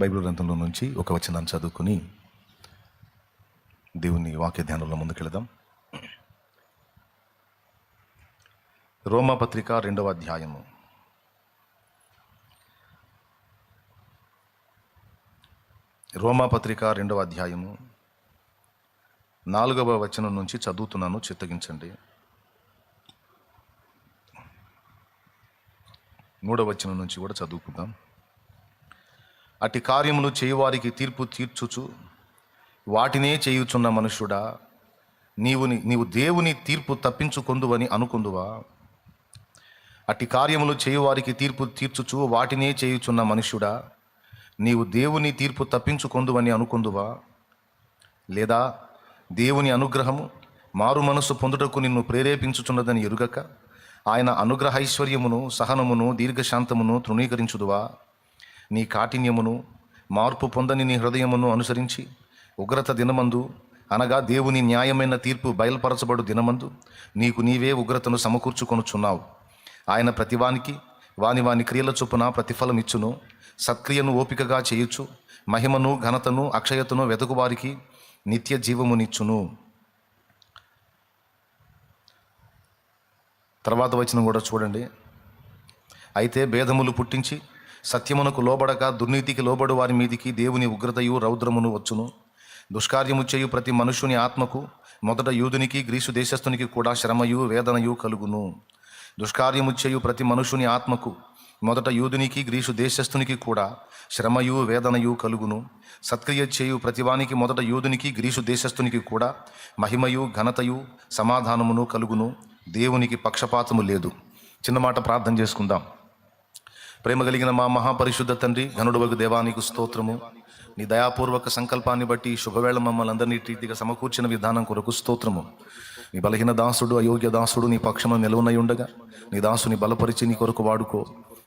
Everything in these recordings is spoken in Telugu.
బైబిల్ గ్రంథంలో నుంచి ఒక వచనాన్ని చదువుకుని దేవుని వాక్య ధ్యానంలో ముందుకెళదాం. రోమాపత్రిక 2వ అధ్యాయము. రోమాపత్రిక 2వ అధ్యాయము 4వ వచనం నుంచి చదువుతున్నాను, చిత్తగించండి. 3వ వచనం నుంచి కూడా చదువుకుందాం. అట్టి కార్యములు చేయువారికి తీర్పు తీర్చుచు వాటినే చేయుచున్న మనుష్యుడా, నీవు దేవుని తీర్పు తప్పించుకొందువని అనుకుందువా? అట్టి కార్యములు చేయువారికి తీర్పు తీర్చుచు వాటినే చేయుచున్న మనుష్యుడా, నీవు దేవుని తీర్పు తప్పించుకొందువని అనుకుందువా? లేదా దేవుని అనుగ్రహము మారు మనస్సు పొందుటకు నిన్ను ప్రేరేపించుచున్నదని ఎరుగక ఆయన అనుగ్రహైశ్వర్యమును సహనమును దీర్ఘశాంతమును తృణీకరించుదువా? నీ కాఠిన్యమును మార్పు పొందని నీ హృదయమును అనుసరించి ఉగ్రత దినమందు, అనగా దేవుని న్యాయమైన తీర్పు బయలుపరచబడు దినమందు నీకు నీవే ఉగ్రతను సమకూర్చుకొనుచున్నావు. ఆయన ప్రతివానికి వాని క్రియల చొప్పున ప్రతిఫలం ఇచ్చును. సత్క్రియను ఓపికగా చేయుచు మహిమను ఘనతను అక్షయతను వెతుకువారికి నిత్య జీవమునిచ్చును. తర్వాత వచనం కూడా చూడండి. అయితే భేదములు పుట్టించి సత్యమునకు లోబడక దుర్నీతికి లోబడు వారి మీదికి దేవుని ఉగ్రతయు రౌద్రమును వచ్చును. దుష్కార్యము చేయు ప్రతి మనుషుని ఆత్మకు మొదట యూదునికి గ్రీసు దేశస్థునికి కూడా శ్రమయు వేదనయు కలుగును. దుష్కార్యము చేయు ప్రతి మనుషుని ఆత్మకు మొదట యూదునికి గ్రీసు దేశస్థునికి కూడా శ్రమయు వేదనయు కలుగును. సత్క్రియ చేయు ప్రతివానికి మొదట యూదునికి గ్రీసు దేశస్థునికి కూడా మహిమయు ఘనతయు సమాధానమును కలుగును. దేవునికి పక్షపాతము లేదు. చిన్న మాట ప్రార్థన చేసుకుందాం. ప్రేమ కలిగిన మా మహాపరిశుద్ధ తండ్రి, ఘనుడవగు దేవానికి స్తోత్రము. నీ దయాపూర్వక సంకల్పాన్ని బట్టి శుభవేళ మమ్మల్ని అందరినీ రీతిగా సమకూర్చిన విధానం కొరకు స్తోత్రము. నీ బలహీన దాసుడు, అయోగ్య దాసుడు నీ పక్షమున నిలువనై ఉండగా నీ దాసుని బలపరిచి నీ కొరకు వాడుకో.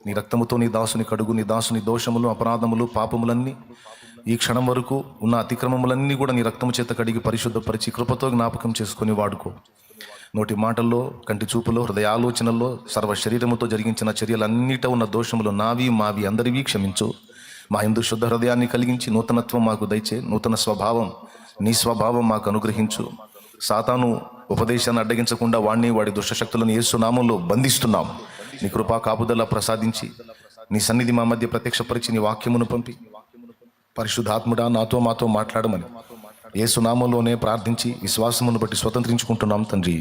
నీ రక్తముతో నీ దాసుని కడుగు. నీ దాసుని దోషములు, అపరాధములు, పాపములన్నీ, ఈ క్షణం వరకు ఉన్న అతిక్రమములన్నీ కూడా నీ రక్తము చేత కడిగి పరిశుద్ధపరిచి కృపతో జ్ఞాపకం చేసుకొని వాడుకో. నోటి మాటల్లో, కంటి చూపులో, హృదయ ఆలోచనల్లో, సర్వ శరీరముతో జరిగించిన చర్యలన్నిట ఉన్న దోషములు నావి మావి అందరివి క్షమించు. మా యందు శుద్ధ హృదయాన్ని కలిగించి నూతనత్వం మాకు దయచే. నూతన స్వభావం, నీ స్వభావం మాకు అనుగ్రహించు. సాతాను ఉపదేశాన్ని అడ్డగించకుండా వాడి దుష్టశక్తులను యేసు నామంలో బంధిస్తున్నాం. నీ కృపా కాపుదల ప్రసాదించి నీ సన్నిధి మా మధ్య ప్రత్యక్షపరిచి నీ వాక్యమును పంపి పరిశుద్ధాత్ముడా నాతో మాతో మాట్లాడమని యేసు నామంలోనే ప్రార్థించి విశ్వాసమును బట్టి స్వతంత్రించుకుంటున్నాం తండ్రి.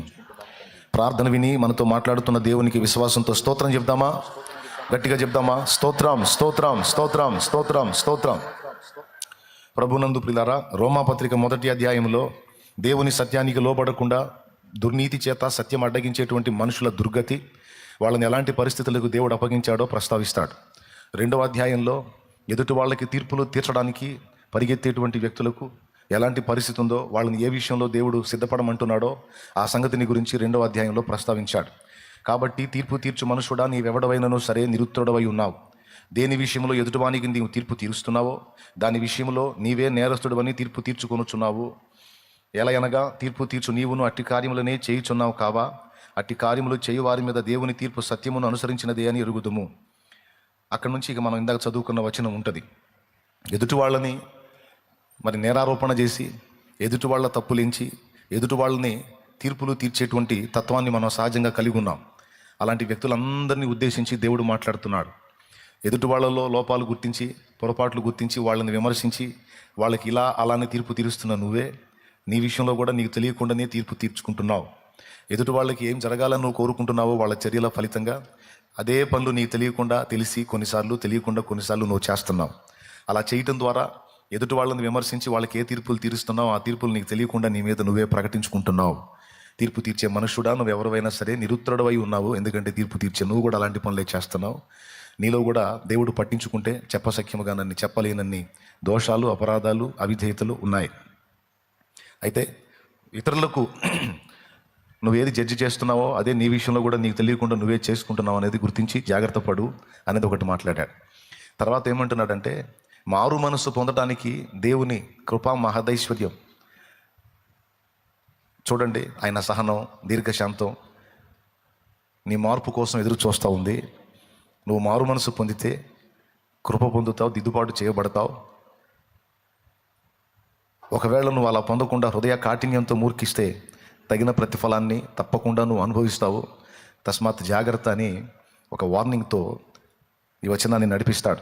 ప్రార్థన విని మనతో మాట్లాడుతున్న దేవునికి విశ్వాసంతో స్తోత్రం చెప్దామా? గట్టిగా చెప్దామా? స్తోత్రం, స్తోత్రం, స్తోత్రం, స్తోత్రం, స్తోత్రం. ప్రభునందు ప్రియులారా, రోమాపత్రిక 1వ అధ్యాయంలో దేవుని సత్యానికి లోబడకుండా దుర్నీతి చేత సత్యం అడ్డగించేటువంటి మనుషుల దుర్గతి, వాళ్ళని ఎలాంటి పరిస్థితులకు దేవుడు అప్పగించాడో ప్రస్తావిస్తాడు. 2వ అధ్యాయంలో ఎదుటి వాళ్ళకి తీర్పులు తీర్చడానికి పరిగెత్తేటువంటి వ్యక్తులకు ఎలాంటి పరిస్థితి ఉందో, వాళ్ళని ఏ విషయంలో దేవుడు సిద్ధపడమంటున్నాడో ఆ సంగతిని గురించి 2వ అధ్యాయంలో ప్రస్తావించాడు. కాబట్టి తీర్పు తీర్చు మనుషుడా, నీవెవడవైనను సరే నిరుత్తరుడవై ఉన్నావు. దేని విషయంలో ఎదుటివానికి నీవు తీర్పు తీరుస్తున్నావో దాని విషయంలో నీవే నేరస్తుడవని తీర్పు తీర్చుకొనుచున్నావు. ఎలయనగా తీర్పు తీర్చు నీవును అట్టి కార్యములనే చేయుచున్నావు కావా? అట్టి కార్యములు చేయు వారి మీద దేవుని తీర్పు సత్యమును అనుసరించినదే అని ఎరుగుదుము. అక్కడి నుంచి ఇక మనం ఇందాక చదువుకున్న వచనం ఉంటుంది. ఎదుటి వాళ్ళని మరి నేరారోపణ చేసి, ఎదుటి వాళ్ళ తప్పులించి, ఎదుటి వాళ్ళని తీర్పులు తీర్చేటువంటి తత్వాన్ని మనం సహజంగా కలిగి ఉన్నాం. అలాంటి వ్యక్తులందరినీ ఉద్దేశించి దేవుడు మాట్లాడుతున్నాడు. ఎదుటి వాళ్ళలో లోపాలు గుర్తించి, పొరపాట్లు గుర్తించి, వాళ్ళని విమర్శించి, వాళ్ళకి ఇలా అలానే తీర్పు తీరుస్తున్న నువ్వే నీ విషయంలో కూడా నీకు తెలియకుండానే తీర్పు తీర్చుకుంటున్నావు. ఎదుటి వాళ్ళకి ఏం జరగాలని నువ్వు కోరుకుంటున్నావో వాళ్ళ చర్యల ఫలితంగా అదే పనులు నీకు తెలియకుండా, తెలిసి కొన్నిసార్లు, తెలియకుండా కొన్నిసార్లు నువ్వు చేస్తున్నావు. అలా చేయటం ద్వారా ఎదుటి వాళ్ళని విమర్శించి వాళ్ళకి ఏ తీర్పులు తీరుస్తున్నావు ఆ తీర్పులు నీకు తెలియకుండా నీ మీద నువ్వే ప్రకటించుకుంటున్నావు. తీర్పు తీర్చే మనుషుడా, నువ్వు ఎవరివైనా సరే నిరుత్తరుడవై ఉన్నావు. ఎందుకంటే తీర్పు తీర్చే నువ్వు కూడా అలాంటి పనులే చేస్తున్నావు. నీలో కూడా దేవుడు పట్టించుకుంటే చెప్పశక్యముగా నన్ను చెప్పలేనన్ని దోషాలు, అపరాధాలు, అవిధేయతలు ఉన్నాయి. అయితే ఇతరులకు నువ్వేది జడ్జి చేస్తున్నావో అదే నీ విషయంలో కూడా నీకు తెలియకుండా నువ్వే చేసుకుంటున్నావు అనేది గుర్తించి జాగ్రత్త పడు అనేది ఒకటి మాట్లాడాడు. తర్వాత ఏమంటున్నాడంటే, మారు మనసు పొందడానికి దేవుని కృపా మహదైశ్వర్యం చూడండి. ఆయన సహనం, దీర్ఘశాంతం నీ మార్పు కోసం ఎదురు చూస్తూ ఉంది. నువ్వు మారు మనసు పొందితే కృప పొందుతావు, దిద్దుబాటు చేయబడతావు. ఒకవేళ నువ్వు అలా పొందకుండా హృదయ కాఠిన్యంతో మూర్ఖిస్తే తగిన ప్రతిఫలాన్ని తప్పకుండా నువ్వు అనుభవిస్తావు. తస్మాత్ జాగ్రత్త అని ఒక వార్నింగ్తో ఈ వచనాన్ని నడిపిస్తాడు.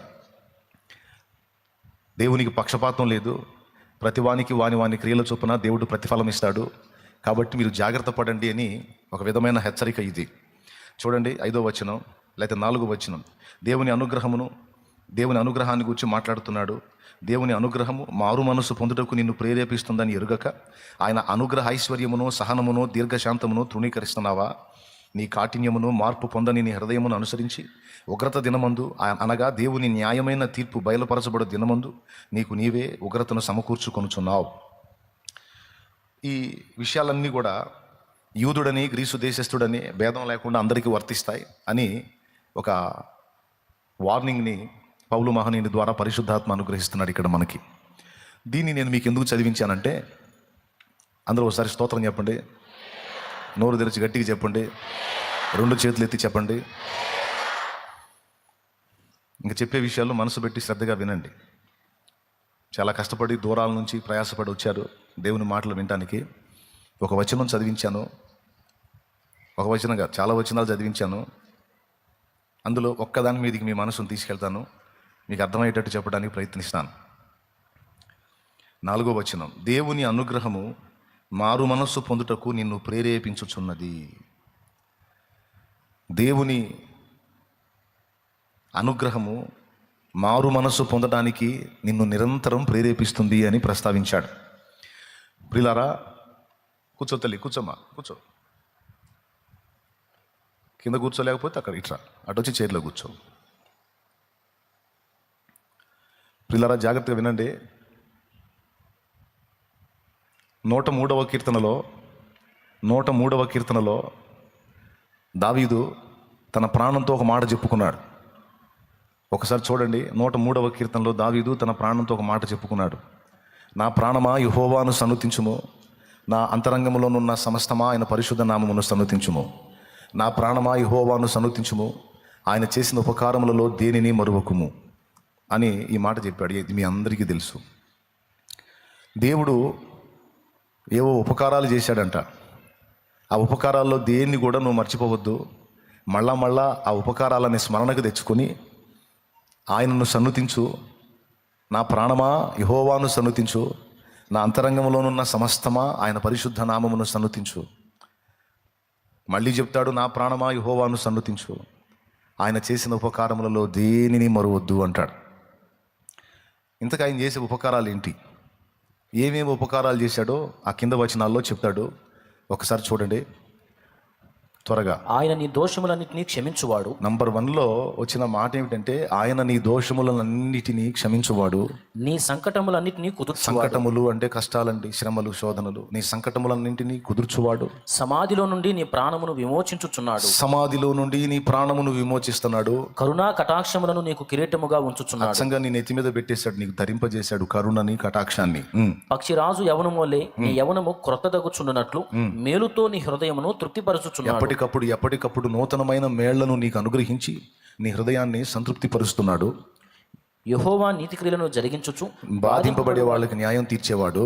దేవునికి పక్షపాతం లేదు. ప్రతివానికి వాని క్రియల చొప్పున దేవుడు ప్రతిఫలం ఇస్తాడు. కాబట్టి మీరు జాగ్రత్త పడండి అని ఒక విధమైన హెచ్చరిక ఇది. చూడండి 5వ వచనం లేకపోతే 4వ వచనం. దేవుని అనుగ్రహాన్ని గురించి మాట్లాడుతున్నాడు. దేవుని అనుగ్రహము మారు మనసు పొందుటకు నిన్ను ప్రేరేపిస్తుందని ఎరుగక ఆయన అనుగ్రహ ఐశ్వర్యమును, సహనమును, దీర్ఘశాంతమును తృణీకరిస్తున్నావా? నీ కాఠిన్యమును, మార్పు పొందని నీ హృదయమును అనుసరించి ఉగ్రత దినమందు, అనగా దేవుని న్యాయమైన తీర్పు బయలుపరచబడు దినమందు నీకు నీవే ఉగ్రతను సమకూర్చుకొనుచున్నావు. ఈ విషయాలన్నీ కూడా యూదుడని గ్రీసు దేశస్థుడని భేదం లేకుండా అందరికీ వర్తిస్తాయి అని ఒక వార్నింగ్ని పౌలు మహనీయుని ద్వారా పరిశుద్ధాత్మ అనుగ్రహిస్తున్నాడు ఇక్కడ మనకి. దీన్ని నేను మీకు ఎందుకు చదివించానంటే, అందరూ ఒకసారి స్తోత్రం చెప్పండి, నోరు తెరిచి గట్టిగా చెప్పండి, 2 చేతులు ఎత్తి చెప్పండి. ఇంకా చెప్పే విషయాలు మనసు పెట్టి శ్రద్ధగా వినండి. చాలా కష్టపడి దూరాల నుంచి ప్రయాసపడి వచ్చారు దేవుని మాటలు వినటానికి. ఒక వచనం చదివించాను, ఒక వచనంగా చాలా వచనాలు చదివించాను. అందులో ఒక్కదాని మీదకి మీ మనసును తీసుకెళ్తాను, మీకు అర్థమయ్యేటట్టు చెప్పడానికి ప్రయత్నిస్తాను. 4వ వచనం. దేవుని అనుగ్రహము మారు మనస్సు పొందుటకు నిన్ను ప్రేరేపించుచున్నది. దేవుని అనుగ్రహము మారు మనస్సు పొందడానికి నిన్ను నిరంతరం ప్రేరేపిస్తుంది అని ప్రస్తావించాడు. ప్రియులారా, కూర్చో తల్లి, కూర్చోమ్మా, కూర్చో. కింద కూర్చోలేకపోతే అక్కడ ఇట్లా అటు వచ్చి చైర్లో కూర్చో. ప్రియులారా, జాగ్రత్తగా వినండి. 103వ కీర్తనలో దావీదు తన ప్రాణంతో ఒక మాట చెప్పుకున్నాడు. ఒకసారి చూడండి, 103వ కీర్తనలో దావీదు తన ప్రాణంతో ఒక మాట చెప్పుకున్నాడు. నా ప్రాణమా యెహోవాను సన్నుతించుము, నా అంతరంగములోనున్న సమస్తమా ఆయన పరిశుద్ధ నామమును సన్నుతించుము. నా ప్రాణమా యెహోవాను సన్నుతించుము, ఆయన చేసిన ఉపకారములలో దేనిని మరువకుము అని ఈ మాట చెప్పాడు. ఇది మీ అందరికీ తెలుసు. దేవుడు ఏవో ఉపకారాలు చేశాడంట. ఆ ఉపకారాల్లో దేన్ని కూడా నువ్వు మర్చిపోవద్దు. మళ్ళా ఆ ఉపకారాలని స్మరణకు తెచ్చుకొని ఆయనను సన్నుతించు. నా ప్రాణమా యెహోవాను సన్నుతించు, నా అంతరంగంలోనున్న సమస్తమా ఆయన పరిశుద్ధ నామమును సన్నుతించు. మళ్ళీ చెప్తాడు, నా ప్రాణమా యెహోవాను సన్నుతించు, ఆయన చేసిన ఉపకారములలో దేనిని మరువద్దు అంటాడు. ఇంతకు ఆయన చేసే ఉపకారాలు ఏంటి, ఏమేమి ఉపకారాలు చేశాడో ఆ కింద వచనాల్లో చెప్తాడు. ఒకసారి చూడండి త్వరగా. ఆయన నీ దోషములన్నిటినీ క్షమించువాడు. నంబర్ 1లో వచ్చిన మాట ఏమిటంటే, ఆయన నీ దోషములన్నిటినీ క్షమించువాడు. నీ సంకటములన్నిటినీ కుదుర్చువాడు. సంకటములు అంటే కష్టాలండి, శ్రమలు, శోధనలు. నీ సంకటములన్నింటినీ కుదుర్చువాడు. సమాధిలో నుండి నీ ప్రాణమును విమోచించుచున్నాడు. సమాధిలో నుండి నీ ప్రాణమును విమోచిస్తున్నాడు. కరుణా కటాక్షములను నీకు కిరీటముగా ఉంచుచున్నాడు. అచ్చంగా నీ నెత్తి మీద పెట్టేశాడు, నీకు ధరింపజేశాడు కరుణని, కటాక్షాన్ని. పక్షిరాజు యవనము వలె నీ యవనము క్రొత్తదగుచున్నట్లు మేలుతో నీ హృదయమును తృప్తిపరచుచున్నాడు. ఎప్పటికప్పుడు నూతనమైన మేళ్లను నీకు అనుగ్రహించి నీ హృదయాన్ని సంతృప్తి పరుస్తున్నాడు. యెహోవా నీతి క్రియలను జరిగించుచు బాధింపబడే వాళ్ళకి న్యాయం తీర్చేవాడు.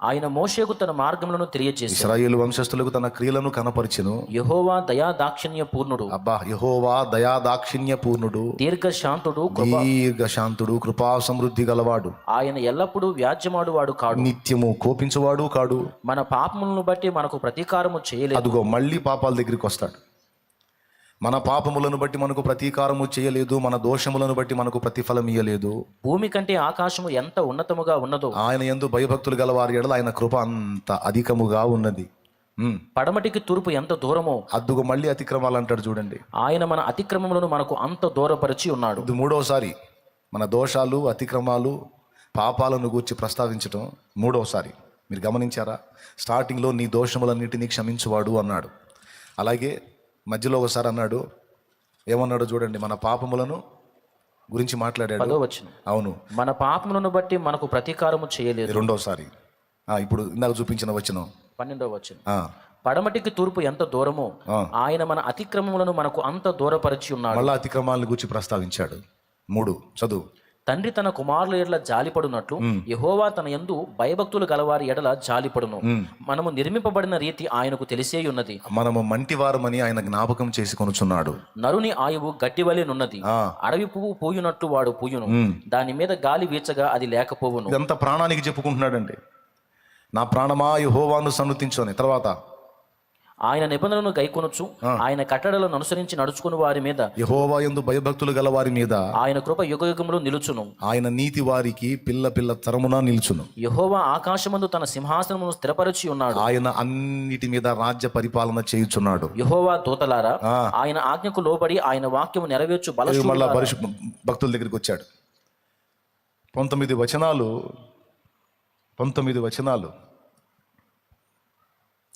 ఆయన మోషేకు తన మార్గములను తెలియజేసి ఇశ్రాయేలు వంశస్థులకు తన క్రియలను కనపరిచెను. యెహోవా దయా దాక్షిణ్య పూర్ణుడు. యెహోవా దయా దాక్షిణ్య పూర్ణుడు, దీర్ఘశాంతుడు, కృపా సమృద్ధి గలవాడు. ఆయన ఎల్లప్పుడూ వ్యాజ్యమాడువాడు కాడు, నిత్యము కోపించువాడు కాడు. మన పాపములను బట్టి మనకు ప్రతీకారము చేయలేదు. అదుగో మళ్ళీ పాపాల దగ్గరికి వస్తాడు. మన పాపములను బట్టి మనకు ప్రతీకారము చేయలేదు, మన దోషములను బట్టి మనకు ప్రతిఫలం ఇయ్యలేదు. భూమి కంటే ఆకాశము ఎంత ఉన్నతముగా ఉన్నదో ఆయన యందు భయభక్తులు గలవారి ఎడల ఆయన కృప అంత అధికముగా ఉన్నది. పడమటికి తూర్పు ఎంత దూరమో అద్దుకు మళ్ళీ అతిక్రమాలు అంటాడు చూడండి. ఆయన మన అతిక్రమములను మనకు అంత దూరపరిచి ఉన్నాడు. ఇది 3వసారి మన దోషాలు, అతిక్రమాలు, పాపాలను గూర్చి ప్రస్తావించటం 3వసారి. మీరు గమనించారా? స్టార్టింగ్లో నీ దోషములన్నిటినీ క్షమించువాడు అన్నాడు. అలాగే మధ్యలో ఒకసారి అన్నాడు, ఏమన్నాడు చూడండి, మన పాపములను గురించి మాట్లాడాడు. 10వ వచనం. అవును, మన పాపములను బట్టి మనకు ప్రతీకారము చేయలేదు. 2వసారి. ఇప్పుడు ఇందాక చూపించిన వచనం 12వ వచనం. పడమటికి తూర్పు ఎంత దూరమో ఆయన మన అతిక్రమములను మనకు అంత దూరపరిచి ఉన్నాడు. మళ్ళా అతిక్రమాలను గురించి ప్రస్తావించాడు. 3 చదువు. తండ్రి తన కుమారుల ఎడల జాలిపడునట్లు యెహోవా తన యందు భయభక్తులు గలవారి ఎడల జాలిపడును. మనము నిర్మింపబడిన రీతి ఆయనకు తెలిసే ఉన్నది. మనము మంటివారమని ఆయన జ్ఞాపకం చేసి కొనుచున్నాడు. నరుని ఆయువు గట్టివలెనున్నది. అడవి పువ్వు పూయునట్టు వాడు పూయును. దాని మీద గాలి వీచగా అది లేకపోవును. ఇదంతా ప్రాణానికి చెప్పుకుంటున్నాడండి. నా ప్రాణమా యెహోవాను సన్నుతించు అని. తర్వాత ఆయన నిబంధనలను గైకొనొచ్చు, ఆయన కట్టడలను అనుసరించి నడుచుకుని వారి మీద యెహోవా యందు భయభక్తులు గల వారి మీద ఆయన కృప యుగయుగములు నిలుచును. ఆయన నీతి వారికి పిల్ల పిల్ల తరమున నిలుచును. యెహోవా ఆకాశమందు తన సింహాసనమును స్థిరపరచి ఉన్నాడు. ఆయన అన్నిటి మీద రాజ్య పరిపాలన చేయుచున్నాడు. యెహోవా దూతలారా ఆయన ఆజ్ఞకు లోబడి ఆయన వాక్యము నెరవేర్చు మళ్ళా బలశూరులారా. భక్తుల దగ్గరికి వచ్చాడు. 19 వచనాలు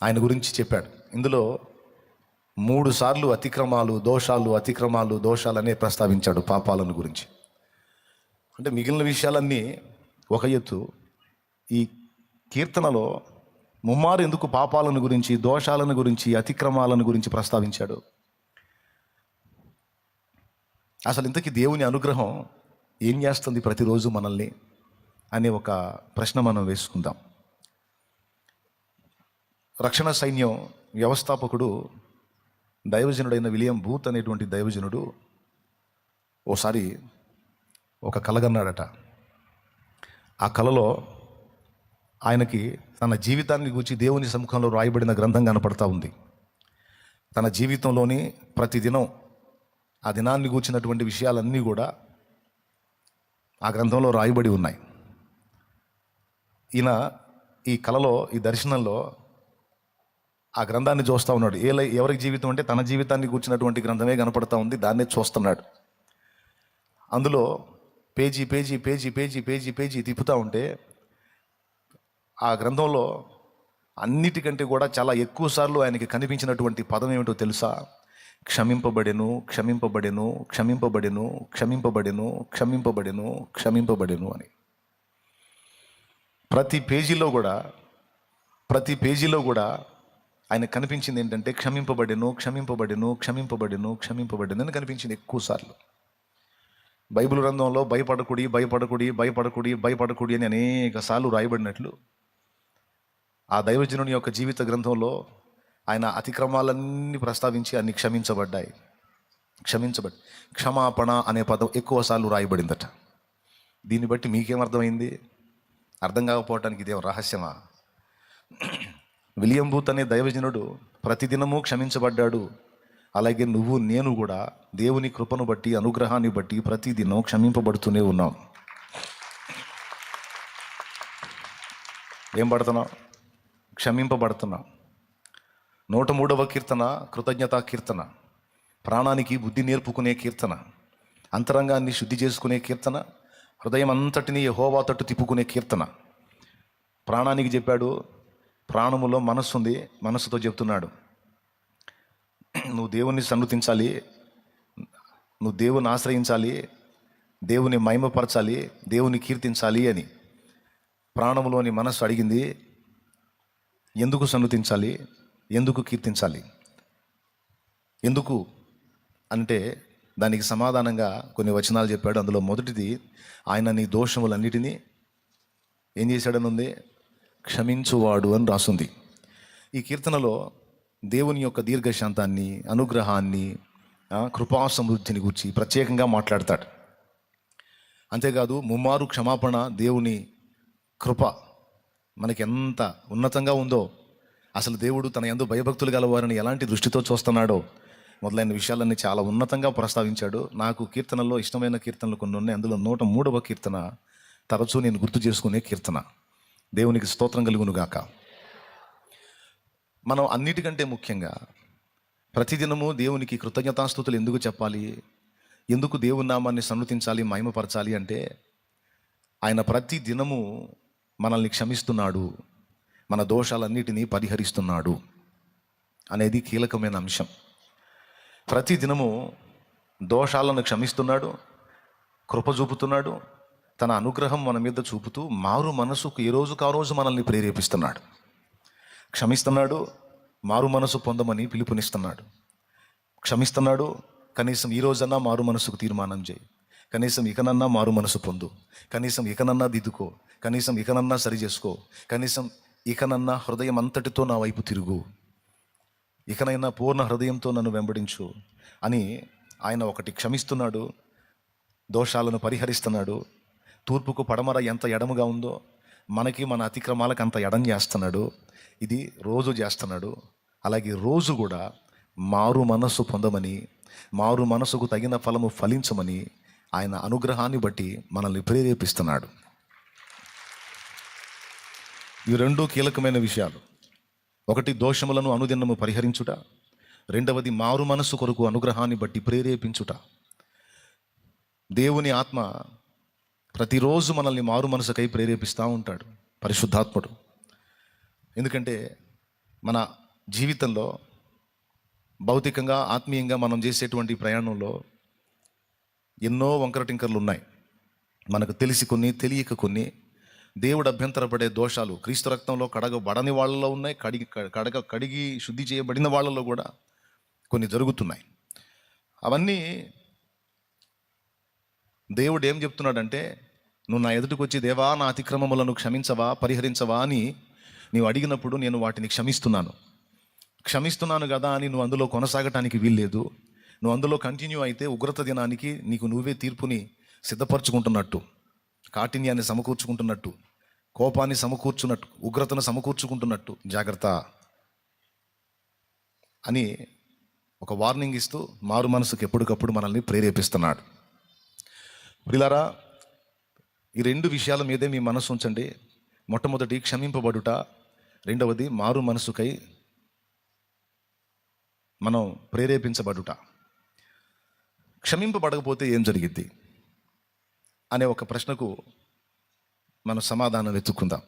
ఆయన గురించి చెప్పాడు. ఇందులో 3 సార్లు అతిక్రమాలు దోషాలనే ప్రస్తావించాడు, పాపాలను గురించి. అంటే మిగిలిన విషయాలన్నీ ఒక ఎత్తు, ఈ కీర్తనలో ముమ్మారు ఎందుకు పాపాలను గురించి, దోషాలను గురించి, అతిక్రమాలను గురించి ప్రస్తావించాడు? అసలు ఇంతకీ దేవుని అనుగ్రహం ఏం చేస్తుంది ప్రతిరోజు మనల్ని అనే ఒక ప్రశ్న మనం వేసుకుందాం. రక్షణ సైన్యం వ్యవస్థాపకుడు దైవజనుడైన విలియం బూత్ అనేటువంటి దైవజనుడు ఓసారి ఒక కలగన్నాడట. ఆ కలలో ఆయనకి తన జీవితాన్ని గూర్చి దేవుని సముఖంలో రాయబడిన గ్రంథం కనపడతా ఉంది. తన జీవితంలోని ప్రతిదినం ఆ దినాన్ని గూర్చినటువంటి విషయాలన్నీ కూడా ఆ గ్రంథంలో రాయబడి ఉన్నాయి. ఈయన ఈ కలలో, ఈ దర్శనంలో ఆ గ్రంథాన్ని చూస్తూ ఉన్నాడు. ఎవరికి జీవితం అంటే తన జీవితాన్ని కూర్చున్నటువంటి గ్రంథమే కనపడతా ఉంది, దాన్నే చూస్తున్నాడు. అందులో పేజీ తిప్పుతూ ఉంటే ఆ గ్రంథంలో అన్నిటికంటే కూడా చాలా ఎక్కువ సార్లు ఆయనకి కనిపించినటువంటి పదం ఏమిటో తెలుసా? క్షమింపబడెను, క్షమింపబడెను, క్షమింపబడెను, క్షమింపబడెను, క్షమింపబడెను, క్షమింపబడెను అని. ప్రతి పేజీలో కూడా ఆయన కనిపించింది ఏంటంటే క్షమింపబడెను, క్షమింపబడెను, క్షమింపబడెను, క్షమింపబడెను అని కనిపించింది ఎక్కువసార్లు. బైబిల్ గ్రంథంలో భయపడకుడి అని అనేక సార్లు రాయబడినట్లు ఆ దైవజనుని యొక్క జీవిత గ్రంథంలో ఆయన అతిక్రమాలన్నీ ప్రస్తావించి అన్ని క్షమించబడ్డాయి. క్షమాపణ అనే పదం ఎక్కువసార్లు రాయబడిందట. దీన్ని బట్టి మీకేమర్థమైంది? అర్థం కాకపోవటానికి ఇదేం రహస్యమా? విలియం బూత్ అనే దైవజనుడు ప్రతిదినము క్షమించబడ్డాడు. అలాగే నువ్వు నేను కూడా దేవుని కృపను బట్టి, అనుగ్రహాన్ని బట్టి ప్రతిదినం క్షమింపబడుతూనే ఉన్నాం. ఏం పడుతున్నాం? క్షమింపబడుతున్నాం. 103వ కీర్తన కృతజ్ఞతా కీర్తన, ప్రాణానికి బుద్ధి నేర్పుకునే కీర్తన, అంతరంగాన్ని శుద్ధి చేసుకునే కీర్తన, హృదయం అంతటిని యెహోవా తట్టు తిప్పుకునే కీర్తన. ప్రాణానికి చెప్పాడు, ప్రాణములో మనస్సు ఉంది, మనస్సుతో చెప్తున్నాడు నువ్వు దేవుణ్ణి సన్నుతించాలి, నువ్వు దేవుని ఆశ్రయించాలి, దేవుని మహిమపరచాలి, దేవుని కీర్తించాలి అని. ప్రాణములోని మనస్సు అడిగింది, ఎందుకు సన్నుతించాలి, ఎందుకు కీర్తించాలి? ఎందుకు అంటే దానికి సమాధానంగా కొన్ని వచనాలు చెప్పాడు. అందులో మొదటిది, ఆయన నీ దోషములన్నిటినీ ఏం చేశాడని ఉంది? క్షమించువాడు అని రాసుంది. ఈ కీర్తనలో దేవుని యొక్క దీర్ఘశాంతాన్ని, అనుగ్రహాన్ని, కృపా సమృద్ధిని గురించి ప్రత్యేకంగా మాట్లాడతాడు. అంతేకాదు ముమ్మారు క్షమాపణ, దేవుని కృప మనకి ఎంత ఉన్నతంగా ఉందో, అసలు దేవుడు తన యందు భయభక్తులు గలవారిని ఎలాంటి దృష్టితో చూస్తున్నాడో మొదలైన విషయాలన్నీ చాలా ఉన్నతంగా ప్రస్తావించాడు. నాకు కీర్తనల్లో ఇష్టమైన కీర్తనలు కొన్ని ఉన్నాయి. అందులో 103వ కీర్తన తరచూ నేను గుర్తు చేసుకునే కీర్తన. దేవునికి స్తోత్రం కలుగునుగాక. మనం అన్నిటికంటే ముఖ్యంగా ప్రతిదినము దేవునికి కృతజ్ఞతాస్తుతులు ఎందుకు చెప్పాలి, ఎందుకు దేవుని నామాన్ని సన్నుతించాలి, మహిమపరచాలి అంటే ఆయన ప్రతి దినము మనల్ని క్షమిస్తున్నాడు, మన దోషాలన్నిటినీ పరిహరిస్తున్నాడు అనేది కీలకమైన అంశం. ప్రతి దినము దోషాలను క్షమిస్తున్నాడు, కృప చూపుతున్నాడు, తన అనుగ్రహం మన మీద చూపుతూ మారు మనసుకు ఏ రోజుకు ఆ రోజు మనల్ని ప్రేరేపిస్తున్నాడు. క్షమిస్తున్నాడు, మారు మనసు పొందమని పిలుపునిస్తున్నాడు. క్షమిస్తున్నాడు, కనీసం ఈ రోజన్నా మారు మనసుకు తీర్మానం చేయి. కనీసం ఇకనన్నా మారు మనసు పొందు, కనీసం ఇకనన్నా దిద్దుకో, కనీసం ఇకనన్నా సరి చేసుకో, కనీసం ఇకనన్నా హృదయం అంతటితో నా వైపు తిరుగు, ఇకనైనా పూర్ణ హృదయంతో నన్ను వెంబడించు అని ఆయన ఒకటి క్షమిస్తున్నాడు, దోషాలను పరిహరిస్తున్నాడు. తూర్పుకు పడమర ఎంత ఎడముగా ఉందో మనకి మన అతిక్రమాలకు అంత ఎడం చేస్తున్నాడు. ఇది రోజు చేస్తున్నాడు. అలాగే రోజు కూడా మారు మనస్సు పొందమని, మారు మనసుకు తగిన ఫలము ఫలించమని ఆయన అనుగ్రహాన్ని బట్టి మనల్ని ప్రేరేపిస్తున్నాడు. ఈ రెండు కీలకమైన విషయాలు. ఒకటి, దోషములను అనుదినము పరిహరించుట. రెండవది, మారు మనస్సు కొరకు అనుగ్రహాన్ని బట్టి ప్రేరేపించుట. దేవుని ఆత్మ ప్రతిరోజు మనల్ని మారు మనసుకై ప్రేరేపిస్తూ ఉంటాడు, పరిశుద్ధాత్ముడు. ఎందుకంటే మన జీవితంలో భౌతికంగా ఆత్మీయంగా మనం చేసేటువంటి ప్రయాణంలో ఎన్నో వంకర టింకర్లు ఉన్నాయి. మనకు తెలిసి కొన్ని, తెలియక కొన్ని. దేవుడు అభ్యంతరపడే దోషాలు క్రీస్తు రక్తంలో కడగబడని వాళ్ళలో ఉన్నాయి, కడిగి శుద్ధి చేయబడిన వాళ్ళలో కూడా కొన్ని జరుగుతున్నాయి. అవన్నీ దేవుడు ఏం చెప్తున్నాడంటే, నువ్వు నా ఎదుటికి వచ్చి, దేవా నా అతిక్రమములను క్షమించవా, పరిహరించవా అని నీవు అడిగినప్పుడు నేను వాటిని క్షమిస్తున్నాను కదా అని నువ్వు అందులో కొనసాగటానికి వీల్లేదు. నువ్వు అందులో కంటిన్యూ అయితే ఉగ్రత దినానికి నీకు నువ్వే తీర్పుని సిద్ధపరచుకుంటున్నట్టు, కాఠిన్యాన్ని సమకూర్చుకుంటున్నట్టు, కోపాన్ని సమకూర్చున్నట్టు, ఉగ్రతను సమకూర్చుకుంటున్నట్టు. జాగ్రత్త అని ఒక వార్నింగ్ ఇస్తూ మారు మనసుకు ఎప్పటికప్పుడు మనల్ని ప్రేరేపిస్తున్నాడు. ప్రియులారా, ఈ రెండు విషయాల మీదే మీ మనసు ఉంచండి. మొట్టమొదటి క్షమింపబడుట, రెండవది మారు మనసుకై మనం ప్రేరేపించబడుట. క్షమింపబడకపోతే ఏం జరిగిద్ది అనే ఒక ప్రశ్నకు మనం సమాధానం వెతుక్కుందాం.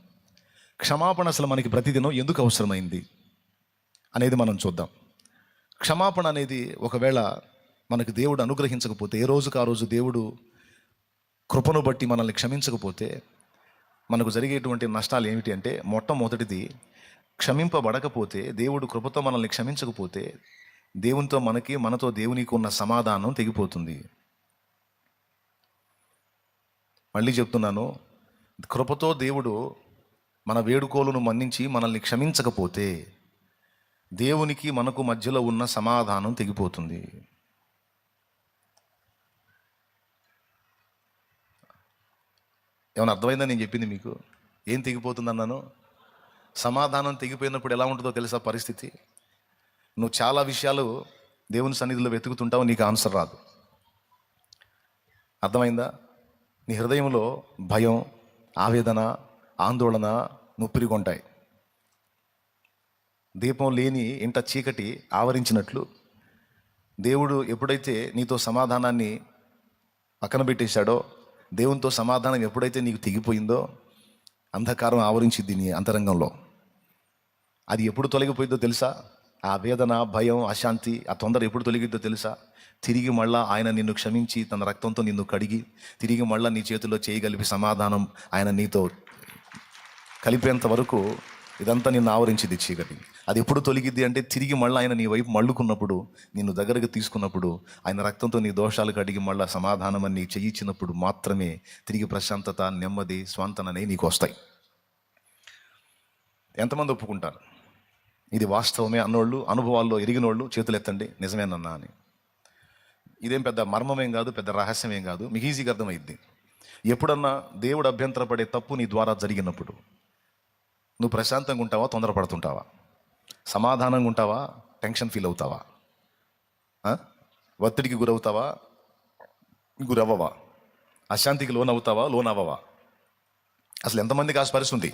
క్షమాపణ అసలు మనకి ప్రతిదినం ఎందుకు అవసరమైంది అనేది మనం చూద్దాం. క్షమాపణ అనేది ఒకవేళ మనకు దేవుడు అనుగ్రహించకపోతే, ఏ రోజుకు ఆ రోజు దేవుడు కృపను బట్టి మనల్ని క్షమించకపోతే మనకు జరిగేటువంటి నష్టాలు ఏమిటి అంటే, మొట్టమొదటిది, క్షమింపబడకపోతే, దేవుడు కృపతో మనల్ని క్షమించకపోతే దేవునితో మనకి, మనతో దేవునికి ఉన్న సమాధానం తెగిపోతుంది. మళ్ళీ చెప్తున్నాను, కృపతో దేవుడు మన వేడుకోలను మన్నించి మనల్ని క్షమించకపోతే దేవునికి మనకు మధ్యలో ఉన్న సమాధానం తెగిపోతుంది. ఏమైనా అర్థమైందా నేను చెప్పింది మీకు? ఏం తెగిపోతుంది అన్నాను? సమాధానం తెగిపోయినప్పుడు ఎలా ఉంటుందో తెలుసా పరిస్థితి? నువ్వు చాలా విషయాలు దేవుని సన్నిధిలో వెతుకుతుంటావు, నీకు ఆన్సర్ రాదు. అర్థమైందా? నీ హృదయంలో భయం, ఆవేదన, ఆందోళన ముప్పిరిగొంటాయి. దీపం లేని ఇంట చీకటి ఆవరించినట్లు దేవుడు ఎప్పుడైతే నీతో సమాధానాన్ని పక్కన పెట్టేశాడో, దేవునితో సమాధానం ఎప్పుడైతే నీకు తెగిపోయిందో, అంధకారం ఆవరించింది నీ అంతరంగంలో. అది ఎప్పుడు తొలగిపోయిందో తెలుసా? ఆ వేదన, భయం, అశాంతి, ఆ తొందర ఎప్పుడు తొలగిద్దో తెలుసా? తిరిగి మళ్ళా ఆయన నిన్ను క్షమించి తన రక్తంతో నిన్ను కడిగి, తిరిగి మళ్ళా నీ చేతిలో చేయగలిపి సమాధానం ఆయన నీతో కలిపేంత వరకు ఇదంతా నిన్ను ఆవరించింది చీకటి. అది ఎప్పుడు తొలగిద్ది అంటే, తిరిగి మళ్ళీ ఆయన నీ వైపు మళ్ళుకున్నప్పుడు, నిన్ను దగ్గరకు తీసుకున్నప్పుడు, ఆయన రక్తంతో నీ దోషాలు కడిగి మళ్ళీ సమాధానం అని చేయించినప్పుడు మాత్రమే తిరిగి ప్రశాంతత, నెమ్మది, స్వాంతననే నీకు వస్తాయి. ఎంతమంది ఒప్పుకుంటారు ఇది వాస్తవమే అన్నోళ్ళు, అనుభవాల్లో ఎరిగినోళ్ళు చేతులు ఎత్తండి, నిజమేనన్నా అని. ఇదేం పెద్ద మర్మమేం కాదు, పెద్ద రహస్యమేం కాదు, మీకు ఈజీగా అర్థమైద్ది. ఎప్పుడన్నా దేవుడు అభ్యంతరపడే తప్పు నీ ద్వారా జరిగినప్పుడు నువ్వు ప్రశాంతంగా ఉంటావా, తొందరపడుతుంటావా? సమాధానంగా ఉంటావా, టెన్షన్ ఫీల్ అవుతావా? ఒత్తిడికి గురవుతావా, గురవ్వవా? అశాంతికి లోనవుతావా, లోనవ్వవా? అసలు ఎంతమందికి ఆ పరిస్థితి ఉంది?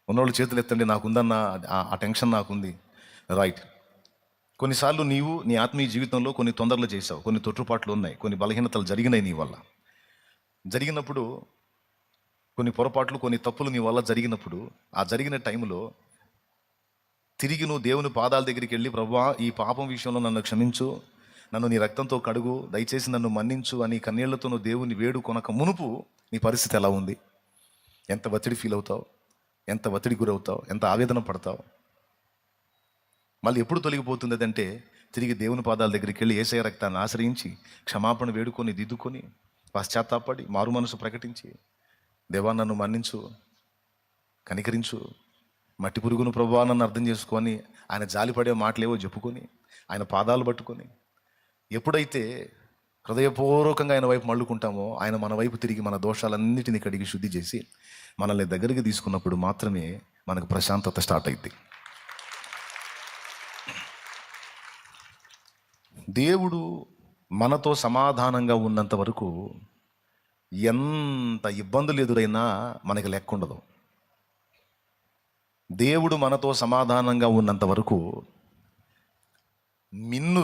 ఉన్నోళ్ళు చేతులు ఎత్తండి, నాకుందన్న ఆ టెన్షన్ నాకుంది. రైట్. కొన్నిసార్లు నీవు నీ ఆత్మీయ జీవితంలో కొన్ని తొందరలు చేసావు, కొన్ని తొట్టుపాట్లు ఉన్నాయి, కొన్ని బలహీనతలు జరిగినాయి నీ వల్ల. జరిగినప్పుడు కొన్ని పొరపాట్లు, కొన్ని తప్పులు నీ వల్ల జరిగినప్పుడు, ఆ జరిగిన టైంలో తిరిగి నువ్వు దేవుని పాదాల దగ్గరికి వెళ్ళి, ప్రభువా ఈ పాపం విషయంలో నన్ను క్షమించు, నన్ను నీ రక్తంతో కడుగు, దయచేసి నన్ను మన్నించు అని కన్నీళ్లతో నువ్వు దేవుని వేడు కొనక మునుపు నీ పరిస్థితి ఎలా ఉంది? ఎంత ఒత్తిడి ఫీల్ అవుతావు, ఎంత ఒత్తిడి గురవుతావు, ఎంత ఆవేదన పడతావు? మళ్ళీ ఎప్పుడు తొలగిపోతుంది అదంటే, తిరిగి దేవుని పాదాల దగ్గరికి వెళ్ళి యేసయ్య రక్తాన్ని ఆశ్రయించి క్షమాపణ వేడుకొని దిద్దుకొని పశ్చాత్తాపడి మారు మనసు ప్రకటించి, దేవా నన్ను మన్నించు, కనికరించు, మట్టి పురుగును ప్రభువా నన్ను అర్థం చేసుకొని ఆయన జాలిపడే మాటలేవో చెప్పుకొని ఆయన పాదాలు పట్టుకొని ఎప్పుడైతే హృదయపూర్వకంగా ఆయన వైపు మళ్ళుకుంటామో ఆయన మన వైపు తిరిగి మన దోషాలన్నిటిని కడిగి శుద్ధి చేసి మనల్ని దగ్గరికి తీసుకున్నప్పుడు మాత్రమే మనకు ప్రశాంతత స్టార్ట్ అయింది. దేవుడు మనతో సమాధానంగా ఉన్నంత వరకు ఎంత ఇబ్బందులు ఎదురైనా మనకి లెక్క ఉండదు. దేవుడు మనతో సమాధానంగా ఉన్నంత వరకు మిన్ను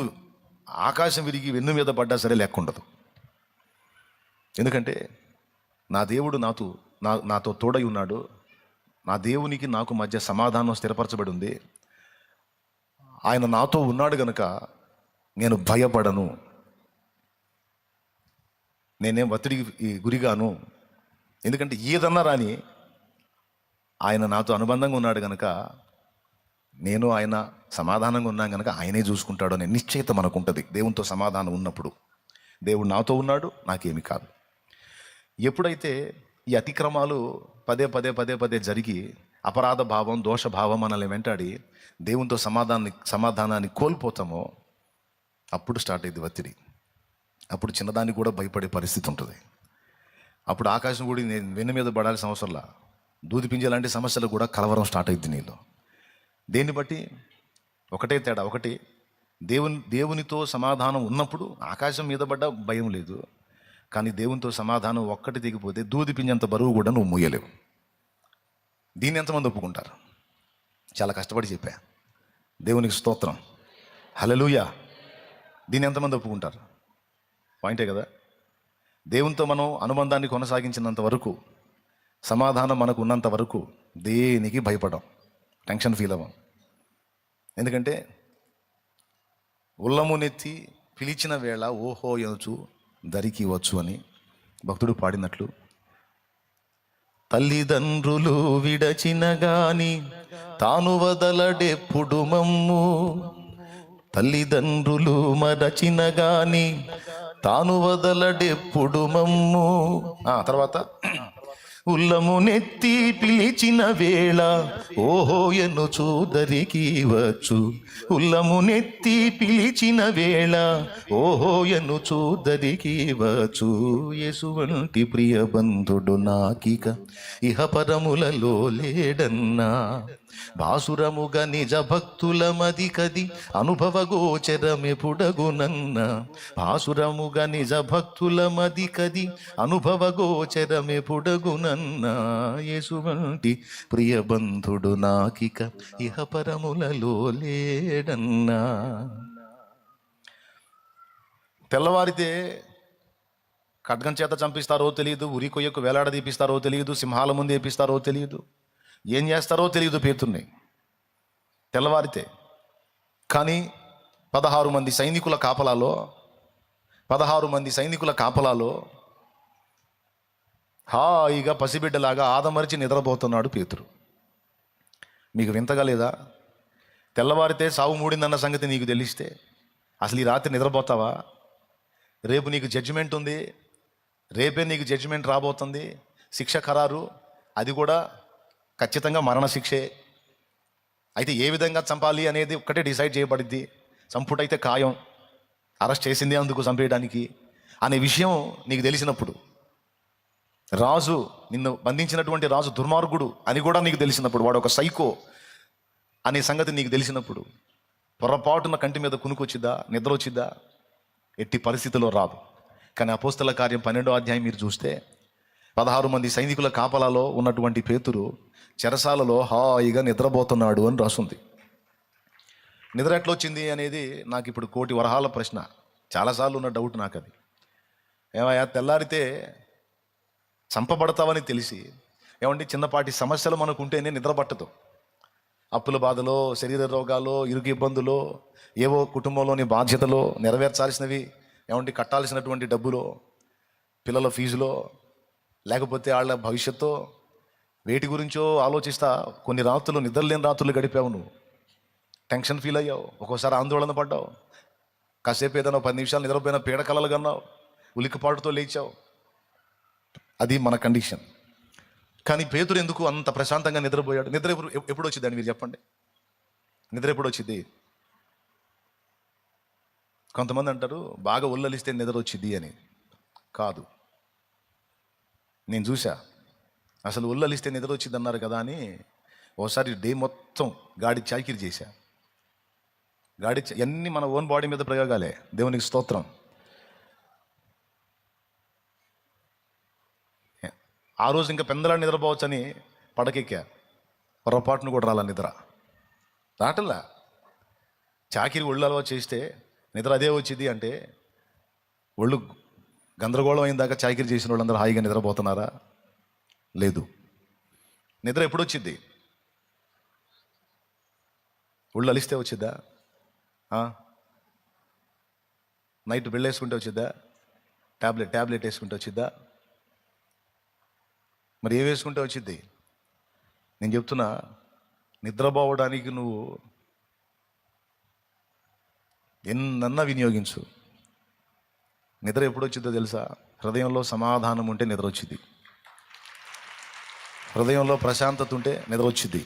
ఆకాశం విరిగి వెన్ను మీద పడ్డా సరే లెక్క ఉండదు. ఎందుకంటే నా దేవుడు నాతో తోడై ఉన్నాడు. నా దేవునికి నాకు మధ్య సమాధానం స్థిరపరచబడి ఉంది. ఆయన నాతో ఉన్నాడు గనుక నేను భయపడను, నేనేం ఒత్తిడికి గురిగాను. ఎందుకంటే ఏదన్నా రాని ఆయన నాతో అనుబంధంగా ఉన్నాడు కనుక, నేను ఆయన సమాధానంగా ఉన్నాం కనుక ఆయనే చూసుకుంటాడు అనే నిశ్చయిత మనకు ఉంటుంది. దేవునితో సమాధానం ఉన్నప్పుడు దేవుడు నాతో ఉన్నాడు, నాకేమి కాదు. ఎప్పుడైతే ఈ అతిక్రమాలు పదే పదే పదే పదే జరిగి అపరాధ భావం దోష భావం మనల్ని వెంటాడి దేవునితో సమాధానాన్ని కోల్పోతామో అప్పుడు స్టార్ట్ అయింది ఒత్తిడి. అప్పుడు చిన్నదానికి కూడా భయపడే పరిస్థితి ఉంటుంది. అప్పుడు ఆకాశం కూడా నేను వెన్ను మీద పడాల్సిన అవసరంలా, దూది పింజలాంటి సమస్యలు కూడా కలవరం స్టార్ట్ అయింది నీలో. దేన్ని బట్టి? ఒకటే తేడా, ఒకటి దేవునితో సమాధానం ఉన్నప్పుడు ఆకాశం మీద పడ్డ భయం లేదు. కానీ దేవునితో సమాధానం ఒక్కటి దిగిపోతే దూది పింజంత బరువు కూడా నువ్వు మూయలేవు. దీన్ని ఎంతమంది ఒప్పుకుంటారు? చాలా కష్టపడి చెప్పా. దేవునికి స్తోత్రం, హల్లెలూయా. దీన్ని ఎంతమంది ఒప్పుకుంటారు? పాయింటే కదా. దేవునితో మనం అనుబంధాన్ని కొనసాగించినంత వరకు, సమాధానం మనకు ఉన్నంత వరకు దేనికి భయపడం, టెన్షన్ ఫీల్ అవ్వం. ఎందుకంటే ఉల్లమునెత్తి పిలిచిన వేళ ఓహో ఎనుచు దరికి వచ్చు అని భక్తుడు పాడినట్లు, తల్లిదండ్రులు విడచిన గాని తాను వదలడెప్పుడు మమ్ము, తల్లిదండ్రులు మరచిన గాని తాను వదలడెప్పుడు మమ్ము. తర్వాత ఉల్లమునెత్తి పిలిచిన వేళ ఓహో ఎనుచు దరికి వచ్చు, ఉల్లమునెత్తి పిలిచిన వేళ ఓహో ఎనుచు దరికి వచ్చు. యేసు వంటి ప్రియ బంధుడు నాకిక ఇహపరములలో లేడన్నా, బాసురముగా నిజ భక్తుల మది కది అనుభవ గోచరమెపుడగునన్న, బాసురముగా నిజ భక్తుల మది కది అనుభవ గోచరమెపుడగునన్న. యేసు వంటి ప్రియ బంధుడు నాకిక ఇహపరములలో లేడన్నా. తెల్లవారితే ఖడ్గం చేత చంపిస్తారో తెలియదు, ఉరి కొయ్యకు వేలాడదీపిస్తారో తెలియదు, సింహాల ముందు వేపిస్తారో తెలియదు, ఏం చేస్తారో తెలియదు పేతుర్ని తెల్లవారితే. కానీ 16 మంది సైనికుల కాపలాలో హాయిగా పసిబిడ్డలాగా ఆదమరిచి నిద్రపోతున్నాడు పేతురు. మీకు వింతగా లేదా? తెల్లవారితే సావు మూడిందన్న సంగతి నీకు తెలిస్తే అసలు ఈ రాత్రి నిద్రపోతావా? రేపు నీకు జడ్జిమెంట్ ఉంది, రేపే నీకు జడ్జిమెంట్ రాబోతుంది, శిక్ష ఖరారు, అది కూడా ఖచ్చితంగా మరణశిక్షే. అయితే ఏ విధంగా చంపాలి అనేది ఒక్కటే డిసైడ్ చేయబడిద్ది. చంపుటైతే ఖాయం, అరెస్ట్ చేసింది అందుకు చంపేయడానికి అనే విషయం నీకు తెలిసినప్పుడు, రాజు నిన్ను బంధించినటువంటి రాజు దుర్మార్గుడు అని కూడా నీకు తెలిసినప్పుడు, వాడు ఒక సైకో అనే సంగతి నీకు తెలిసినప్పుడు పొరపాటున కంటి మీద కునుకొచ్చిద్దా, నిద్ర వచ్చిద్దా? ఎట్టి పరిస్థితిలో రాదు. కానీ అపోస్తల కార్యం 12వ అధ్యాయం మీరు చూస్తే 16 మంది సైనికుల కాపలాలో ఉన్నటువంటి పేతురు చెరసాలలో హాయిగా నిద్రపోతున్నాడు అని రాసుంది. నిద్ర ఎట్లొచ్చింది అనేది నాకు ఇప్పుడు కోటి వరహాల ప్రశ్న. చాలాసార్లు ఉన్న డౌట్ నాకు అది. ఏమయ్యా, తెల్లారితే చంపబడతావని తెలిసి ఏమంటే చిన్నపాటి సమస్యలు మనకు ఉంటేనే నిద్ర పట్టదు. అప్పుల బాధలో, శరీర రోగాలు, ఇరుకు ఇబ్బందులు, ఏవో కుటుంబంలోని బాధ్యతలో, నెరవేర్చాల్సినవి, ఏమంటే కట్టాల్సినటువంటి డబ్బులో, పిల్లల ఫీజులో, లేకపోతే వాళ్ళ భవిష్యత్తు, వేటి గురించో ఆలోచిస్తా కొన్ని రాత్రులు నిద్రలేని రాత్రులు గడిపావు. నువ్వు టెన్షన్ ఫీల్ అయ్యావు, ఒక్కోసారి ఆందోళన పడ్డావు, కాసేపు ఏదైనా 10 నిమిషాలు నిద్రపోయిన పీడకలలు కన్నావు, ఉలికిపాటుతో లేచావు. అది మన కండిషన్. కానీ పేతురు ఎందుకు అంత ప్రశాంతంగా నిద్రపోయాడు? నిద్ర ఎప్పుడు వచ్చిందని మీరు చెప్పండి. నిద్ర ఎప్పుడు వచ్చింది? కొంతమంది అంటారు బాగా ఉల్లలిస్తే నిద్ర వచ్చింది అని. కాదు, నేను చూసా. అసలు ఉల్లలిస్తే నిద్ర వచ్చింది అన్నారు కదా అని ఓసారి డే మొత్తం గాడి చాకిరి చేశా. అన్నీ మన ఓన్ బాడీ మీద ప్రయోగాలే. దేవునికి స్తోత్రం. ఆ రోజు ఇంకా పెందలా నిద్రపోవచ్చని పడకెక్కా. పొరపాటును కూడా రాలా నిద్ర. రాటల్లా. చాకిరి ఒళ్ళు అలవాటు చేస్తే నిద్ర అదే వచ్చింది అంటే ఒళ్ళు గందరగోళం అయిన దాకా చాకిరి చేసిన వాళ్ళందరూ హాయిగా నిద్రపోతున్నారా? లేదు. నిద్ర ఎప్పుడు వచ్చింది? ఒళ్ళు అలిస్తే వచ్చిద్దా? నైట్ బిళ్ళ వేసుకుంటే వచ్చిద్దా? ట్యాబ్లెట్ వేసుకుంటే వచ్చిద్దా? మరి ఏం వేసుకుంటే వచ్చింది? నేను చెప్తున్నా, నిద్రపోవడానికి నువ్వు ఎన్నన్నా వినియోగించు. నిద్ర ఎప్పుడు వచ్చిందో తెలుసా? హృదయంలో సమాధానం ఉంటే నిద్ర వచ్చింది. హృదయంలో ప్రశాంతత ఉంటే నిద్ర వచ్చింది.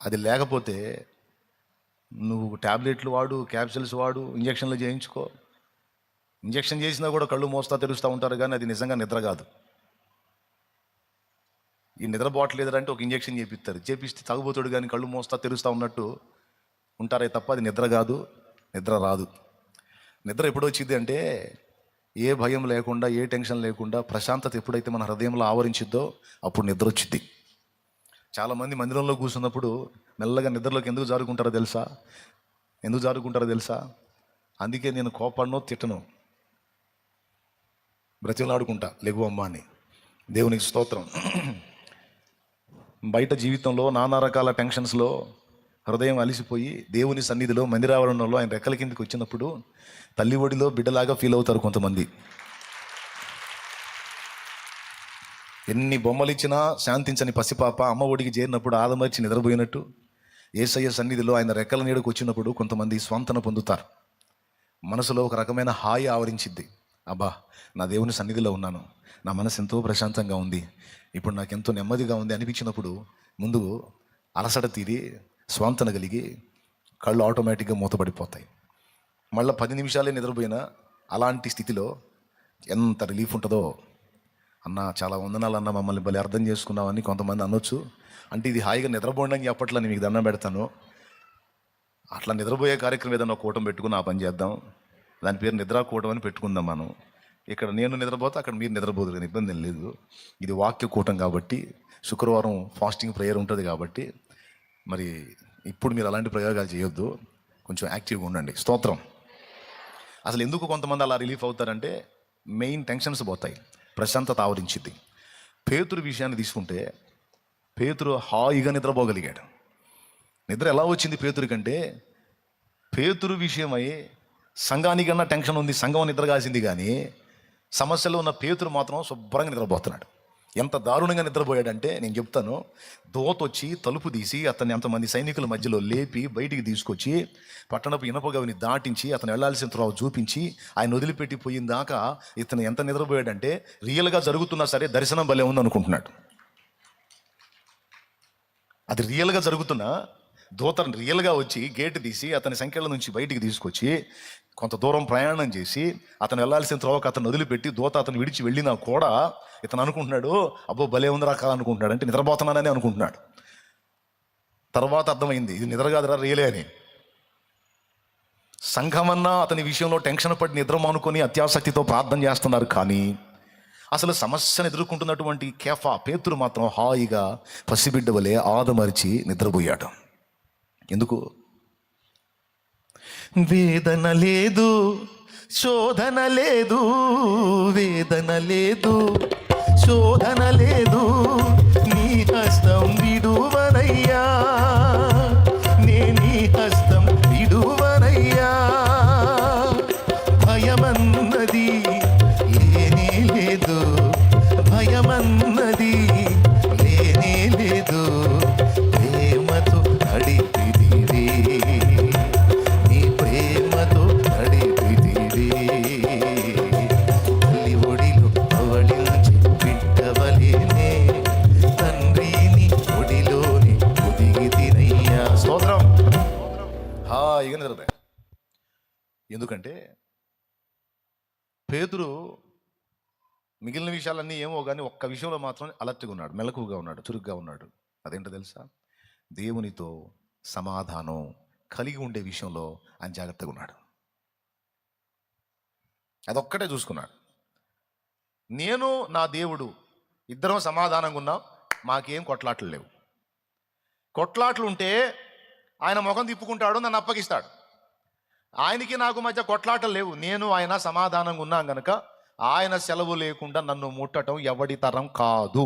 అది లేకపోతే నువ్వు ట్యాబ్లెట్లు వాడు, క్యాప్సిల్స్ వాడు, ఇంజక్షన్లు చేయించుకో. ఇంజక్షన్ చేసినా కూడా కళ్ళు మోస్తా తెరుస్తూ ఉంటారు, కానీ అది నిజంగా నిద్ర కాదు. ఈ నిద్రపోవట్లేదంటే ఒక ఇంజక్షన్ చేపిస్తారు, చేపిస్తే తాగుబోతుడు కానీ కళ్ళు మోస్తా తెరుస్తూ ఉన్నట్టు ఉంటారే తప్ప అది నిద్ర కాదు, నిద్ర రాదు. నిద్ర ఎప్పుడు వచ్చింది అంటే ఏ భయం లేకుండా, ఏ టెన్షన్ లేకుండా ప్రశాంతత ఎప్పుడైతే మన హృదయంలో ఆవరించిద్దో అప్పుడు నిద్ర వచ్చింది. చాలామంది మందిరంలో కూర్చున్నప్పుడు మెల్లగా నిద్రలోకి ఎందుకు జారుకుంటారో తెలుసా? అందుకే నేను కోపడను, తిట్టను, బ్రతిమలాడుకుంటా, లెగు అమ్మా అని. దేవునికి స్తోత్రం. బయట జీవితంలో నానా రకాల టెన్షన్స్లో హృదయం అలిసిపోయి దేవుని సన్నిధిలో మందిరావరణంలో ఆయన రెక్కల కిందకి వచ్చినప్పుడు తల్లి ఒడిలో బిడ్డలాగా ఫీల్ అవుతారు కొంతమంది. ఎన్ని బొమ్మలు ఇచ్చినా శాంతించని పసిపాప అమ్మ ఒడికి చేరినప్పుడు ఆదమర్చి నిద్రపోయినట్టు యేసయ్య సన్నిధిలో ఆయన రెక్కల నీడకు వచ్చినప్పుడు కొంతమంది స్వాంతన పొందుతారు. మనసులో ఒక రకమైన హాయి ఆవరించిద్ది. అబ్బా, నా దేవుని సన్నిధిలో ఉన్నాను, నా మనసు ఎంతో ప్రశాంతంగా ఉంది, ఇప్పుడు నాకు ఎంతో నెమ్మదిగా ఉంది అనిపించినప్పుడు ముందు అలసట తీరి స్వాంతన కలిగి కళ్ళు ఆటోమేటిక్గా మూతపడిపోతాయి. మళ్ళీ 10 నిమిషాలే నిద్రపోయినా అలాంటి స్థితిలో ఎంత రిలీఫ్ ఉంటుందో. అన్న చాలా వందనాలు అన్న, మమ్మల్ని భలే అర్థం చేసుకున్నామని కొంతమంది అనొచ్చు. అంటే ఇది హాయిగా నిద్రపోండి అని చెప్పట్లని మీకు దండం పెడతాను. అట్లా నిద్రపోయే కార్యక్రమం ఏదైనా కూటం పెట్టుకుని ఆ పని చేద్దాం. దాని పేరు నిద్రా కూటం అని పెట్టుకుందాం మనం. ఇక్కడ నేను నిద్రపోతే అక్కడ మీరు నిద్రపోదు, కానీ ఇబ్బంది ఏం లేదు. ఇది వాక్య కూటం కాబట్టి, శుక్రవారం ఫాస్టింగ్ ప్రేయర్ ఉంటుంది కాబట్టి మరి ఇప్పుడు మీరు అలాంటి ప్రయోగాలు చేయొద్దు, కొంచెం యాక్టివ్గా ఉండండి. స్తోత్రం. అసలు ఎందుకు కొంతమంది అలా రిలీఫ్ అవుతారంటే మెయిన్ టెన్షన్స్ పోతాయి, ప్రశాంతత ఆవరించింది. పేతురు విషయాన్ని తీసుకుంటే పేతురు హాయిగా నిద్రపోగలిగాడు. నిద్ర ఎలా వచ్చింది పేతురు కంటే, పేతురు విషయమై సంఘానికన్నా టెన్షన్ ఉంది, సంఘం నిద్ర కాసింది, కానీ సమస్యలో ఉన్న పేతురు మాత్రం శుభ్రంగా నిద్రపోతున్నాడు. ఎంత దారుణంగా నిద్రపోయాడంటే నేను చెప్తాను. దోతొచ్చి తలుపు తీసి అతన్ని అంతమంది సైనికుల మధ్యలో లేపి బయటికి తీసుకొచ్చి పట్టణపు ఇనపగవిని దాటించి అతను వెళ్లాల్సిన త్రోవ చూపించి ఆయన వదిలిపెట్టి పోయిన దాకా ఇతను ఎంత నిద్రపోయాడంటే రియల్గా జరుగుతున్నా సరే దర్శనం భలే ఉంది అనుకుంటున్నాడు. అది రియల్గా జరుగుతున్నా దూత రియల్గా వచ్చి గేటు తీసి అతని సంఖ్యల నుంచి బయటికి తీసుకొచ్చి కొంత దూరం ప్రయాణం చేసి అతను వెళ్లాల్సిన త్రోవకు అతను వదిలిపెట్టి దూత అతను విడిచి వెళ్ళినా కూడా ఇతను అనుకుంటున్నాడు, అబ్బో భలే ఉందిరా కాదనుకుంటున్నాడు, అంటే నిద్రపోతున్నానని అనుకుంటున్నాడు. తర్వాత అర్థమైంది ఇది నిద్ర కాదురా, రియలే అని. సంఘమన్నా అతని విషయంలో టెన్షన్ పడి నిద్ర మానుకొని అత్యాసక్తితో ప్రార్థన చేస్తున్నారు, కానీ అసలు సమస్యను ఎదుర్కొంటున్నటువంటి కేఫా పేతురు మాత్రం హాయిగా పసిబిడ్డ వలె ఆదమరిచి నిద్రపోయాడు. ఎందుకు? వేదన లేదు, శోధన లేదు, వేదన లేదు, శోధన లేదు, నీ హస్తం విడువనయ్యా, నీ హస్తం విడువనయ్యా. భయమన్నది లేనే లేదు, భయమన్నది లేనే లేదు, ప్రేమతో నడిపిదివే, నీ పేతురు మిగిలిన విషయాలన్నీ ఏమో కానీ ఒక్క విషయంలో మాత్రం అలర్ట్గా ఉన్నాడు, మెలకువగా ఉన్నాడు, చురుగ్గా ఉన్నాడు. అదేంటో తెలుసా? దేవునితో సమాధానం కలిగి ఉండే విషయంలో ఆయన జాగ్రత్తగా ఉన్నాడు. అదొక్కటే చూసుకున్నాడు. నేను నా దేవుడు ఇద్దరం సమాధానంగా ఉన్నాం, మాకేం కొట్లాటలు లేవు. కొట్లాట్లు ఉంటే ఆయన ముఖం తిప్పుకుంటాడు, నన్ను అప్పగిస్తాడు. ఆయనకి నాకు మధ్య కొట్లాటలు లేవు, నేను ఆయన సమాధానంగా ఉన్నాం గనక ఆయన సెలవు లేకుండా నన్ను ముట్టడం ఎవడి తరం కాదు.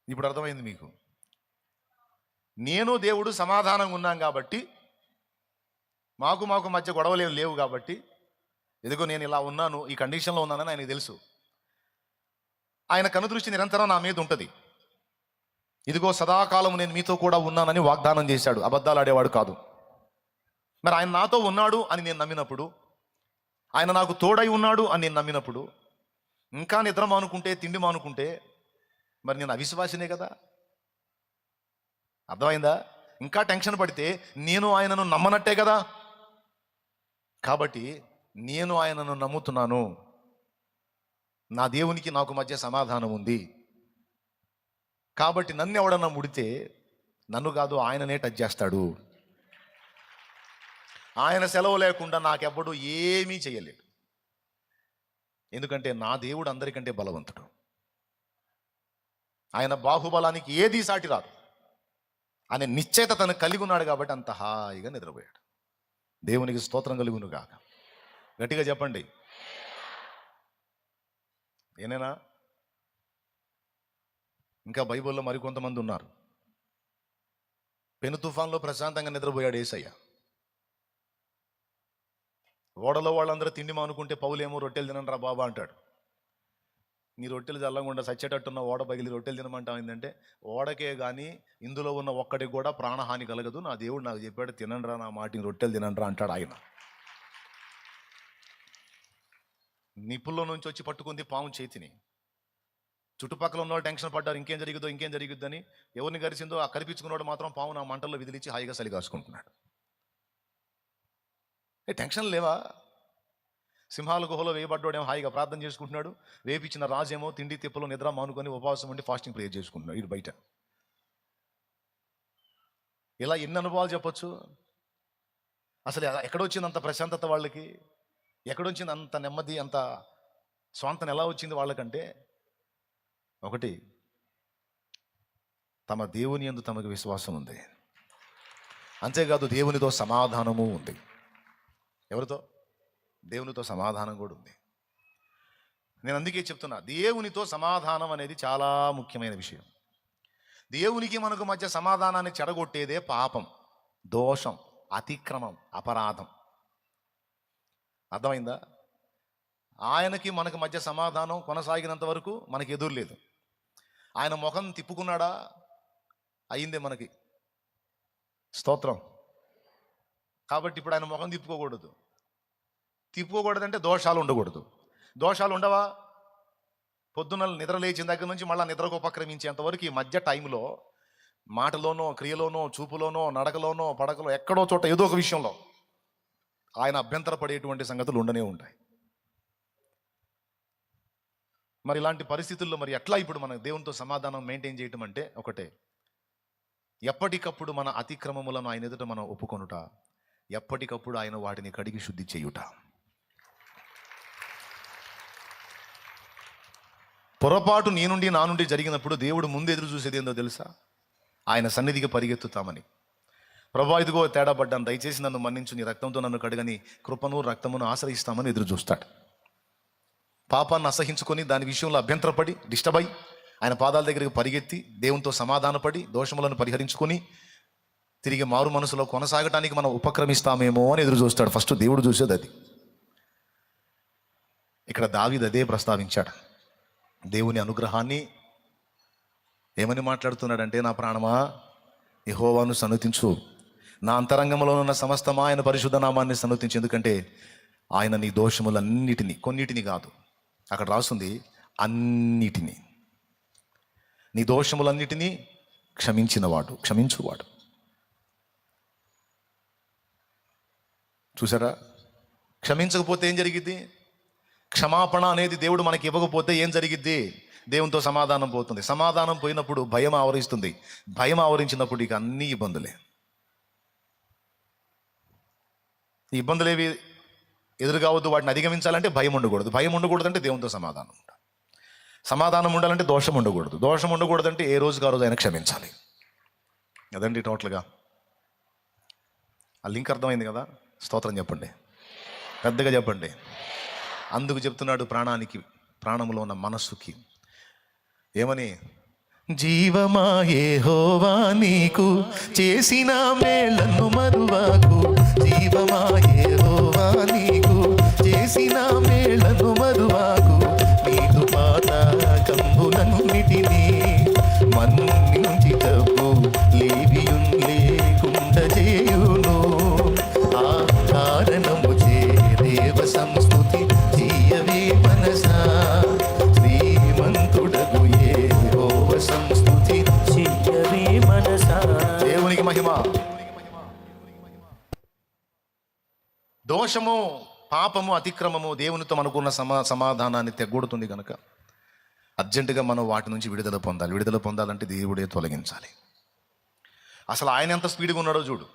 ఇప్పుడు అర్థమైంది మీకు? నేను దేవుడు సమాధానంగా ఉన్నాం కాబట్టి, మాకు మధ్య గొడవలు లేవు కాబట్టి, ఎదుగో నేను ఇలా ఉన్నాను, ఈ కండిషన్లో ఉన్నానని ఆయనకు తెలుసు. ఆయన కనుదృష్టి నిరంతరం నా మీద ఉంటుంది. ఇదిగో సదాకాలం నేను మీతో కూడా ఉన్నానని వాగ్దానం చేశాడు, అబద్ధాలు ఆడేవాడు కాదు. మరి ఆయన నాతో ఉన్నాడు అని నేను నమ్మినప్పుడు, ఆయన నాకు తోడై ఉన్నాడు అని నేను నమ్మినప్పుడు, ఇంకా నిద్ర మానుకుంటే, తిండి మానుకుంటే మరి నేను అవిశ్వాసినే కదా. అర్థమైందా? ఇంకా టెన్షన్ పడితే నేను ఆయనను నమ్మనట్టే కదా. కాబట్టి నేను ఆయనను నమ్ముతున్నాను, నా దేవునికి నాకు మధ్య సమాధానం ఉంది. కాబట్టి నన్ను ఎవడన్నా ముడితే నన్ను కాదు ఆయననే టచ్ చేస్తాడు. ఆయన సెలవు లేకుండా నాకెవ్వడు ఏమీ చేయలేడు. ఎందుకంటే నా దేవుడు అందరికంటే బలవంతుడు. ఆయన బాహుబలానికి ఏదీ సాటి రాదు అనే నిశ్చయత తను కలిగి ఉన్నాడు కాబట్టి అంత హాయిగా నిద్రపోయాడు. దేవునికి స్తోత్రం కలుగును గాక. గట్టిగా చెప్పండి. ఏనేనా? ఇంకా బైబిల్లో మరికొంతమంది ఉన్నారు. పెను తుఫాన్లో ప్రశాంతంగా నిద్రపోయాడు యేసయ్య. ఓడలో వాళ్ళందరూ తిండి మానుకుంటే పౌలేమో రొట్టెలు తినండిరా బాబా అంటాడు. నీ రొట్టెలు చల్లకుండా సచ్చేటట్టున్న ఓడ పగిలి రొట్టెలు తినమంటావు ఏంటంటే, ఓడకే కానీ ఇందులో ఉన్న ఒక్కడికి కూడా ప్రాణహాని కలగదు, నా దేవుడు నాకు చెప్పాడు తినండిరా నా మాటిని, రొట్టెలు తినండిరా అంటాడు ఆయన. నిప్పుల్లో నుంచి వచ్చి పట్టుకుంది పాము చేతిని. చుట్టుపక్కల ఉన్న వాళ్ళు టెన్షన్ పడ్డారు, ఇంకేం జరిగిద్దని. ఎవరిని గరిచిందో ఆ కరిపించుకున్నవాడు మాత్రం పాము నా మంటల్లో విదిలించి హాయిగా చలి కాసుకుంటున్నాడు. టెన్షన్ లేవా? సింహాల గుహలో వేయబడ్డాడేమో హాయిగా ప్రార్థన చేసుకుంటున్నాడు, వేపించిన రాజేమో తిండి తిప్పలో నిద్ర మానుకొని ఉపవాసం ఉండి ఫాస్టింగ్ ప్రేయర్ చేసుకుంటున్నాడు ఇటు బయట. ఇలా ఎన్ని అనుభవాలు చెప్పొచ్చు. అసలు ఎక్కడొచ్చింది అంత ప్రశాంతత వాళ్ళకి? ఎక్కడొచ్చింది అంత నెమ్మది, అంత స్వాంతన ఎలా వచ్చింది వాళ్ళకంటే? ఒకటి, తమ దేవుని యందు తమకు విశ్వాసం ఉంది. అంతేకాదు దేవునితో సమాధానము ఉంది. ఎవరితో? దేవునితో సమాధానం కూడా ఉంది. నేను అందుకే చెప్తున్నా, దేవునితో సమాధానం అనేది చాలా ముఖ్యమైన విషయం. దేవునికి మనకు మధ్య సమాధానాన్ని చెడగొట్టేదే పాపం, దోషం, అతిక్రమం, అపరాధం. అర్థమైందా? ఆయనకి మనకు మధ్య సమాధానం కొనసాగినంత వరకు మనకి ఎదురు లేదు. ఆయన ముఖం తిప్పుకున్నాడా అయిందే మనకి స్తోత్రం. కాబట్టి ఇప్పుడు ఆయన ముఖం తిప్పుకోకూడదంటే దోషాలు ఉండకూడదు. దోషాలు ఉండవా? పొద్దున్న నిద్ర లేచిన దగ్గర నుంచి మళ్ళీ నిద్రకు ఉపక్రమించేంత వరకు ఈ మధ్య టైంలో మాటలోనో, క్రియలోనో, చూపులోనో, నడకలోనో, పడకలో, ఎక్కడో చోట ఏదో ఒక విషయంలో ఆయన అభ్యంతరపడేటువంటి సంగతులు ఉండనే ఉంటాయి. మరి ఇలాంటి పరిస్థితుల్లో మరి ఎట్లా ఇప్పుడు మన దేవునితో సమాధానం మెయింటైన్ చేయటం అంటే ఒకటే, ఎప్పటికప్పుడు మన అతిక్రమములను ఆయన ఎదుట మనం ఒప్పుకొనుట, ఎప్పటికప్పుడు ఆయన వాటిని కడిగి శుద్ధి చేయుట. పొరపాటు నా నుండి జరిగినప్పుడు దేవుడు ముందు ఎదురు చూసేది ఏందో తెలుసా? ఆయన సన్నిధికి పరిగెత్తుతామని. ప్రభా ఇదిగో తేడా పడ్డాను, దయచేసి నన్ను మన్నించు, నీ రక్తంతో నన్ను కడగని కృపను రక్తమును ఆశ్రయిస్తామని ఎదురు చూస్తాడు. పాపాన్ని అసహించుకొని దాని విషయంలో అభ్యంతరపడి డిస్టర్బ్ అయి ఆయన పాదాల దగ్గరికి పరిగెత్తి దేవునితో సమాధానపడి దోషములను పరిహరించుకొని తిరిగి మారు మనసులో కొనసాగటానికి మనం ఉపక్రమిస్తామేమో అని ఎదురు చూస్తాడు. ఫస్ట్ దేవుడు చూసేది అది. ఇక్కడ దావీదు అదే ప్రస్తావించాడు. దేవుని అనుగ్రహాన్ని ఏమని మాట్లాడుతున్నాడంటే, నా ప్రాణమా యెహోవాను సన్నుతించు, నా అంతరంగంలో ఉన్న సమస్తమా ఆయన పరిశుద్ధ నామాన్ని సన్నుతించు, ఎందుకంటే ఆయన నీ దోషములన్నిటినీ, కొన్నిటిని కాదు, అక్కడ రాస్తుంది అన్నిటినీ, నీ దోషములన్నిటినీ క్షమించువాడు. చూసారా? క్షమించకపోతే ఏం జరిగిద్ది? క్షమాపణ అనేది దేవుడు మనకి ఇవ్వకపోతే ఏం జరిగిద్ది? దేవునితో సమాధానం పోతుంది. సమాధానం పోయినప్పుడు భయం ఆవరిస్తుంది. భయం ఆవరించినప్పుడు ఇక అన్ని ఇబ్బందులే. ఈ ఇబ్బందులు ఏవి ఎదురు కావద్దు, వాటిని అధిగమించాలంటే భయం ఉండకూడదు. భయం ఉండకూడదు అంటే దేవునితో సమాధానం ఉండాలి. సమాధానం ఉండాలంటే దోషం ఉండకూడదు. దోషం ఉండకూడదంటే ఏ రోజుకి ఆ రోజు ఆయన క్షమించాలి. అదండి టోటల్గా. ఆ లింక్ అర్థమైంది కదా? స్తోత్రం చెప్పండి, పెద్దగా చెప్పండి. అందుకు చెప్తున్నాడు ప్రాణానికి, ప్రాణంలో ఉన్న మనస్సుకి ఏమని? జీవమా యెహోవా నీకు చేసిన మేళ్లను మరువాకు, జీవమా యెహోవా నీకు చేసిన మేళ్లను మరువాకు, నీదు పాత కంబులన్నిటినీ మన్నించి తప్పు లేవియున్ లేకుండా చేయును. ఆ కారణము చే దేవ సంస్తుతి చేయవే మనసా, శ్రీమంతుడగు యెహోవ సంస్తుతి చేయవే మనసా. దేవునికి మహిమ. దోషము, పాపము, అతిక్రమము దేవునితో మనకున్న సమాధానాన్ని తెగ్గొడుతుంది కనుక అర్జెంటుగా మనం వాటి నుంచి విడుదల పొందాలి. విడుదల పొందాలంటే దేవుడే తొలగించాలి. అసలు ఆయన ఎంత స్పీడ్గా ఉన్నాడో చూడు.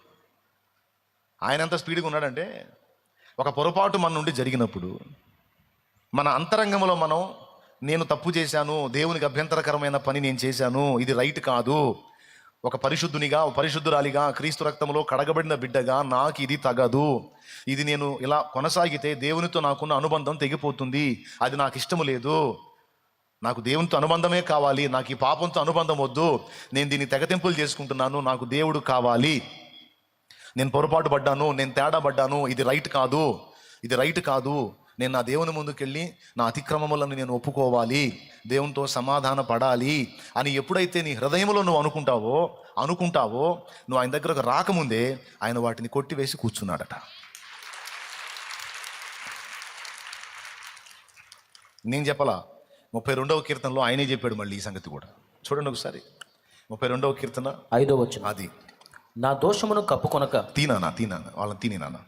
ఆయన ఎంత స్పీడ్గా ఉన్నాడంటే, ఒక పొరపాటు మన నుండి జరిగినప్పుడు మన అంతరంగంలో మనం, నేను తప్పు చేశాను, దేవునికి అభ్యంతరకరమైన పని నేను చేశాను, ఇది రైట్ కాదు, ఒక పరిశుద్ధునిగా, ఒక పరిశుద్ధురాలిగా, క్రీస్తు రక్తంలో కడగబడిన బిడ్డగా నాకు ఇది తగదు, ఇది నేను ఇలా కొనసాగితే దేవునితో నాకున్న అనుబంధం తెగిపోతుంది, అది నాకు ఇష్టము లేదు, నాకు దేవునితో అనుబంధమే కావాలి, నాకు ఈ పాపంతో అనుబంధం వద్దు, నేను దీన్ని తెగతింపులు చేసుకుంటున్నాను, నాకు దేవుడు కావాలి, నేను పొరపాటు పడ్డాను, నేను తేడా పడ్డాను, ఇది రైట్ కాదు, ఇది రైట్ కాదు, నేను నా దేవుని ముందుకెళ్ళి నా అతిక్రమములను నేను ఒప్పుకోవాలి, దేవునితో సమాధాన పడాలి అని ఎప్పుడైతే నీ హృదయంలో నువ్వు అనుకుంటావో నువ్వు ఆయన దగ్గరకు రాకముందే ఆయన వాటిని కొట్టివేసి కూర్చున్నాడట. నేను చెప్పలా, 32వ కీర్తనలో ఆయనే చెప్పాడు మళ్ళీ ఈ సంగతి కూడా. చూడండి ఒకసారి 32వ కీర్తన 5వ వచనం. అది, నా దోషమును కప్పుకొనక తీనానా వాళ్ళని తినేనా,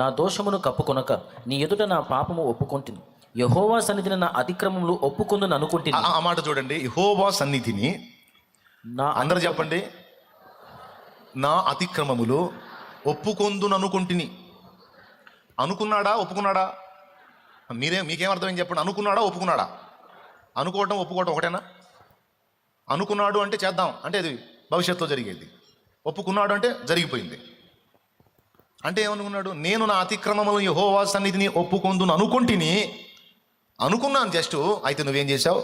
నా దోషమును కప్పుకొనక నీ ఎదుట నా పాపము ఒప్పుకొంటిని, యెహోవా సన్నిధిని నా అతిక్రమములు ఒప్పుకొందును అనుకుంటుని. ఆ మాట చూడండి, యెహోవా సన్నిధిని, నా అందరు చెప్పండి, నా అతిక్రమములు ఒప్పుకొందును అనుకుంటుని. అనుకున్నాడా, ఒప్పుకున్నాడా? మీకేం అర్థమైంది చెప్పండి. అనుకున్నాడా, ఒప్పుకున్నాడా? అనుకోవటం ఒప్పుకోవటం ఒకటేనా? అనుకున్నాడు అంటే చేద్దాం అంటే అది భవిష్యత్తులో జరిగేది, ఒప్పుకున్నాడు అంటే జరిగిపోయింది. అంటే ఏమనుకున్నాడు? నేను నా అతిక్రమములను యెహోవా సన్నిధిని ఒప్పుకొందును అనుకున్నాను జస్ట్. అయితే నువ్వేం చేశావు?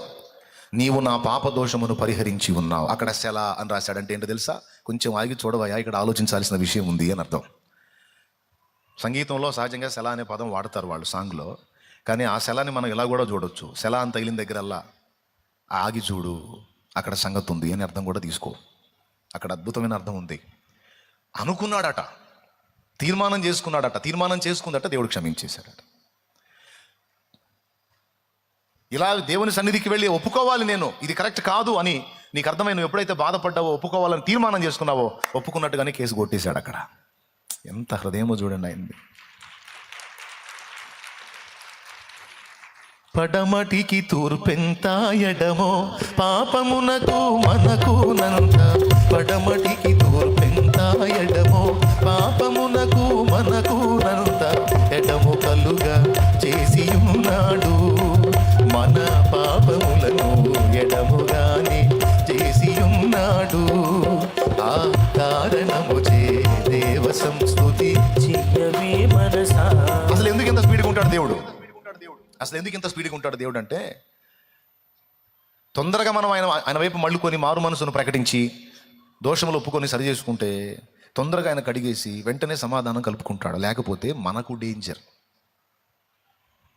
నీవు నా పాప దోషమును పరిహరించి ఉన్నావు. అక్కడ సెల అని రాశాడంటే ఏంటో తెలుసా? కొంచెం ఆగి చూడవయ్యా, ఇక్కడ ఆలోచించాల్సిన విషయం ఉంది అని అర్థం. సంగీతంలో సహజంగా సెల అనే పదం వాడతారు వాళ్ళు సాంగ్లో, కానీ ఆ సెలని మనం ఇలా కూడా చూడొచ్చు. సెల అని తగిలిన దగ్గరల్లా ఆగి చూడు, అక్కడ సంగతి ఉంది అని అర్థం కూడా తీసుకో. అక్కడ అద్భుతమైన అర్థం ఉంది. అనుకున్నాడట, తీర్మానం చేసుకున్నాడట, తీర్మానం చేసుకుందట, దేవుడు క్షమించేశాడట. ఇలా దేవుని సన్నిధికి వెళ్ళి ఒప్పుకోవాలి, నేను ఇది కరెక్ట్ కాదు అని నీకు అర్థమై నువ్వు ఎప్పుడైతే బాధపడ్డావో, ఒప్పుకోవాలని తీర్మానం చేసుకున్నావో, ఒప్పుకున్నట్టుగానే కేసు కొట్టేశాడు అక్కడ. ఎంత హృదయమో చూడండి అయింది. పడమటికి తూర్పెంత ఎడమో పాపమునకు మనకునంత, పడమటికి తూర్పెంత ఎడమో పాపమునకు మనకునంత, ఎడము కలుగా చేసి ఉన్నాడు మన పాపములను, ఎడముగానే చేసి ఉన్నాడు. ఆ కారణము చే దేవ సంస్తుతి చేయవే మనసా. అసలు ఎందుకు ఇంత స్పీడ్గా ఉంటాడు దేవుడు? అసలు ఎందుకు ఇంత స్పీడ్గా ఉంటాడు దేవుడు అంటే, తొందరగా మనం ఆయన వైపు మళ్ళుకొని మారు మనసును ప్రకటించి దోషములు ఒప్పుకొని సరి చేసుకుంటే తొందరగా ఆయన కడిగేసి వెంటనే సమాధానం కలుపుకుంటాడు. లేకపోతే మనకు డేంజర్.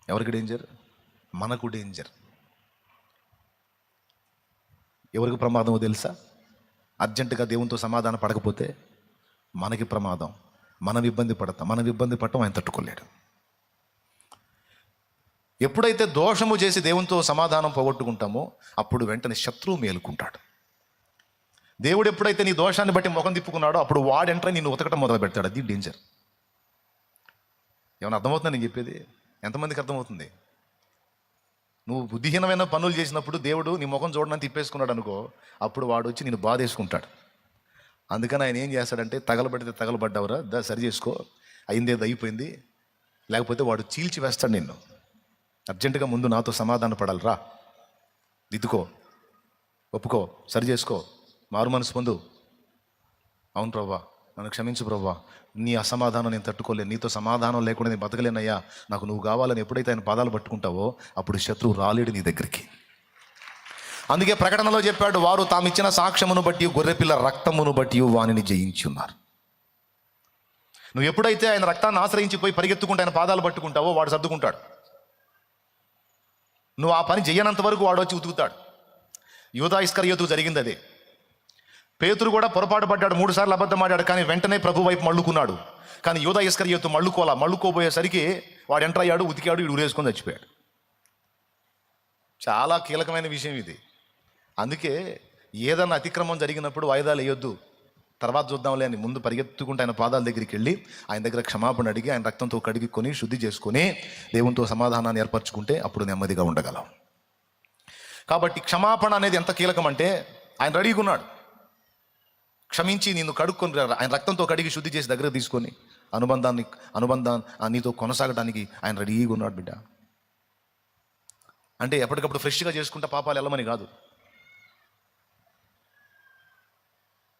ఎవరికి డేంజర్? మనకు డేంజర్. ఎవరికి ప్రమాదమో తెలుసా? అర్జెంటుగా దేవునితో సమాధానం పడకపోతే మనకి ప్రమాదం, మనం ఇబ్బంది పడటం ఆయన తట్టుకోలేడు. ఎప్పుడైతే దోషము చేసి దేవునితో సమాధానం పోగొట్టుకుంటామో అప్పుడు వెంటనే శత్రువు మేలుకుంటాడు. దేవుడు ఎప్పుడైతే నీ దోషాన్ని బట్టి ముఖం తిప్పుకున్నాడో అప్పుడు వాడు ఎంటర్ నిన్ను ఉతకటం మొదలు పెడతాడు. అది డేంజర్. ఏమైనా అర్థమవుతుందా నేను చెప్పేది? ఎంతమందికి అర్థమవుతుంది? నువ్వు బుద్ధిహీనమైన పనులు చేసినప్పుడు దేవుడు నీ ముఖం చూడడానికి తిప్పేసుకున్నాడు అనుకో, అప్పుడు వాడు వచ్చి నేను బాధేసుకుంటాడు. అందుకని ఆయన ఏం చేస్తాడంటే, తగలబడితే తగలబడ్డావురా, సరి చేసుకో, అయిందేది అయిపోయింది, లేకపోతే వాడు చీల్చి వేస్తాడు నిన్ను. అర్జెంటుగా ముందు నాతో సమాధాన పడాలి, రా, దిద్దుకో, ఒప్పుకో, సరి చేసుకో, మారు మనసు పొందు. అవును ప్రభా, నన్ను క్షమించు ప్రభా, నీ అసమాధానం నేను తట్టుకోలేను, నీతో సమాధానం లేకుండా నేను బతకలేనయ్యా, నాకు నువ్వు కావాలని ఎప్పుడైతే ఆయన పాదాలు పట్టుకుంటావో అప్పుడు శత్రువు రాలేడు నీ దగ్గరికి. అందుకే ప్రకటనలో చెప్పాడు, వారు తామిచ్చిన సాక్ష్యమును బట్టి గొర్రెపిల్ల రక్తమును బట్టి వానిని జయించి ఉన్నారు. నువ్వు ఎప్పుడైతే ఆయన రక్తాన్ని ఆశ్రయించిపోయి పరిగెత్తుకుంటే ఆయన పాదాలు పట్టుకుంటావో వాడు సర్దుకుంటాడు. నువ్వు ఆ పని చెయ్యనంత వరకు వాడు వచ్చి ఉతుకుతాడు. యూదా ఇస్కరియోతుకు జరిగింది అదే. పేతురు కూడా పొరపాటు పడ్డాడు, 3 సార్లు అబద్ధం ఆడాడు, కానీ వెంటనే ప్రభు వైపు మళ్ళుకున్నాడు. కానీ యూదా ఇస్కరియోతు మళ్ళుకోబోయేసరికి వాడు ఎంటర్ అయ్యాడు, ఉతికాడు, వీడు ఉరేసుకొని చచ్చిపోయాడు. చాలా కీలకమైన విషయం ఇది. అందుకే ఏదన్నా అతిక్రమం జరిగినప్పుడు వాయిదాలు వేయొద్దు, తర్వాత చూద్దాంలే అని ముందు పరిగెత్తుకుంటే ఆయన పాదాల దగ్గరికి వెళ్ళి ఆయన దగ్గర క్షమాపణ అడిగి ఆయన రక్తంతో కడుగుకొని శుద్ధి చేసుకొని దేవునితో సమాధానాన్ని ఏర్పరచుకుంటే అప్పుడు నెమ్మదిగా ఉండగలం. కాబట్టి క్షమాపణ అనేది ఎంత కీలకం అంటే, ఆయన రెడీగా ఉన్నాడు, క్షమించి నిన్ను కడుక్కొని ఆయన రక్తంతో కడిగి శుద్ధి చేసి దగ్గర తీసుకొని అనుబంధాన్ని నీతో కొనసాగడానికి ఆయన రెడీగా ఉన్నాడు బిడ్డ. అంటే ఎప్పటికప్పుడు ఫ్రెష్గా చేసుకుంటే పాపాలు వెళ్ళమని కాదు,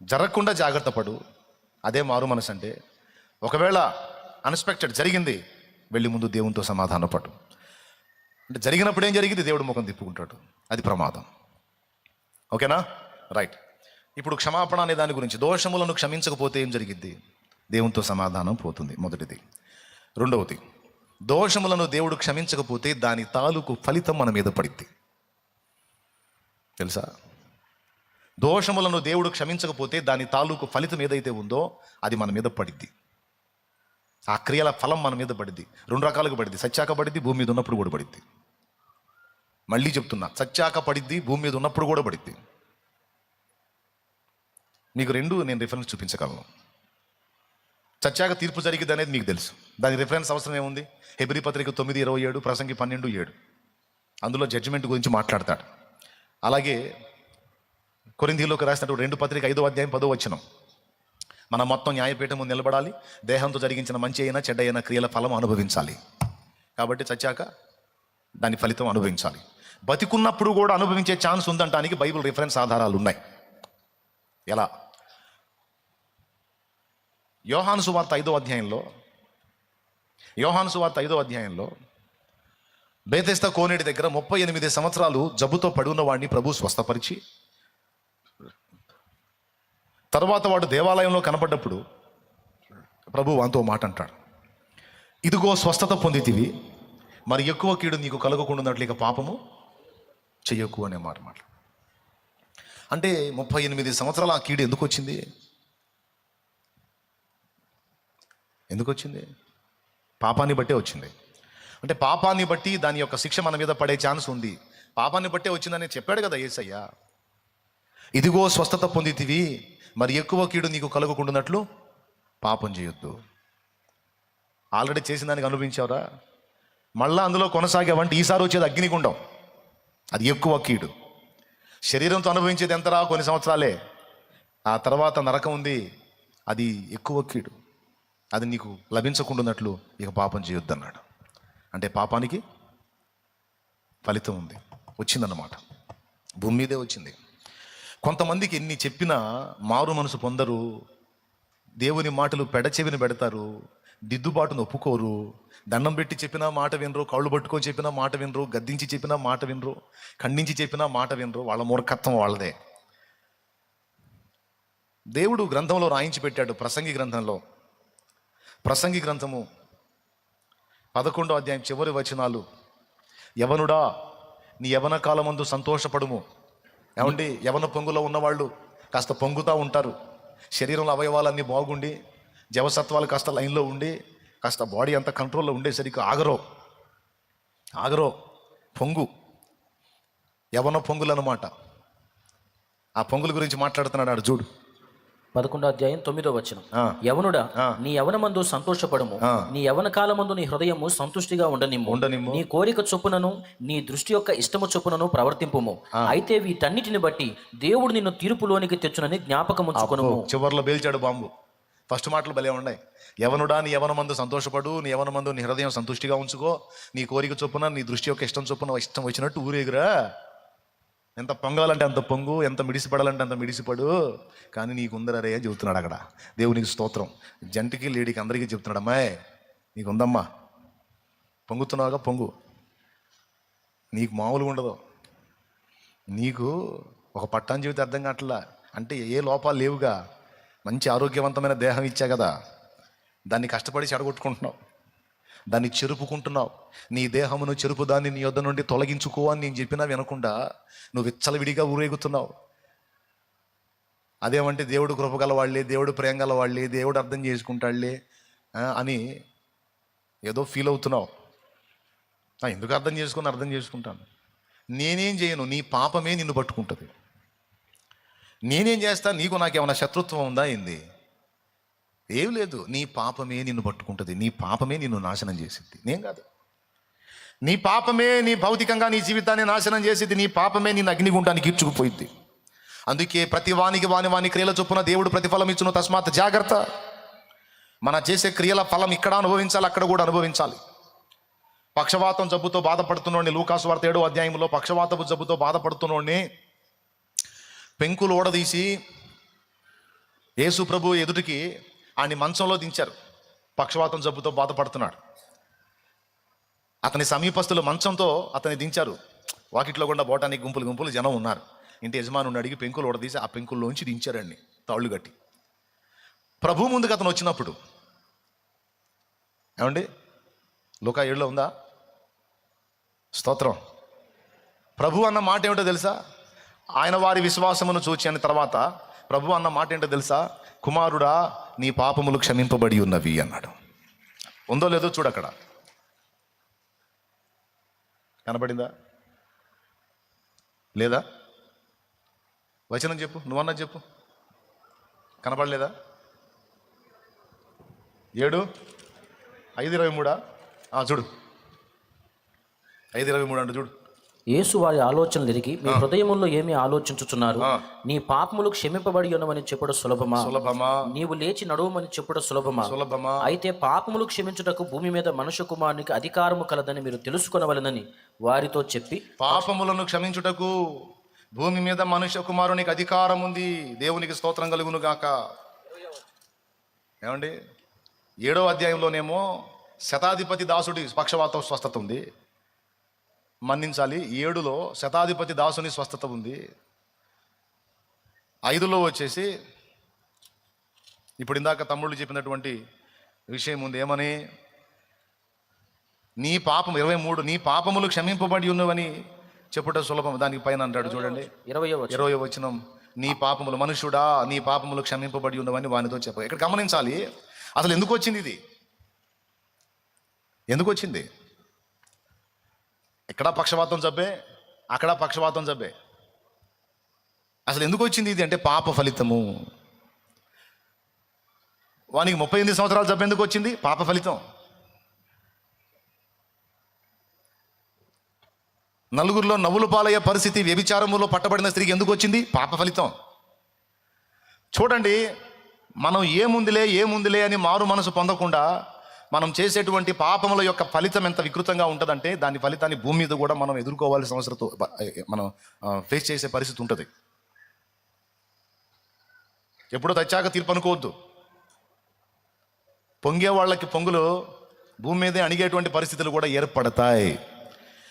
జరగకుండా జాగ్రత్త పడు. అదే మారు మనసు అంటే. ఒకవేళ అన్ఎక్స్పెక్టెడ్ జరిగింది, వెళ్ళి ముందు దేవునితో సమాధాన పడు. అంటే జరిగినప్పుడు ఏం జరిగింది, దేవుడు ముఖం తిప్పుకుంటాడు, అది ప్రమాదం. ఓకేనా? రైట్. ఇప్పుడు క్షమాపణ అనే దాని గురించి, దోషములను క్షమించకపోతే ఏం జరిగింది, దేవునితో సమాధానం పోతుంది, మొదటిది. రెండవది, దోషములను దేవుడు క్షమించకపోతే దాని తాలూకు ఫలితం మన మీద పడిద్ది. తెలుసా? దోషములను దేవుడు క్షమించకపోతే దాని తాలూకు ఫలితం ఏదైతే ఉందో అది మన మీద పడిద్ది. ఆ క్రియల ఫలం మన మీద పడిద్ది. 2 రకాలుగా పడిద్ది. సచ్చాక పడిద్ది, భూమి మీద ఉన్నప్పుడు కూడా పడిద్ది. మళ్ళీ చెప్తున్నా, సచ్చాక పడిద్ది, భూమి మీద ఉన్నప్పుడు కూడా పడిద్ది. మీకు 2 నేను రిఫరెన్స్ చూపించగలను. సచ్చాక తీర్పు జరిగింది అనేది మీకు తెలుసు, దాని రిఫరెన్స్ అవసరం ఏముంది? హెబ్రీ పత్రిక 9:27, ప్రసంగి 12:7, అందులో జడ్జిమెంట్ గురించి మాట్లాడతాడు. అలాగే కొరింథీయులకు రాసినటువంటి 2 పత్రిక 5వ అధ్యాయం 10వ వచనం, మనం మొత్తం న్యాయపీఠం ముందు నిలబడాలి, దేహంతో జరిగించిన మంచి అయినా చెడ్డ అయినా క్రియల ఫలం అనుభవించాలి. కాబట్టి చచ్చాక దాని ఫలితం అనుభవించాలి. బతికున్నప్పుడు కూడా అనుభవించే ఛాన్స్ ఉందంటానికి బైబిల్ రిఫరెన్స్ ఆధారాలు ఉన్నాయి. ఎలా? యోహాను సువార్త 5వ అధ్యాయంలో బేతెస్దా కోనేటి దగ్గర 38 సంవత్సరాలు జబ్బుతో పడి ఉన్న వాడిని ప్రభు స్వస్థపరిచి, తర్వాత వాడు దేవాలయంలో కనపడ్డప్పుడు ప్రభు వానితో మాట అంటాడు, ఇదిగో స్వస్థత పొందితివి, మరి ఎక్కువ కీడు నీకు కలగకుండాన్నట్లు ఇక పాపము చెయ్యకు అనే మాట. అంటే 38 సంవత్సరాల ఆ కీడు ఎందుకు వచ్చింది? పాపాన్ని బట్టే వచ్చింది. అంటే పాపాన్ని బట్టి దాని యొక్క శిక్ష మన మీద పడే ఛాన్స్ ఉంది. పాపాన్ని బట్టే వచ్చిందని చెప్పాడు కదా యేసయ్య. ఇదిగో స్వస్థత పొందితివి, మరి ఎక్కువ కీడు నీకు కలుగకుండాన్నట్లు పాపం చేయొద్దు. ఆల్రెడీ చేసిన దానికి అనుభవించావురా, మళ్ళా అందులో కొనసాగావంటే ఈసారి వచ్చేది అగ్నిగుండం, అది ఎక్కువ కీడు. శరీరంతో అనుభవించేది ఎంతరా? కొన్ని సంవత్సరాలే. ఆ తర్వాత నరకం ఉంది, అది ఎక్కువ కీడు, అది నీకు లభించకుండాన్నట్లు ఇక పాపం చేయొద్దు అన్నాడు. అంటే పాపానికి ఫలితం ఉంది, వచ్చిందన్నమాట, భూమి మీదే వచ్చింది. కొంతమందికి ఎన్ని చెప్పినా మారు మనసు పొందరు, దేవుని మాటలు పెడచెవిని పెడతారు, దిద్దుబాటును ఒప్పుకోరు, దండం పెట్టి చెప్పినా మాట వినరు, కాళ్ళు పట్టుకొని చెప్పినా మాట వినరు, గద్దించి చెప్పినా మాట వినరు, ఖండించి చెప్పినా మాట వినరు. వాళ్ళ మూర్ఖత్వం వాళ్ళదే. దేవుడు గ్రంథంలో రాయించి పెట్టాడు, ప్రసంగి గ్రంథము 11వ అధ్యాయం చివరి వచనాలు, యవనుడా నీ యవన కాలమందు సంతోషపడుము. ఏమండి, యవన పొంగులో ఉన్నవాళ్ళు కాస్త పొంగుతూ ఉంటారు, శరీరంలో అవయవాలన్నీ బాగుండి, జవసత్వాలు కాస్త లైన్లో ఉండి, కాస్త బాడీ అంతా కంట్రోల్లో ఉండేసరికి ఆగరో పొంగు, యవన పొంగులు అన్నమాట. ఆ పొంగుల గురించి మాట్లాడుతున్నాడు ఆడు చూడు. 11వ అధ్యాయం 9వ వచనం. ఆ. యవనుడా, నీ యవనమందు సంతోషపడము, నీ యవన కాలమందు నీ హృదయము సంతుష్టిగా ఉండనిమ్ము, నీ కోరిక చొప్పునను నీ దృష్టి యొక్క ఇష్టము చొప్పునను ప్రవర్తింపుము. అయితే వీటన్నిటిని బట్టి దేవుడు నిన్ను తీర్పులోనికి తెచ్చునని జ్ఞాపకం ఉంచుకొనుము. చివర్లో పేల్చాడు బాంబు. ఫస్ట్ మాటలు భలే ఉన్నాయి. యవనుడా, నీ యవనమందు సంతోషపడు, నీ యవనమందు నీ హృదయం సంతుష్టిగా ఉంచుకో, నీ కోరిక చొప్పున నీ దృష్టి యొక్క ఇష్టం చొప్పున ఇష్టం వచ్చినట్టు ఊరేగురా. ఎంత పొంగాలంటే అంత పొంగు, ఎంత మిడిసిపడాలంటే అంత మిడిసిపడు, కానీ నీకుందరే అని చెబుతున్నాడు అక్కడ. దేవునికి స్తోత్రం. జంటికి లేడీకి అందరికీ చెప్తున్నాడు, అమ్మాయి నీకుందమ్మా, పొంగుతున్నావుగా పొంగు. నీకు మామూలుగా ఉండదు. నీకు ఒక పట్టాన్ జీవితం అర్థం కావట్లా అంటే ఏ లోపాలు లేవుగా. మంచి ఆరోగ్యవంతమైన దేహం ఇచ్చా కదా, దాన్ని కష్టపడి చెడగొట్టుకుంటున్నావు, దాన్ని చెరుపుకుంటున్నావు. నీ దేహమును చెరుపు దాన్ని నీ యొద్ద నుండి తొలగించుకో అని నేను చెప్పినా వినకుండా నువ్వు విచ్చలవిడిగా ఊరేగుతున్నావు. అదేమంటే దేవుడు కృపగల వాళ్ళే, దేవుడు ప్రేమ గల వాళ్ళే, దేవుడు అర్థం చేసుకుంటాడులే అని ఏదో ఫీల్ అవుతున్నావు. ఎందుకు అర్థం చేసుకుంటాను. నేనేం చేయను, నీ పాపమే నిన్ను పట్టుకుంటుంది. నేనేం చేస్తా, నీకు నాకేమైనా శత్రుత్వం ఉందా ఏంది? ఏం లేదు, నీ పాపమే నిన్ను పట్టుకుంటుంది. నీ పాపమే నిన్ను నాశనం చేసిద్ది, నేను కాదు. నీ పాపమే నీ భౌతికంగా నీ జీవితాన్ని నాశనం చేసిద్ది. నీ పాపమే నిన్ను అగ్నిగుండానికి ఈడ్చుకుపోయిద్ది. అందుకే ప్రతి వానికి వాని క్రియల చొప్పున దేవుడు ప్రతిఫలం ఇచ్చును. తస్మాత్ జాగ్రత్త. మన చేసే క్రియల ఫలం ఇక్కడ అనుభవించాలి, అక్కడ కూడా అనుభవించాలి. పక్షవాతం జబ్బుతో బాధపడుతున్నోడిని, లూకాసు వార్త 7వ అధ్యాయంలో పక్షవాతపు జబ్బుతో బాధపడుతున్నోడిని పెంకులు ఓడదీసి యేసు ప్రభు ఎదుటికి ఆయన్ని మంచంలో దించారు. పక్షవాతం జబ్బుతో బాధపడుతున్నాడు. అతని సమీపస్తులు మంచంతో అతన్ని దించారు. వాకిట్లో కూడా పోవటానికి గుంపులు జనం ఉన్నారు. ఇంటి యజమానుని అడిగి పెంకులు ఓడదీసి ఆ పెంకుల్లోంచి దించారండి తాళ్ళు కట్టి. ప్రభు ముందుకు అతను వచ్చినప్పుడు, ఏమండి లూకా 7లో ఉందా? స్తోత్రం. ప్రభు అన్న మాట ఏమిటో తెలుసా? ఆయన వారి విశ్వాసమును చూచి అని తర్వాత ప్రభు అన్న మాట ఏంటో తెలుసా? కుమారుడా, నీ పాపములు క్షమింపబడి ఉన్నవి అన్నాడు. ఉందో లేదో చూడు, అక్కడ కనబడిందా లేదా? వచనం చెప్పు, నువ్వన్నా చెప్పు. కనబడలేదా? 7:5:23 చూడు, 5:23 అంటే చూడు. యేసు వారి ఆలోచనలు ఎరిగి మీ హృదయముల్లో ఏమి ఆలోచించుచున్నారు, నీ పాపములు క్షమింపబడి ఉన్నవని చెప్పుడు సులభమా, నీవు లేచి నడువమని చెప్పుడు సులభమా. అయితే పాపములు క్షమించుటకు భూమి మీద మనుష్య కుమారునికి అధికారము కలదని మీరు తెలుసుకొనవలెనని వారితో చెప్పి, పాపములను క్షమించుటకు భూమి మీద మనుష్య కుమారునికి అధికారం ఉంది. దేవునికి స్తోత్రం కలుగును గాక. ఏమండి 7వ అధ్యాయంలోనేమో శతాధిపతి దాసుడి పక్షవాత స్వస్థత ఉంది, మన్నించాలి. 7లో శతాధిపతి దాసుని స్వస్థత ఉంది. 5లో వచ్చేసి ఇప్పుడు ఇందాక తమ్ముళ్ళు చెప్పినటువంటి విషయం ఉంది. ఏమని? నీ పాపం 23 నీ పాపములు క్షమింపబడి ఉన్నవని చెప్పుట సులభం. దానికి పైన అంటాడు చూడండి 20వ వచనం, నీ పాపములు, మనుషుడా నీ పాపములు క్షమింపబడి ఉన్నవని వానితో చెప్ప. ఇక్కడ గమనించాలి, అసలు ఎందుకు వచ్చింది ఇది? ఎందుకు వచ్చింది? ఇక్కడ పక్షవాతం జబ్బే, అక్కడ పక్షవాతం జబ్బే. అసలు ఎందుకు వచ్చింది ఇది అంటే పాప ఫలితము. వానికి 38 సంవత్సరాల జబ్బు ఎందుకు వచ్చింది? పాప ఫలితం. నలుగురిలో నవ్వులు పాలయ్యే పరిస్థితి వ్యభిచారములో పట్టబడిన స్త్రీకి ఎందుకు వచ్చింది? పాప ఫలితం. చూడండి, మనం ఏముందిలే అని మారు మనసు పొందకుండా మనం చేసేటువంటి పాపముల యొక్క ఫలితం ఎంత వికృతంగా ఉంటుందంటే దాని ఫలితాన్ని భూమి మీద కూడా మనం ఎదుర్కోవాల్సిన అవసరంతో మనం ఫేస్ చేసే పరిస్థితి ఉంటుంది. ఎప్పుడో తెచ్చాక తీర్పు అనుకోవద్దు. పొంగే వాళ్ళకి పొంగులు భూమి మీదే అణిగేటువంటి పరిస్థితులు కూడా ఏర్పడతాయి.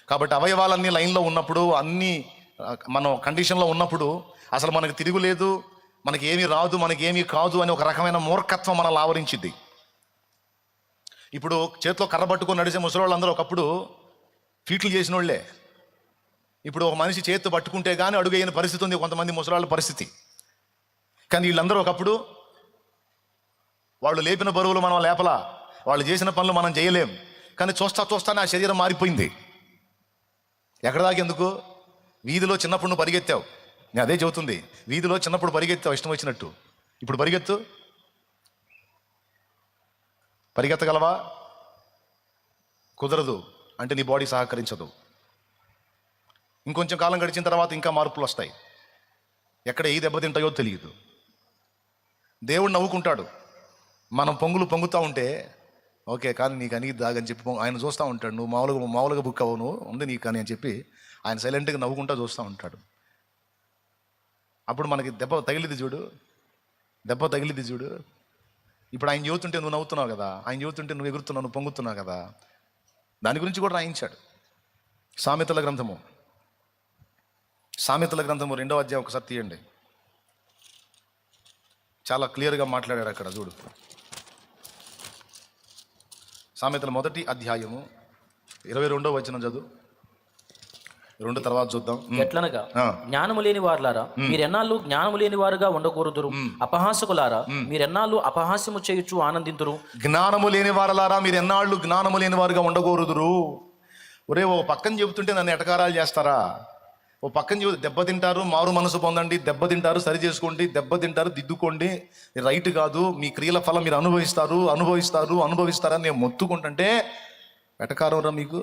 కాబట్టి అవయవాలన్నీ లైన్లో ఉన్నప్పుడు, అన్నీ మనం కండిషన్లో ఉన్నప్పుడు అసలు మనకు తిరుగులేదు, మనకి ఏమీ రాదు, మనకి ఏమీ కాదు అని ఒక రకమైన మూర్ఖత్వం మనల్ని ఆవరించింది. ఇప్పుడు చేతిలో కర్ర పట్టుకొని నడిచే ముసలోళ్ళందరూ ఒకప్పుడు ఫీట్లు చేసిన వాళ్ళే. ఇప్పుడు ఒక మనిషి చేతితో పట్టుకుంటే కానీ అడుగు వేయని పరిస్థితి ఉంది కొంతమంది ముసలాళ్ళ పరిస్థితి. కానీ వీళ్ళందరూ ఒకప్పుడు వాళ్ళు లేపిన బరువులు మనం లేపలా, వాళ్ళు చేసిన పనులు మనం చేయలేం. కానీ చూస్తానే ఆ శరీరం మారిపోయింది. ఎక్కడ దాకా? ఎందుకు? వీధిలో చిన్నప్పుడు నువ్వు పరిగెత్తావు, నేను అదే చెబుతుంది. వీధిలో చిన్నప్పుడు పరిగెత్తావు ఇష్టం వచ్చినట్టు, ఇప్పుడు పరిగెత్తగలవా? కుదరదు. అంటే నీ బాడీ సహకరించదు. ఇంకొంచెం కాలం గడిచిన తర్వాత ఇంకా మార్పులు వస్తాయి. ఎక్కడ ఏ దెబ్బతింటాయో తెలియదు. దేవుడు నవ్వుకుంటాడు. మనం పొంగుతూ ఉంటే ఓకే కానీ నీకు అని దాగని చెప్పి ఆయన చూస్తూ ఉంటాడు. నువ్వు మామూలుగా బుక్ అవ్వను ఉంది నీకు అని చెప్పి ఆయన సైలెంట్గా నవ్వుకుంటా చూస్తూ ఉంటాడు. అప్పుడు మనకి దెబ్బ తగిలిది చూడు. ఇప్పుడు ఆయన చెబుతుంటే నువ్వు నవ్వుతున్నావు కదా, ఆయన చెబుతుంటే నువ్వు ఎగురుతున్నావు, నువ్వు పొంగుతున్నావు కదా. దాని గురించి కూడా రాయించాడు. సామెతల గ్రంథము 2వ అధ్యాయం ఒకసారి తీయండి. చాలా క్లియర్గా మాట్లాడాడు అక్కడ చూడు. సామెతల 1వ అధ్యాయము 22వ వచనం చదువు. 2 తర్వాత చూద్దాం. ఎట్లనగా జ్ఞానము లేని వారులారా మీరెన్నాళ్ళు జ్ఞానము లేని వారుగా ఉండకూడదురు. అపహాసకులారా మీరెన్నాళ్ళు అపహాస్యము చేయుచు ఆనందింతురు. జ్ఞానము లేని వారలారా మీరెన్నాళ్ళు జ్ఞానము లేని వారుగా ఉండకూడదురు. ఒరే ఓ పక్కన చెబుతుంటే నన్ను ఎటకారాలు చేస్తారా? ఓ పక్కన దెబ్బతింటారు, మారు మనసు పొందండి, దెబ్బతింటారు, సరి చేసుకోండి, దెబ్బతింటారు, దిద్దుకోండి, రైట్ కాదు, మీ క్రియల ఫలం మీరు అనుభవిస్తారని నేను మొత్తుకుంటుంటే ఎటకారం రా మీకు?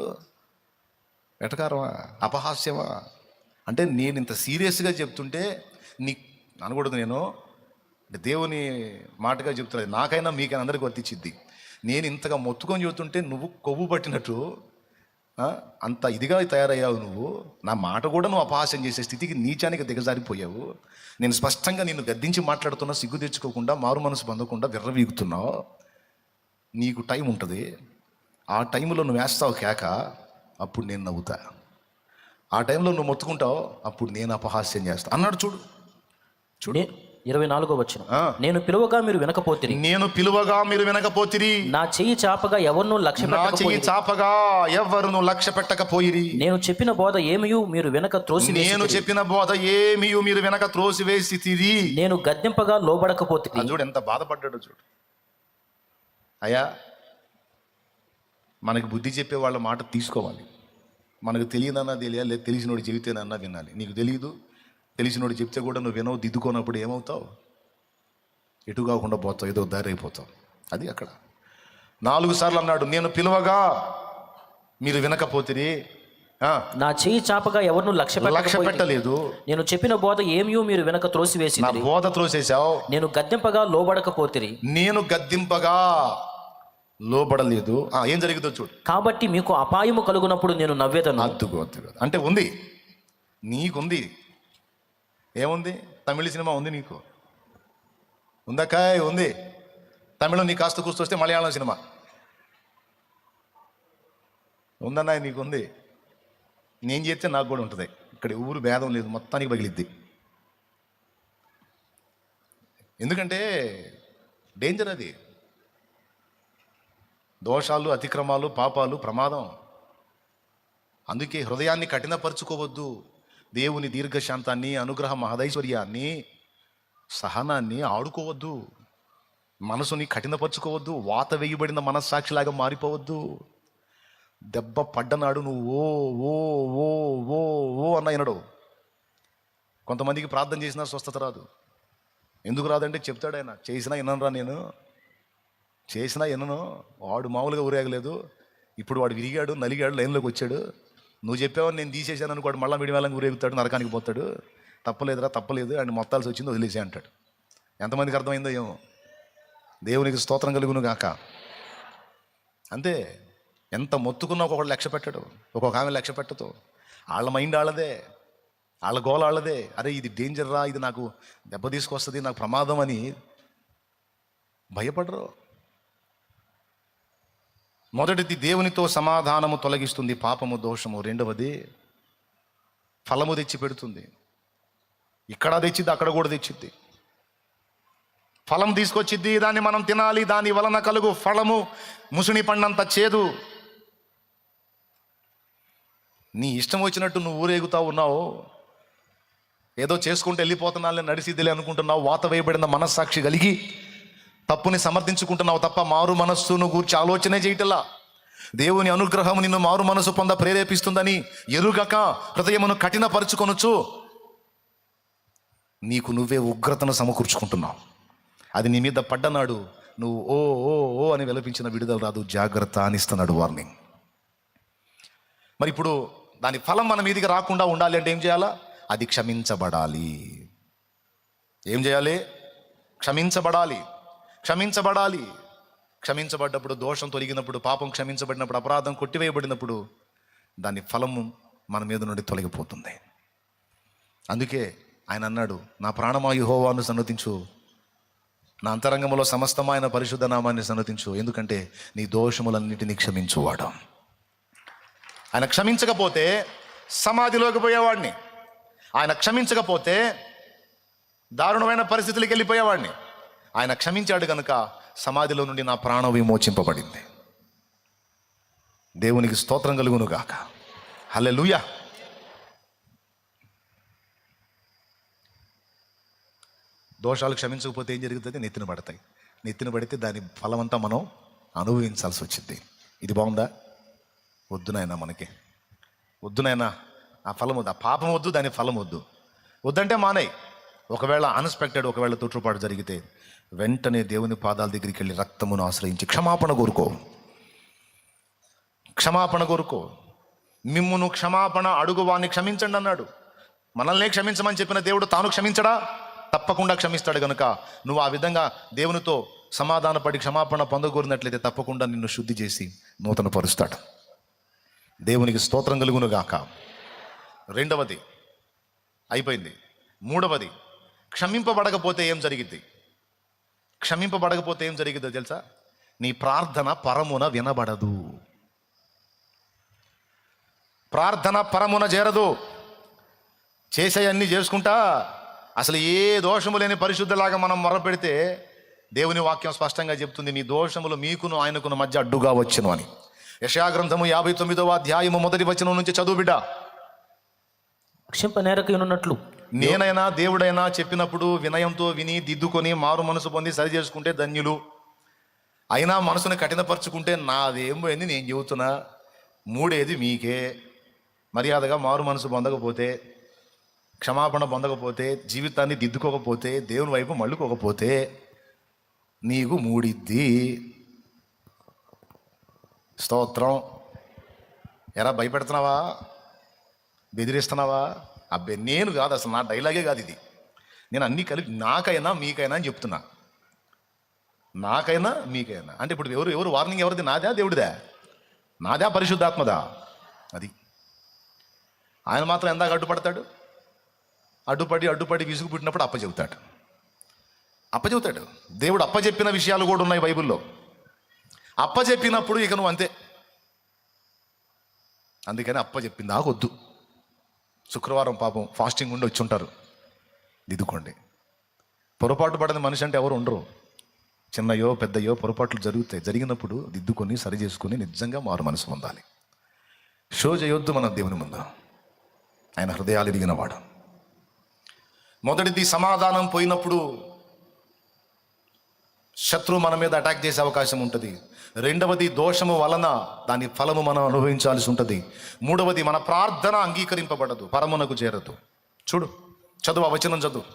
ఎటకారమా? అపహాస్యమా? అంటే నేను ఇంత సీరియస్గా చెప్తుంటే అనకూడదు. నేను దేవుని మాటగా చెప్తున్నది, నాకైనా మీకైనా అందరికీ వర్తించిద్ది. నేను ఇంతగా మొత్తుకొని చెబుతుంటే నువ్వు కొవ్వు పట్టినట్టు అంత ఇదిగా తయారయ్యావు. నువ్వు నా మాట కూడా నువ్వు అపహాస్యం చేసే స్థితికి నీచానికి దిగజారిపోయావు. నేను స్పష్టంగా నిన్ను గద్దించి మాట్లాడుతున్నా, సిగ్గు తెచ్చుకోకుండా, మారు మనసు పొందకుండా విర్రవీగుతున్నావు. నీకు టైం ఉంటుంది. ఆ టైంలో నువ్వు వేస్తావు కేక, అప్పుడు నేను నవ్వుతా. ఆ టైంలో నువ్వు మొత్తుకుంటావు, అప్పుడు నేను అపహాస్యం చేస్తా అన్నాడు. చూడు 24వ వచనం. నేను పిలువగా మీరు వినకపోతిరి. నా చెయ్యి చాపగా ఎవరును లక్ష్య పెట్టకపోయిరి. నేను చెప్పిన బోధ ఏమియు మీరు వెనక త్రోసివేసితిరి. నేను గద్దింపగా లోబడకపోతిరి. చూడు ఎంత బాధపడ్డాడు చూడు. అయ్యా, మనకి బుద్ధి చెప్పే వాళ్ళ మాట తీసుకోవాలి. మనకు తెలియదన్నా తెలియాలి, లేదు తెలిసినోడు చెబితేనన్నా వినాలి. నీకు తెలియదు, తెలిసినోడు చెప్తే కూడా నువ్వు వినవు, దిద్దుకోనప్పుడు ఏమవుతావు? ఎటు కాకుండా పోతావు, ఏదో దారి అయిపోతావు. అది అక్కడ 4 సార్లు అన్నాడు, నేను పిలువగా మీరు వినకపోతిరి. నా చెయ్యి చాపగా ఎవరిను లక్ష్య పెట్టలేదు. నేను చెప్పిన బోధ ఏమియో మీరు వెనక త్రోసివేసి. నా బోధ త్రోసేసావు. నేను గద్దింపగా లోబడలేదు. ఏం జరిగిందో చూడు. కాబట్టి మీకు అపాయము కలుగునప్పుడు నేను నవ్వేదను. అద్దుగో అంటే ఉంది, నీకుంది. ఏముంది? తమిళ సినిమా ఉంది, నీకు ఉందక్కాయ్ ఉంది. తమిళం నీ కాస్త కూర్చొస్తే మలయాళం సినిమా ఉందన్నా, నీకుంది. నేను చేస్తే నాకు కూడా ఉంటుంది. ఇక్కడ ఊరు భేదం లేదు, మొత్తానికి పగిలిద్ది. ఎందుకంటే డేంజర్ అది. దోషాలు, అతిక్రమాలు, పాపాలు ప్రమాదం. అందుకే హృదయాన్ని కఠినపరుచుకోవద్దు. దేవుని దీర్ఘశాంతాన్ని, అనుగ్రహ మహదైశ్వర్యాన్ని, సహనాన్ని ఆడుకోవద్దు. మనసుని కఠినపరుచుకోవద్దు. వాత వేయబడిన మనస్సాక్షిలాగా మారిపోవద్దు. దెబ్బ పడ్డనాడు నువ్వు ఓ ఓ ఓ ఓ ఓ అన్న వినడు. కొంతమందికి ప్రార్థన చేసినా స్వస్థత రాదు. ఎందుకు రాదంటే చెప్తాడు ఆయన, చేసినా విననురా, నేను చేసినా వినను. వాడు మామూలుగా ఊరేగలేదు, ఇప్పుడు వాడు విరిగాడు, నలిగాడు, లైన్లోకి వచ్చాడు. నువ్వు చెప్పావని నేను తీసేసాను అనుకోడు, మళ్ళీ మిడివేళంగా ఊరేగుతాడు, నరకానికి పోతాడు. తప్పలేదు అండ్ మొత్తాల్సి వచ్చింది, వదిలేసే అంటాడు. ఎంతమందికి అర్థమైందో ఏమో. దేవునికి స్తోత్రం కలుగును గాక. అంతే. ఎంత మొత్తుకున్నా ఒక్కొక్కడు లక్ష్య పెట్టడు, ఒక్కొక్క ఆమె లక్ష్య పెట్టదు. వాళ్ళ మైండ్ వాళ్ళదే, వాళ్ళ గోల వాళ్ళదే. అరే ఇది డేంజర్ రా, ఇది నాకు దెబ్బ తీసుకొస్తుంది, నాకు ప్రమాదం అని భయపడరు. మొదటిది దేవునితో సమాధానము తొలగిస్తుంది పాపము, దోషము. రెండవది ఫలము తెచ్చి పెడుతుంది. ఇక్కడ తెచ్చిద్ది, అక్కడ కూడా తెచ్చిద్ది. ఫలం తీసుకొచ్చిద్ది, దాన్ని మనం తినాలి. దాని వలన కలుగు ఫలము ముసుని పండంత చేదు. నీ ఇష్టం వచ్చినట్టు నువ్వు ఊరేగుతా ఉన్నావు, ఏదో చేసుకుంటూ వెళ్ళిపోతున్నాళ్ళని, నడిసిద్దిలే అనుకుంటున్నావు. వాత వేయబడిన మనస్సాక్షి కలిగి తప్పుని సమర్థించుకుంటున్నావు తప్ప మారు మనస్సును గూర్చి ఆలోచనే చేయటల్లా. దేవుని అనుగ్రహం నిన్ను మారు మనసు పొంద ప్రేరేపిస్తుందని ఎరుగక హృదయమును కఠినపరుచుకొనొచ్చు. నీకు నువ్వే ఉగ్రతను సమకూర్చుకుంటున్నావు. అది నీ మీద పడ్డనాడు నువ్వు ఓ ఓ ఓ అని విలపించిన విడుదల రాదు, జాగ్రత్త అని ఇస్తున్నాడు వార్నింగ్. మరి ఇప్పుడు దాని ఫలం మన మీదికి రాకుండా ఉండాలి అంటే ఏం చేయాలా? అది క్షమించబడాలి. ఏం చేయాలి? క్షమించబడాలి. క్షమించబడాలి. క్షమించబడ్డప్పుడు, దోషం తొలగినప్పుడు, పాపం క్షమించబడినప్పుడు, అపరాధం కొట్టివేయబడినప్పుడు దాని ఫలము మన మీద నుండి తొలగిపోతుంది. అందుకే ఆయన అన్నాడు, నా ప్రాణమా యెహోవాను సన్నతించు, నా అంతరంగంలో సమస్తమైన పరిశుద్ధ నామాన్ని సన్నతించు, ఎందుకంటే నీ దోషములన్నిటినీ క్షమించువాడు. ఆయన క్షమించకపోతే సమాధిలోకి పోయేవాడిని, ఆయన క్షమించకపోతే దారుణమైన పరిస్థితులకు వెళ్ళిపోయేవాడిని. ఆయన క్షమించాడు కనుక సమాధిలో నుండి నా ప్రాణం విమోచింపబడింది. దేవునికి స్తోత్రం కలుగును గాక. హల్లెలూయా. దోషాలు క్షమించకపోతే ఏం జరుగుతుంది? నెత్తిన పడతాయి. నెత్తిన పడితే దాని ఫలమంతా మనం అనుభవించాల్సి వచ్చింది. ఇది బాగుందా? వద్దు నాయనా, మనకి వద్దు నాయనా, ఆ ఫలం వద్దు, ఆ పాపం వద్దు, దాని ఫలం వద్దు. వద్దంటే మానేయి. ఒకవేళ అన్ఎక్స్పెక్టెడ్, ఒకవేళ తొట్టుపాటు జరిగితే వెంటనే దేవుని పాదాల దగ్గరికి వెళ్ళి రక్తమును ఆశ్రయించి క్షమాపణ కోరుకో. క్షమాపణ కోరుకో. మిమ్మును క్షమాపణ అడుగు వాణ్ణి క్షమించండి అన్నాడు. మనల్నే క్షమించమని చెప్పిన దేవుడు తాను క్షమించడా? తప్పకుండా క్షమిస్తాడు. కనుక నువ్వు ఆ విధంగా దేవునితో సమాధానపడి క్షమాపణ పొందగోరినట్లయితే తప్పకుండా నిన్ను శుద్ధి చేసి నూతన పరుస్తాడు. దేవునికి స్తోత్రం కలుగును గాక. రెండవది అయిపోయింది. మూడవది, క్షమింపబడకపోతే ఏం జరిగిద్ది? క్షమింపబడకపోతే ఏం జరిగిద్దో తెలుసా? నీ ప్రార్థన పరమున వినబడదు. ప్రార్థన పరమున చేరదు. చేసేయన్నీ చేసుకుంటా అసలు ఏ దోషము లేని పరిశుద్ధలాగా మనం మొరపెడితే దేవుని వాక్యం స్పష్టంగా చెప్తుంది, మీ దోషములు మీకును ఆయనకును మధ్య అడ్డుగా వచ్చును అని. యెషయా గ్రంథము 59వ అధ్యాయము 1వ వచనం నుంచి చదువు బిడ్డ. క్షింపనేరకయున్నట్లు నేనైనా దేవుడైనా చెప్పినప్పుడు వినయంతో విని దిద్దుకొని మారు మనసు పొంది సరి చేసుకుంటే ధన్యులు. అయినా మనసుని కఠినపరుచుకుంటే నాదేం పోయింది, నేను చెబుతున్నా, మూడేది మీకే. మర్యాదగా మారు మనసు పొందకపోతే, క్షమాపణ పొందకపోతే, జీవితాన్ని దిద్దుకోకపోతే, దేవుని వైపు మళ్ళుకోకపోతే నీకు మూడిద్ది. స్తోత్రం. ఎరా భయపెడుతున్నావా? బెదిరిస్తున్నావా? అబ్బే నేను కాదు, అసలు నా డైలాగే కాదు ఇది. నేను అన్నీ కలిపి నాకైనా మీకైనా అని చెప్తున్నా. నాకైనా మీకైనా అంటే ఇప్పుడు ఎవరు వార్నింగ్ ఎవరిది? నాదా దేవుడిదా? నాదా పరిశుద్ధాత్మదా? అది ఆయన మాత్రం ఎందాక అడ్డుపడతాడు. అడ్డుపడి విసుగు పుట్టినప్పుడు అప్పచెబుతాడు. దేవుడు అప్పచెప్పిన విషయాలు కూడా ఉన్నాయి బైబిల్లో. అప్పచెప్పినప్పుడు ఇక నువ్వు అంతే. అందుకని అప్పచెప్పింది ఆగొద్దు. శుక్రవారం పాపం ఫాస్టింగ్ ఉండి వచ్చి ఉంటారు, దిద్దుకోండి. పొరపాటు పడని మనిషి అంటే ఎవరు ఉండరు. చిన్నయో పెద్దయో పొరపాట్లు జరుగుతాయి. జరిగినప్పుడు దిద్దుకొని సరి చేసుకొని నిజంగా మారు మనసు పొందాలి. షో చేయొద్దు మన దేవుని ముందు. ఆయన హృదయాలు ఎరిగినవాడు. మొదటిది, సమాధానం పోయినప్పుడు శత్రువు మన మీద అటాక్ చేసే అవకాశం ఉంటుంది. రెండవది, దోషము వలన దాని ఫలము మనం అనుభవించాల్సి ఉంటుంది. మూడవది, మన ప్రార్థన అంగీకరింపబడదు, పరమునకు చేరదు. చూడు, చదువు, ఆ వచనం చదువు.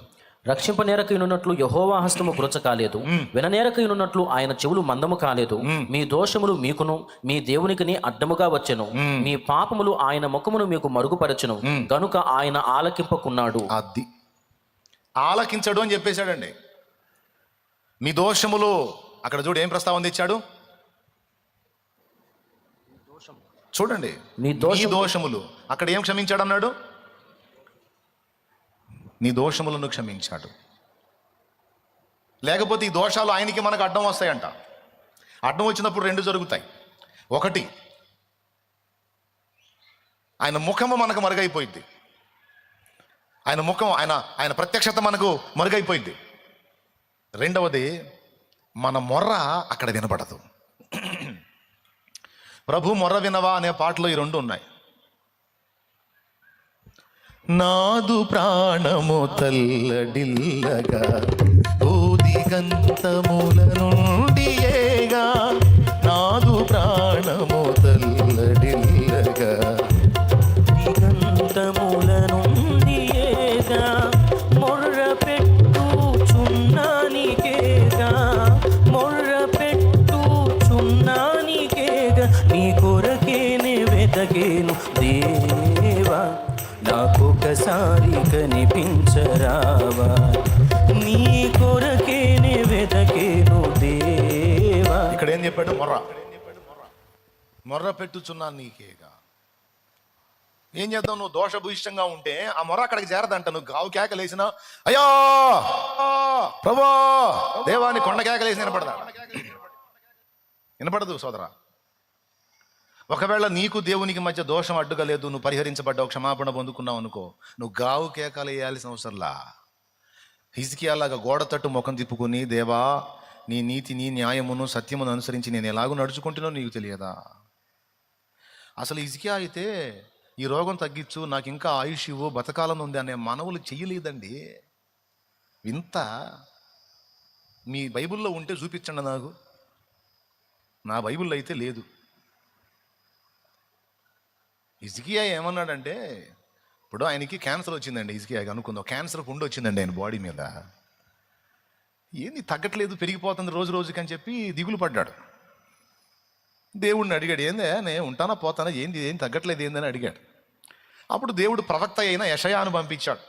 రక్షింపనేరకయున్నట్లు యెహోవా హస్తము కృచ కాలేదు, విననేరకయున్నట్లు ఆయన చెవులు మందము కాలేదు. మీ దోషములు మీకును మీ దేవునికిని అడ్డముగా వచ్చెను, మీ పాపములు ఆయన ముఖమును మీకు మరుగుపరచెను, గనుక ఆయన ఆలకింపకున్నాడు. అది ఆలకించడు అని చెప్పేశాడండి. మీ దోషములు, అక్కడ చూడు ఏం ప్రస్తావన తెచ్చాడు. చూడండి, నీ దోషములు. అక్కడ ఏం క్షమించాడు అన్నాడు? నీ దోషములను క్షమించాడు. లేకపోతే ఈ దోషాలు ఆయనకి మనకు అడ్డం వస్తాయంట. అడ్డం వచ్చినప్పుడు రెండు జరుగుతాయి. ఒకటి, ఆయన ముఖము మనకు మరుగైపోయింది. ఆయన ముఖం, ఆయన ప్రత్యక్షత మనకు మరుగైపోయింది. రెండవది, మన మొర్ర అక్కడ వినపడదు. ప్రభు మొర్ర వినవా అనే పాటలో ఈ రెండు ఉన్నాయి. నాదు ప్రాణము తల్లడిల్లగా ఊదిగంతముల నుండి ఏగా, నాదు ప్రాణము తల్లడిల్లగా గంతముల నుండి ఏగా, మొర్ర చెప్పాడు? మొర్ర పెట్టుచున్నాను నీకేగా. ఏం చేద్దాం? నువ్వు దోషభూయిష్టంగా ఉంటే ఆ మొర అక్కడికి చేరదంట. నువ్వు గావు కేకలేసినా అయ్యా ప్రభా దేవాన్ని కొండ కేకలేసి వినపడదు సోదరా. ఒకవేళ నీకు దేవునికి మధ్య దోషం అడ్డుగా లేదు, నువ్వు పరిహరించబడ్డావు, క్షమాపణ పొందుకున్నావు అనుకో, నువ్వు గావు కేకలు వేయాల్సిన అవసరంలా. హిజ్కియాలాగా గోడ తట్టు ముఖం తిప్పుకుని, దేవా నీ నీతిని న్యాయమును సత్యమును అనుసరించి నేను ఎలాగో నడుచుకుంటున్నావు నీకు తెలియదా? అసలు హిజ్కియా అయితే ఈ రోగం తగ్గించు, నాకు ఇంకా ఆయుష్ ఇవ్వు, బతకాలను ఉంది అనే మనవులు చెయ్యలేదండి. వింత. మీ బైబిల్లో ఉంటే చూపించండి నాకు. నా బైబిల్లో అయితే లేదు. హిజ్కియా ఏమన్నాడంటే, ఇప్పుడు ఆయనకి క్యాన్సర్ వచ్చిందండి. హిజ్కియాకి అనుకుందాం క్యాన్సర్ పుండు వచ్చిందండి ఆయన బాడీ మీద. ఏంది తగ్గట్లేదు, పెరిగిపోతుంది రోజు రోజుకి అని చెప్పి దిగులు పడ్డాడు. దేవుడిని అడిగాడు, ఏందే నేను ఉంటానా పోతానా, ఏంది ఏం తగ్గట్లేదు ఏందని అడిగాడు. అప్పుడు దేవుడు ప్రవక్త అయిన యెషయాను పంపించాడు.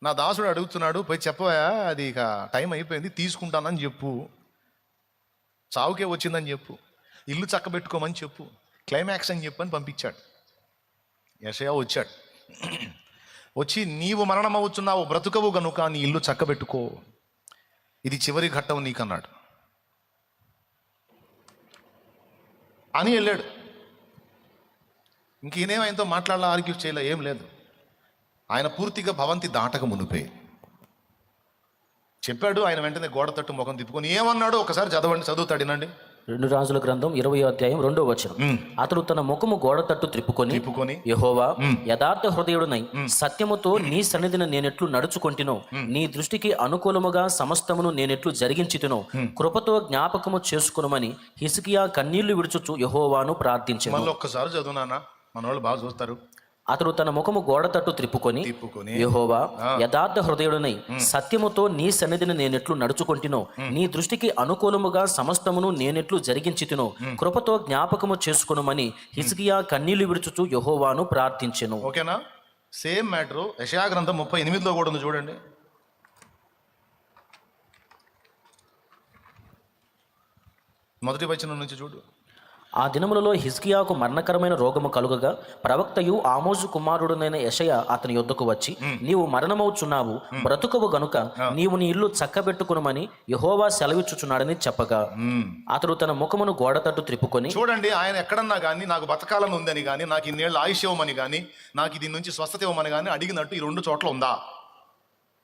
నా దాసుడు అడుగుతున్నాడు, పోయి చెప్పవా, అది ఇక టైం అయిపోయింది, తీసుకుంటానని చెప్పు, చావుకే వచ్చిందని చెప్పు, ఇల్లు చక్కబెట్టుకోమని చెప్పు, క్లైమాక్స్ అని చెప్పని పంపించాడు. యెషయా వచ్చాడు. వచ్చి నీవు మరణమవుతున్నావు, బ్రతుకవు గనుక నీ ఇల్లు చక్కబెట్టుకో, ఇది చివరి ఘట్టం నీకన్నాడు అని వెళ్ళాడు. ఇంకేనేమో ఆయనతో మాట్లాడాల, ఆర్గ్యూ చేయలే, ఏం లేదు. ఆయన పూర్తిగా భవంతి దాటక మునిపే చెప్పాడు. ఆయన వెంటనే గోడ తట్టు ముఖం తిప్పుకొని ఏమన్నాడు ఒకసారి చదువుతాడినండి. 2 రాజుల గ్రంథం 20వ అధ్యాయం 2వ వచనం. అతడు తన ముఖము గోడ తట్టు త్రిప్పుకొని యెహోవా యథార్థ హృదయుడునై సత్యముతో నీ సన్నిధిని నేనెట్లు నడుచుకొంటినో, నీ దృష్టికి అనుకూలముగా సమస్తమును నేనెట్లు జరిగించితినో కృపతో జ్ఞాపకము చేసుకునమని హిజ్కియా కన్నీళ్లు విడుచుచు యెహోవాను ప్రార్థించెను. మళ్ళీ ఒక్కసారి చదువునానా, మన వాళ్ళు బాగా చూస్తారు. అతడు తన ముఖము గోడ తట్టు త్రిప్పుకొని యెహోవా యథార్థ హృదయుడునై సత్యముతో నీ సన్నిధిని నేనెట్లు నడుచుకొంటినో, నీ దృష్టికి అనుకూలముగా సమస్తమును నేనెట్లు జరిగించితినో కృపతో జ్ఞాపకము చేసుకునమని హిజ్కియా కన్నీళ్లు విడుచుచు యెహోవాను ప్రార్థించెను. ఓకేనా? సేమ్ మ్యాటరు యెషయా గ్రంథం 38లో కూడా ఉంది చూడండి. మొదటి వచనం నుంచి చూడు. ఆ దినములలో హిజ్కియాకు మరణకరమైన రోగము కలుగగా ప్రవక్తయు ఆమోజు కుమారుడునైన యెషయా అతని యొద్దకు వచ్చి, నీవు మరణమవుచున్నావు, బ్రతుకవు గనుక నీవు నీ ఇల్లు చక్కబెట్టుకునమని యెహోవా సెలవిచ్చుచున్నాడని చెప్పగా అతడు తన ముఖమును గోడ తట్టు త్రిప్పుకొని. చూడండి, ఆయన ఎక్కడన్నా కానీ నాకు బతకాలని ఉందని కానీ, నాకు ఇన్నేళ్ళు ఆయుష్ ఇవ్వమని కానీ, నాకు దీని నుంచి స్వస్థత ఇవ్వమని కానీ అడిగినట్టు ఈ 2 చోట్ల ఉందా?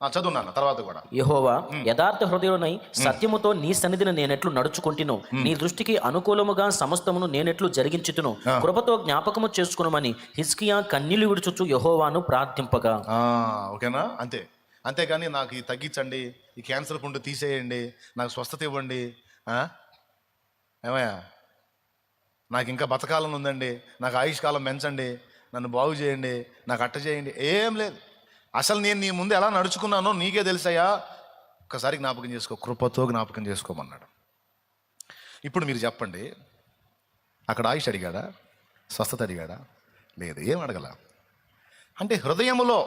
చదువున్నాను తర్వాత కూడా. యెహోవా యథార్థ హృదయుడనై సత్యముతో నీ సన్నిధిని నేనెట్లు నడుచుకుంటునో, నీ దృష్టికి అనుకూలముగా సమస్తమును నేనెట్లు జరిగించుతును కృపతో జ్ఞాపకము చేసుకునమని హిజ్కియా కన్నీళ్లు విడుచుచు యెహోవాను ప్రార్థింపగా. ఓకేనా? అంతేగాని నాకు తగ్గించండి, ఈ క్యాన్సర్ పుండు తీసేయండి, నాకు స్వస్థత ఇవ్వండి, ఏమయ్యా నాకు ఇంకా బతకాలని ఉందండి, నాకు ఆయుష్ కాలం పెంచండి, నన్ను బాగు చేయండి, నాకు అట్ట చేయండి, ఏం లేదు. అసలు నేను నీ ముందు ఎలా నడుచుకున్నానో నీకే తెలుసయ్యా, ఒక్కసారి జ్ఞాపకం చేసుకో, కృపతో జ్ఞాపకం చేసుకోమన్నాడు. ఇప్పుడు మీరు చెప్పండి, అక్కడ ఆయుష్ అడిగాడా? స్వస్థత అడిగాడా? లేదు, ఏం అడగల. అంటే హృదయములో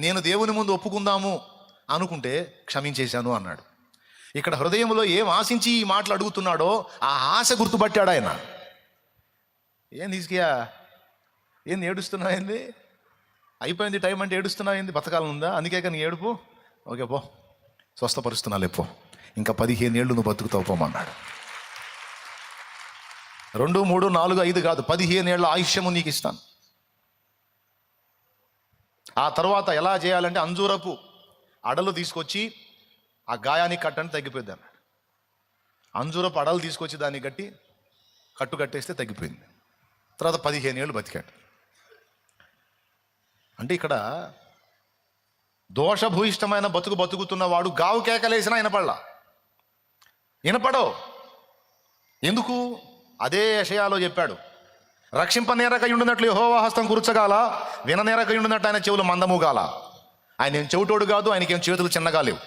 నేను దేవుని ముందు ఒప్పుకుందాము అనుకుంటే క్షమించేశాను అన్నాడు. ఇక్కడ హృదయంలో ఏం ఆశించి ఈ మాటలు అడుగుతున్నాడో ఆ ఆశ గుర్తుపట్టాడు ఆయన. ఏం తీసుకియా, ఏంది ఏడుస్తున్నావు, ఏంది అయిపోయింది టైం అంటే ఏడుస్తున్నావు, ఏంది బతకాలం ఉందా, అందుకే కానీ ఏడుపు, ఓకే పో స్వస్థపరుస్తున్నా లేపో, ఇంకా 15 ఏళ్ళు నువ్వు బతుకుతావు పోమన్నాడు. 2, 3, 4, 5 కాదు, 15 ఏళ్ళ ఆయుష్యము నీకు ఇస్తాను. ఆ తర్వాత ఎలా చేయాలంటే అంజూరపు అడలు తీసుకొచ్చి ఆ గాయానికి కట్టని తగ్గిపోయింది అన్నాడు. అంజూరపు అడలు తీసుకొచ్చి దాన్ని కట్టు కట్టేస్తే తగ్గిపోయింది. తర్వాత 15 ఏళ్ళు బతికాడు. అంటే ఇక్కడ దోషభూయిష్టమైన బతుకుతున్నవాడు గావు కేకలేసినా వినపడో. ఎందుకు? అదే యెషయాలో చెప్పాడు, రక్షింపనేరకయుండునట్లు యెహోవా హస్తం కూర్చగాల, విననేరకయుండునట్టు ఆయన చెవులు మందముగాల. ఆయన ఏం చెవిటోడు కాదు, ఆయనకేం చేతులు చిన్నగా లేవు.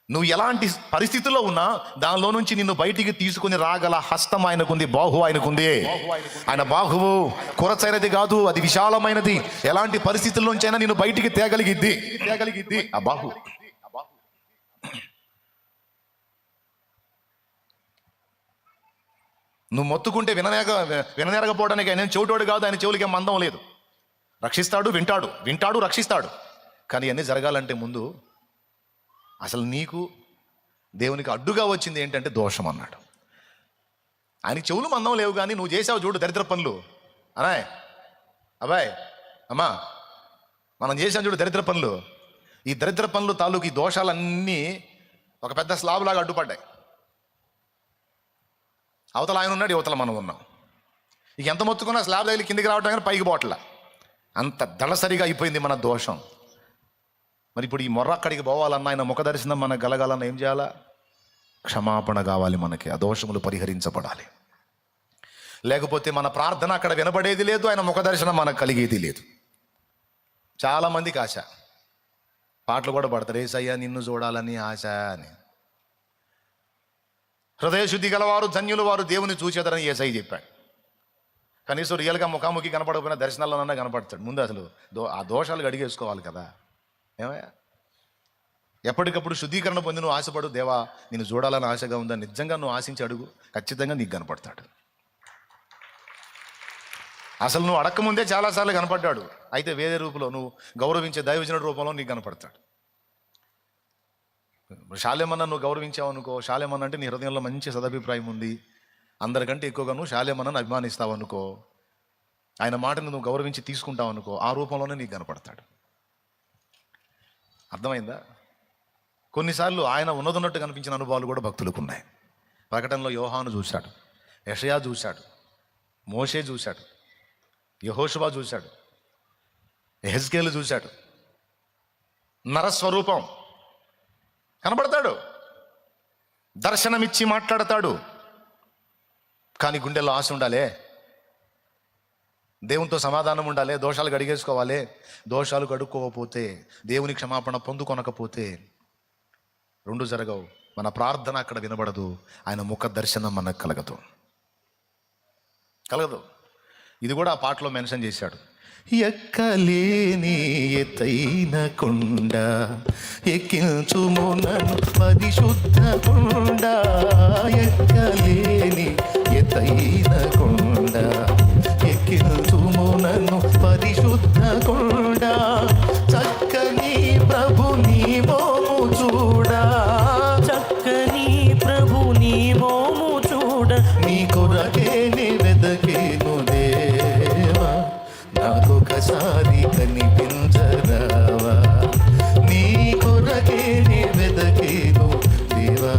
నువ్వు ఎలాంటి పరిస్థితుల్లో ఉన్నా దానిలో నుంచి నిన్ను బయటికి తీసుకుని రాగల హస్తం ఆయనకుంది, బాహు ఆయనకుంది. ఆయన బాహువు కొరచైనది కాదు, అది విశాలమైనది. ఎలాంటి పరిస్థితుల్లోంచి అయినా నిన్ను బయటికి తేగలిగిద్ది ఆ బాహు. నువ్వు మొత్తుకుంటే విననేరకపోవడానికి ఆయన చెవిటోడు కాదు, ఆయన చెవులకి ఏం మందం లేదు. రక్షిస్తాడు, వింటాడు, రక్షిస్తాడు. కానీ అన్నీ జరగాలంటే ముందు అసలు నీకు దేవునికి అడ్డుగా వచ్చింది ఏంటంటే దోషం అన్నాడు. ఆయనకి చెవులు మందం లేవు, కానీ నువ్వు చేసావు చూడు దరిద్ర పనులు. అనాయ్ అబ్బాయ్ అమ్మా, మనం చేసాం చూడు దరిద్ర పనులు. ఈ దరిద్ర పనులు తాలూకు ఈ దోషాలన్నీ ఒక పెద్ద స్లాబ్ లాగా అడ్డుపడ్డాయి. అవతల ఆయన ఉన్నాడు, యువతల మనం ఉన్నాం. ఇక ఎంత మొత్తుకున్నా స్లాబ్ తగిలి కిందికి రావటం కానీ పైకి పోవట్ల. అంత దళసరిగా అయిపోయింది మన దోషం. మరి ఇప్పుడు ఈ మొర్ర అక్కడికి పోవాలన్నా, ఆయన ముఖ దర్శనం మనకు కలగాలన్నా ఏం చేయాలా? క్షమాపణ కావాలి మనకి, ఆ దోషములు పరిహరించబడాలి. లేకపోతే మన ప్రార్థన అక్కడ వినబడేది లేదు, ఆయన ముఖ దర్శనం మనకు కలిగేది లేదు. చాలామందికి ఆశ, పాటలు కూడా పడతారు, యేసయ్యా నిన్ను చూడాలని ఆశ అని. హృదయ శుద్ధి గలవారు ధన్యులు, వారు దేవుని చూచేదరని యేసయ్య చెప్పాడు. కనీసం రియల్గా ముఖాముఖి కనపడకపోయినా దర్శనాల్లోనన్నా కనపడతాడు. ముందు అసలు ఆ దోషాలు అడిగేసుకోవాలి కదా. ఏమయ్యా, ఎప్పటికప్పుడు శుద్ధీకరణ పొంది నువ్వు ఆశపడు, దేవా నేను చూడాలని ఆశగా ఉందా, నిజంగా నువ్వు ఆశించి అడుగు, ఖచ్చితంగా నీకు కనపడతాడు. అసలు నువ్వు అడక్కముందే చాలాసార్లు కనపడ్డాడు. అయితే వేరే రూపంలో, నువ్వు గౌరవించే దైవజనుడి రూపంలో నీకు కనపడతాడు. శాలేమన్న నువ్వు గౌరవించావు అనుకో, శాలేమన్న అంటే నీ హృదయంలో మంచి సదభిప్రాయం ఉంది, అందరికంటే ఎక్కువగా నువ్వు శాలేమన్నను అభిమానిస్తావు అనుకో, ఆయన మాటను నువ్వు గౌరవించి తీసుకుంటావు అనుకో, ఆ రూపంలోనే నీకు కనపడతాడు. అర్థమైందా? కొన్నిసార్లు ఆయన ఉన్నదన్నట్టు కనిపించిన అనుభవాలు కూడా భక్తులకు ఉన్నాయి. ప్రకటనలో యోహాను చూశాడు, యెషయా చూశాడు, మోషే చూశాడు, యెహోషువ చూశాడు, యెహెజ్కేలు చూశాడు. నరస్వరూపం కనబడతాడు, దర్శనమిచ్చి మాట్లాడతాడు. కానీ గుండెల్లో ఆశ ఉండాలి, దేవునితో సమాధానం ఉండాలి, దోషాలు కడిగేసుకోవాలి. దోషాలు కడుక్కోకపోతే, దేవుని క్షమాపణ పొందుకొనకపోతే రెండు జరగవు. మన ప్రార్థన అక్కడ వినబడదు, ఆయన ముఖ దర్శనం మనకు కలగదు. ఇది కూడా ఆ పాటలో మెన్షన్ చేశాడు. ఎక్కలేని ఎత్తైన కొండ ఎక్కించుము నన్ను పరిశుద్ధ కొండ, ఎక్కలేని ఎత్తైన కొండ ఎక్కించుము నన్ను పరిశుద్ధ కొండ, చక్కని ప్రభు నీ మోము చూడా, చక్కని ప్రభు నీ మోము చూడ, నీ కొరకే నీ వెదకేను దేవా, నాకొకసారి కనిపించరావా, నీ కొరకే నీ వెదకేను దేవా,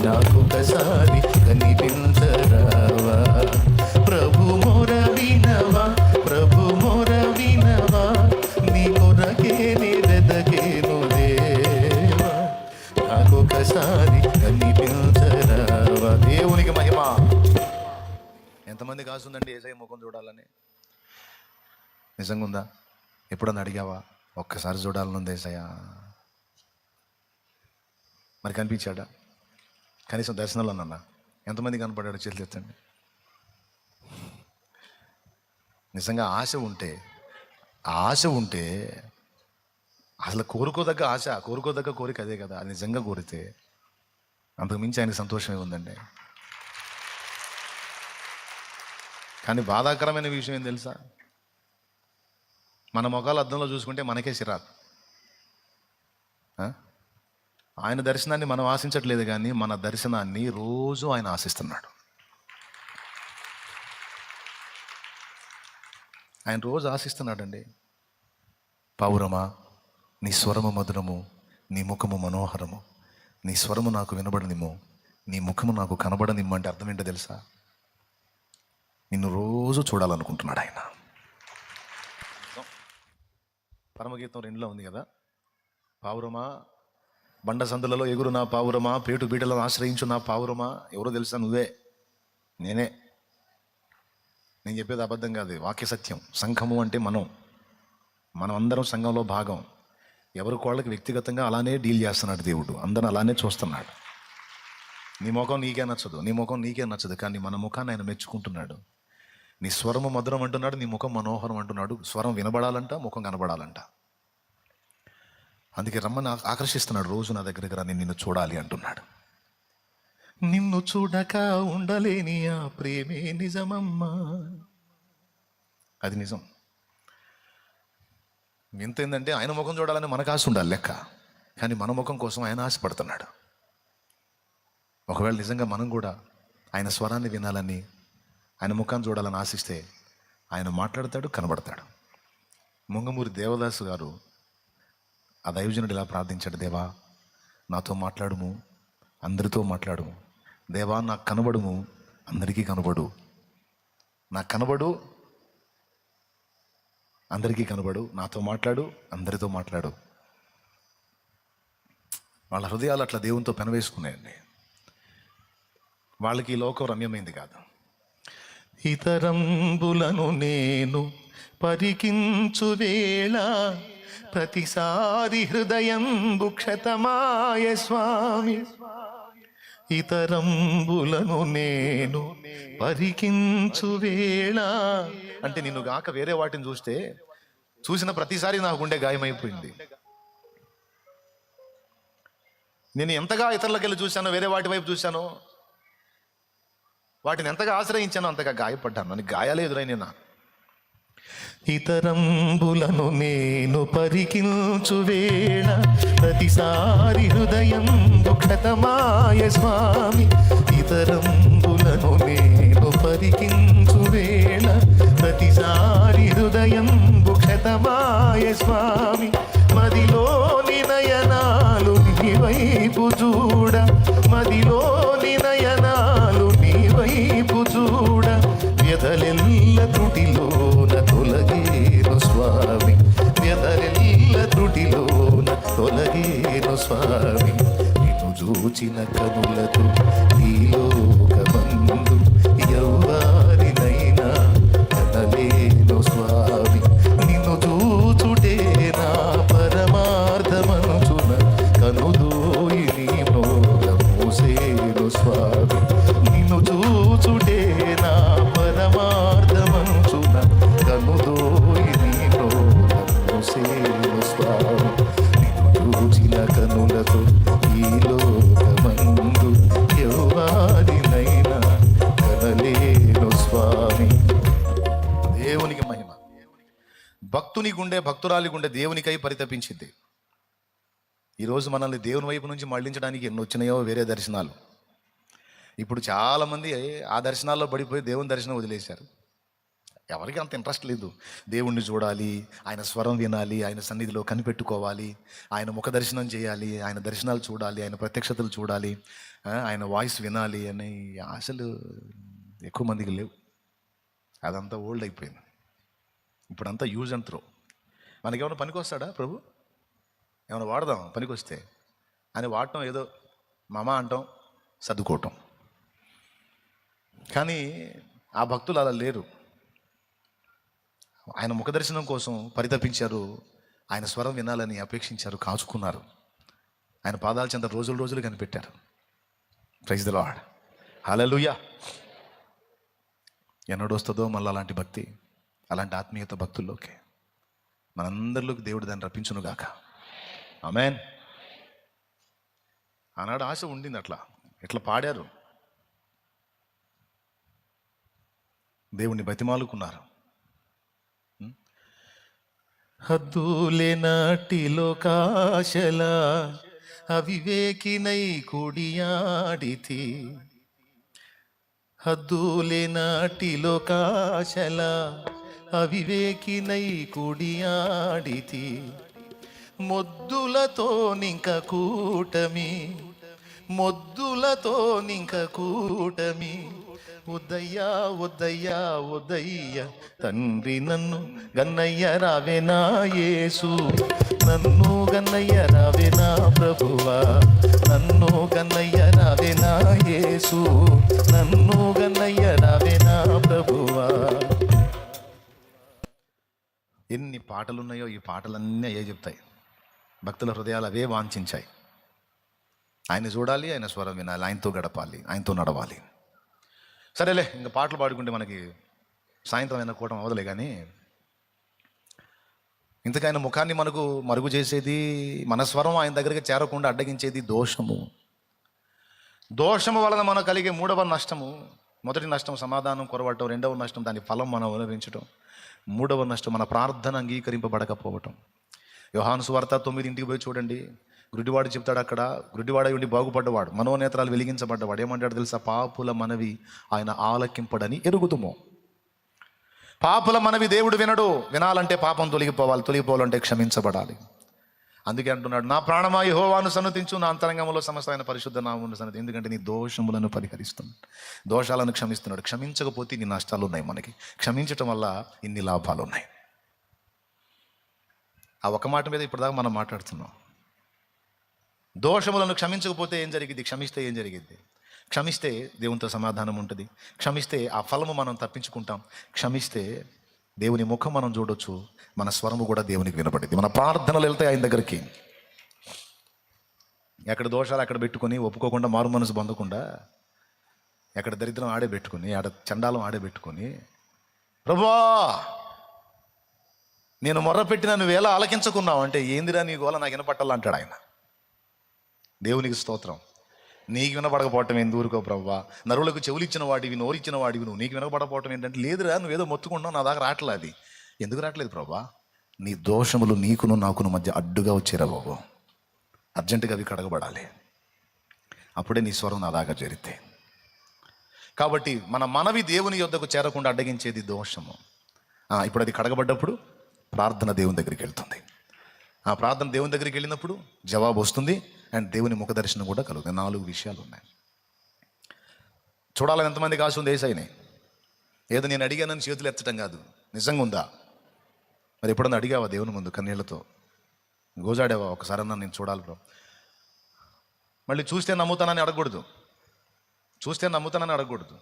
నాకొకసారి కనిపించరావా, ప్రభు మొర వినవా, ప్రభు మొర వినవా, నీ కొరకే నీ వెదకేను దేవా, నాకొకసారి కనిపించరావా. దేవునికి మహిమ. ఎంతమందికి ఆశ యేసయ్య ముఖం చూడాలని? నిజంగా ఉందా? ఎప్పుడన్నా అడిగావా, ఒక్కసారి చూడాలనుంది యేసయ్య? మరి కనిపించాడా? కనీసం దర్శనంలోనన్నా ఎంతమంది కనపడ్డాడు? చేతులు ఎత్తండి. నిజంగా ఆశ ఉంటే అసలు కోరుకోదగ్గ ఆశ, కోరుకోదగ్గ కోరిక అదే కదా. అది నిజంగా కోరితే అంతకు మించి ఆయనకు సంతోషమే ఉందండి. కానీ బాధాకరమైన విషయం ఏం తెలుసా? మన మొఖాలు అద్దంలో చూసుకుంటే మనకే చిరాకు. ఆయన దర్శనాన్ని మనం ఆశించట్లేదు, కానీ మన దర్శనాన్ని రోజు ఆయన ఆశిస్తున్నాడు. ఆయన రోజు ఆశిస్తున్నాడండి. పౌరమా నీ స్వరము మధురము, నీ ముఖము మనోహరము, నీ స్వరము నాకు వినబడనిమ్ము, నీ ముఖము నాకు కనబడనిమ్ము అంటే అర్థం ఏంటో తెలుసా? నిన్ను రోజు చూడాలనుకుంటున్నాడు ఆయన. పరమగీతం 2లో ఉంది కదా, పావురమా బండ సందులలో ఎగురు నా పావురమా, పేటు బీటలను ఆశ్రయించు నా పావురమా. ఎవరో తెలుసా? నువ్వే, నేనే. నేను చెప్పేది అబద్ధం కాదు, వాక్య సత్యం. సంఘము అంటే మనం అందరం సంఘంలో భాగం. ఎవరికి వాళ్ళకి వ్యక్తిగతంగా అలానే డీల్ చేస్తున్నాడు దేవుడు, అందరం అలానే చూస్తున్నాడు. నీ ముఖం నీకే నచ్చదు, కానీ మన ముఖాన్ని ఆయన మెచ్చుకుంటున్నాడు. నీ స్వరము మధురం అంటున్నాడు, నీ ముఖం మనోహరం అంటున్నాడు. స్వరం వినబడాలంట, ముఖం కనబడాలంట. అందుకే రమ్మని ఆకర్షిస్తున్నాడు. రోజు నా దగ్గరికి రా, నేను నిన్ను చూడాలి అంటున్నాడు. నిన్ను చూడక ఉండలేని ఆ ప్రేమే నిజమమ్మా. అది నిజం. వింత ఏంటంటే ఆయన ముఖం చూడాలని మనకు ఆశ ఉండాలి లెక్క, కానీ మన ముఖం కోసం ఆయన ఆశపడుతున్నాడు. ఒకవేళ నిజంగా మనం కూడా ఆయన స్వరాన్ని వినాలని, ఆయన ముఖాన్ని చూడాలని ఆశిస్తే ఆయన మాట్లాడతాడు, కనబడతాడు. ముంగమూరి దేవదాసు గారు ఆ దైవజనుడు ఇలా ప్రార్థించాడు, దేవా నాతో మాట్లాడుము, అందరితో మాట్లాడుము. దేవా నాకు కనబడుము, అందరికీ కనబడు. నాకు కనబడు, అందరికీ కనబడు. నాతో మాట్లాడు, అందరితో మాట్లాడు. వాళ్ళ హృదయాలు అట్లా దేవునితో పెనవేసుకున్నాయండి. వాళ్ళకి ఈ లోకం రమ్యమైంది కాదు. ఇతరంబులను నేను పరికించు వేళ ప్రతిసారి హృదయంబు క్షతమాయ స్వామి. ఇతరంబులను నేను పరికించు వేళ అంటే నిన్ను గాక వేరే వాటిని చూసిన ప్రతిసారి నా గుండె గాయమైపోయింది. నేను ఎంతగా ఇతరులకు వెళ్ళి చూశానో, వేరే వాటి వైపు చూశానో, వాటిని ఎంతగా ఆశ్రయించానో అంతగా గాయపడ్డాను. అని గాయాలే ఎదురైనా. ఇతరంబులను నేను పరికించు వేళ ప్రతిసారి హృదయం దుఃఖతమాయ స్వామి. ఇతరంబులను నేను పరికించు వేళ ప్రతిసారి హృదయం దుఃఖతమాయ స్వామి. మదిలోని నయనాలు నీ వైపు చూడ, మదిలోని నయనాలు నీ వైపు చూడ, వ్యధలెల్ల త్రుటిలోన తొలగేను స్వామి. వ్యధలెల్ల త్రుటిలోన తొలగేను స్వామి. నిన్ను చూచిన కనులతో ఈ లోకమందు ఎవ్వారినైనా కనలేను స్వామి. నిన్ను చూచుటే నా పరమార్థమంచున కనుదోయి నీ మోగమూసేను స్వామి. నిన్ను చూచుటే నా పరమార్థమంచున కనుదోయి నీ మోగమూసేను స్వామి. నిన్ను చూచిన కనులతో ఈ లోకమందు ఎవ్వారినైనా కనలేను స్వామి. దేవునికి మహిమ. భక్తుని గుండె, భక్తురాలి గుండె దేవునికై పరితపించింది. ఈరోజు మనల్ని దేవుని వైపు నుంచి మళ్ళించడానికి ఎన్ని వచ్చినాయో వేరే దర్శనాలు. ఇప్పుడు చాలామంది ఆ దర్శనాల్లో పడిపోయి దేవుని దర్శనం వదిలేశారు. ఎవరికి అంత ఇంట్రెస్ట్ లేదు. దేవుణ్ణి చూడాలి, ఆయన స్వరం వినాలి, ఆయన సన్నిధిలో కనిపెట్టుకోవాలి, ఆయన ముఖ దర్శనం చేయాలి, ఆయన దర్శనాలు చూడాలి, ఆయన ప్రత్యక్షతలు చూడాలి, ఆయన వాయిస్ వినాలి అనే ఆశలు ఎక్కువ మందికి లేవు. అదంతా ఓల్డ్ అయిపోయింది. ఇప్పుడంతా యూజ్ అండ్ త్రో. మనకేమైనా పనికొస్తాడా ప్రభు? ఏమైనా వాడదాం పనికొస్తే అని వాడటం, ఏదో మామ అంటాం, సర్దుకోవటం. కానీ ఆ భక్తులు అలా లేరు. ఆయన ముఖదర్శనం కోసం పరితపించారు, ఆయన స్వరం వినాలని అపేక్షించారు, కాచుకున్నారు. ఆయన పాదాల చెంత రోజులు కనిపెట్టారు. ప్రైజ్ ది లార్డ్, హల్లెలూయా. ఎన్నడొస్తుందో మళ్ళీ అలాంటి భక్తి, అలాంటి ఆత్మీయత భక్తుల్లోకి, మనందరిలోకి దేవుడు దాన్ని రప్పించునుగాక. ఆమేన్. ఆనాడు ఆశ ఉండింది, అట్లా ఇట్లా పాడారు, దేవుణ్ణి బతిమాలుకున్నారు. హద్దులే నాటిలో కాశల అవివేకినై కుడియాడితి. హద్దులే నాటిలో కాశల అవివేకినై కుడియాడితి. మొద్దులతో నింక కూటమి, మొద్దులతో నింక కూటమి. ఉదయ్యా ఉదయ్యా ఉదయ్య తండ్రి నన్ను గన్నయ్య రావే నా యేసు. నన్ను గన్నయ్య రావే నా ప్రభువా. నన్ను గన్నయ్య రావే నా యేసు. నన్ను గన్నయ్య రావే నా ప్రభువా. ఎన్ని పాటలున్నాయో ఈ పాటలన్నీ అయ్యే చెప్తాయి. భక్తుల హృదయాలు అవే వాంఛించాయి. ఆయన చూడాలి, ఆయన స్వరం వినాలి, ఆయనతో గడపాలి, ఆయనతో నడవాలి. సరేలే, ఇంకా పాటలు పాడుకుంటే మనకి సాయంత్రం అయినా కూటం అవదలే. కానీ ఇంతకైనా ముఖాన్ని మనకు మరుగు చేసేది, మన స్వరం ఆయన దగ్గరికి చేరకుండా అడ్డగించేది దోషము. దోషము వలన మనకు కలిగే మూడవ నష్టము, మొదటి నష్టం సమాధానం కొరవటం, రెండవ నష్టం దాని ఫలం మనం అనుభవించటం, మూడవ నష్టం మన ప్రార్థన అంగీకరింపబడకపోవటం. యోహాను సువార్త 9 పోయి చూడండి. గుడ్డివాడు చెప్తాడు అక్కడ, గుడ్డివాడై ఉండి బాగుపడ్డవాడు, మనోనేత్రాలు వెలిగించబడ్డవాడు ఏమంటాడు తెలుసా? పాపుల మనవి ఆయన ఆలకింపడని ఎరుగుదుము. పాపుల మనవి దేవుడు వినడు. వినాలంటే పాపం తొలగిపోవాలి, తొలగిపోవాలంటే క్షమించబడాలి. అందుకే అంటున్నాడు, నా ప్రాణమా యెహోవాను సన్నతించు, నా అంతరంగంలో సమస్తమైన పరిశుద్ధ నామమును సన్నతి. ఎందుకంటే నీ దోషములను పరిహరిస్తున్నాడు, దోషాలను క్షమిస్తున్నాడు. క్షమించకపోతే ఇన్ని నష్టాలు ఉన్నాయి మనకి, క్షమించటం వల్ల ఇన్ని లాభాలు ఉన్నాయి. ఆ ఒక మాట మీద ఇప్పటిదాకా మనం మాట్లాడుతున్నాం. దోషములను క్షమించకపోతే ఏం జరిగింది? క్షమిస్తే ఏం జరిగింది? క్షమిస్తే దేవునితో సమాధానం ఉంటుంది. క్షమిస్తే ఆ ఫలము మనం తప్పించుకుంటాం. క్షమిస్తే దేవుని ముఖం మనం చూడొచ్చు, మన స్వరము కూడా దేవునికి వినపడింది. మన ప్రార్థనలు వెళ్తాయి ఆయన దగ్గరికి. ఎక్కడ దోషాలు అక్కడ పెట్టుకొని, ఒప్పుకోకుండా, మారు మనసు పొందకుండా, ఎక్కడ దరిద్రం ఆడే పెట్టుకొని, ఆడ చండాలం ఆడే పెట్టుకొని, ప్రభువా నేను మొర్ర పెట్టిన నువ్వు ఎలా ఆలకించుకున్నావు అంటే, ఏందిరా నీ గోల నాకు వినపట్టాలంటాడు ఆయన. దేవునికి స్తోత్రం. నీకు వినపడకపోవటం ఏంది? ఊరుకో ప్రభువా. నరులకు చెవులిచ్చిన వాడివి, నోరిచ్చిన వాడివి నువ్వు, నీకు వినపడకపోవటం ఏంటంటే, లేదురా నువ్వేదో మొత్తుకుంటున్నావు, నా దాకా రావట్లేదు. అది ఎందుకు రావట్లేదు ప్రభువా? నీ దోషములు నీకును నాకును మధ్య అడ్డుగా వచ్చేరా బాబు. అర్జెంటుగా అవి కడగబడాలి, అప్పుడే నీ స్వరం నా దాకా చేరితే. కాబట్టి మన మనవి దేవుని యొద్దకు చేరకుండా అడ్డగించేది దోషము. ఇప్పుడు అది కడగబడ్డప్పుడు ప్రార్థన దేవుని దగ్గరికి వెళ్తుంది. ఆ ప్రార్థన దేవుని దగ్గరికి వెళ్ళినప్పుడు జవాబు వస్తుంది, అండ్ దేవుని ముఖ దర్శనం కూడా కలుగుతుంది. 4 విషయాలు ఉన్నాయి. చూడాలని ఎంతమందికి ఆశ ఉంది ఏసైని? ఏదో నేను అడిగానని చేతులు ఎత్తడం కాదు, నిజంగా ఉందా? మరి ఎప్పుడన్నా అడిగావా దేవుని ముందు కన్నీళ్లతో? గోజాడావా? ఒకసారి అన్నా నేను చూడాలి బ్రో. మళ్ళీ చూస్తే నమ్ముతానని అడగకూడదు, చూస్తే నమ్ముతానని అడగకూడదు.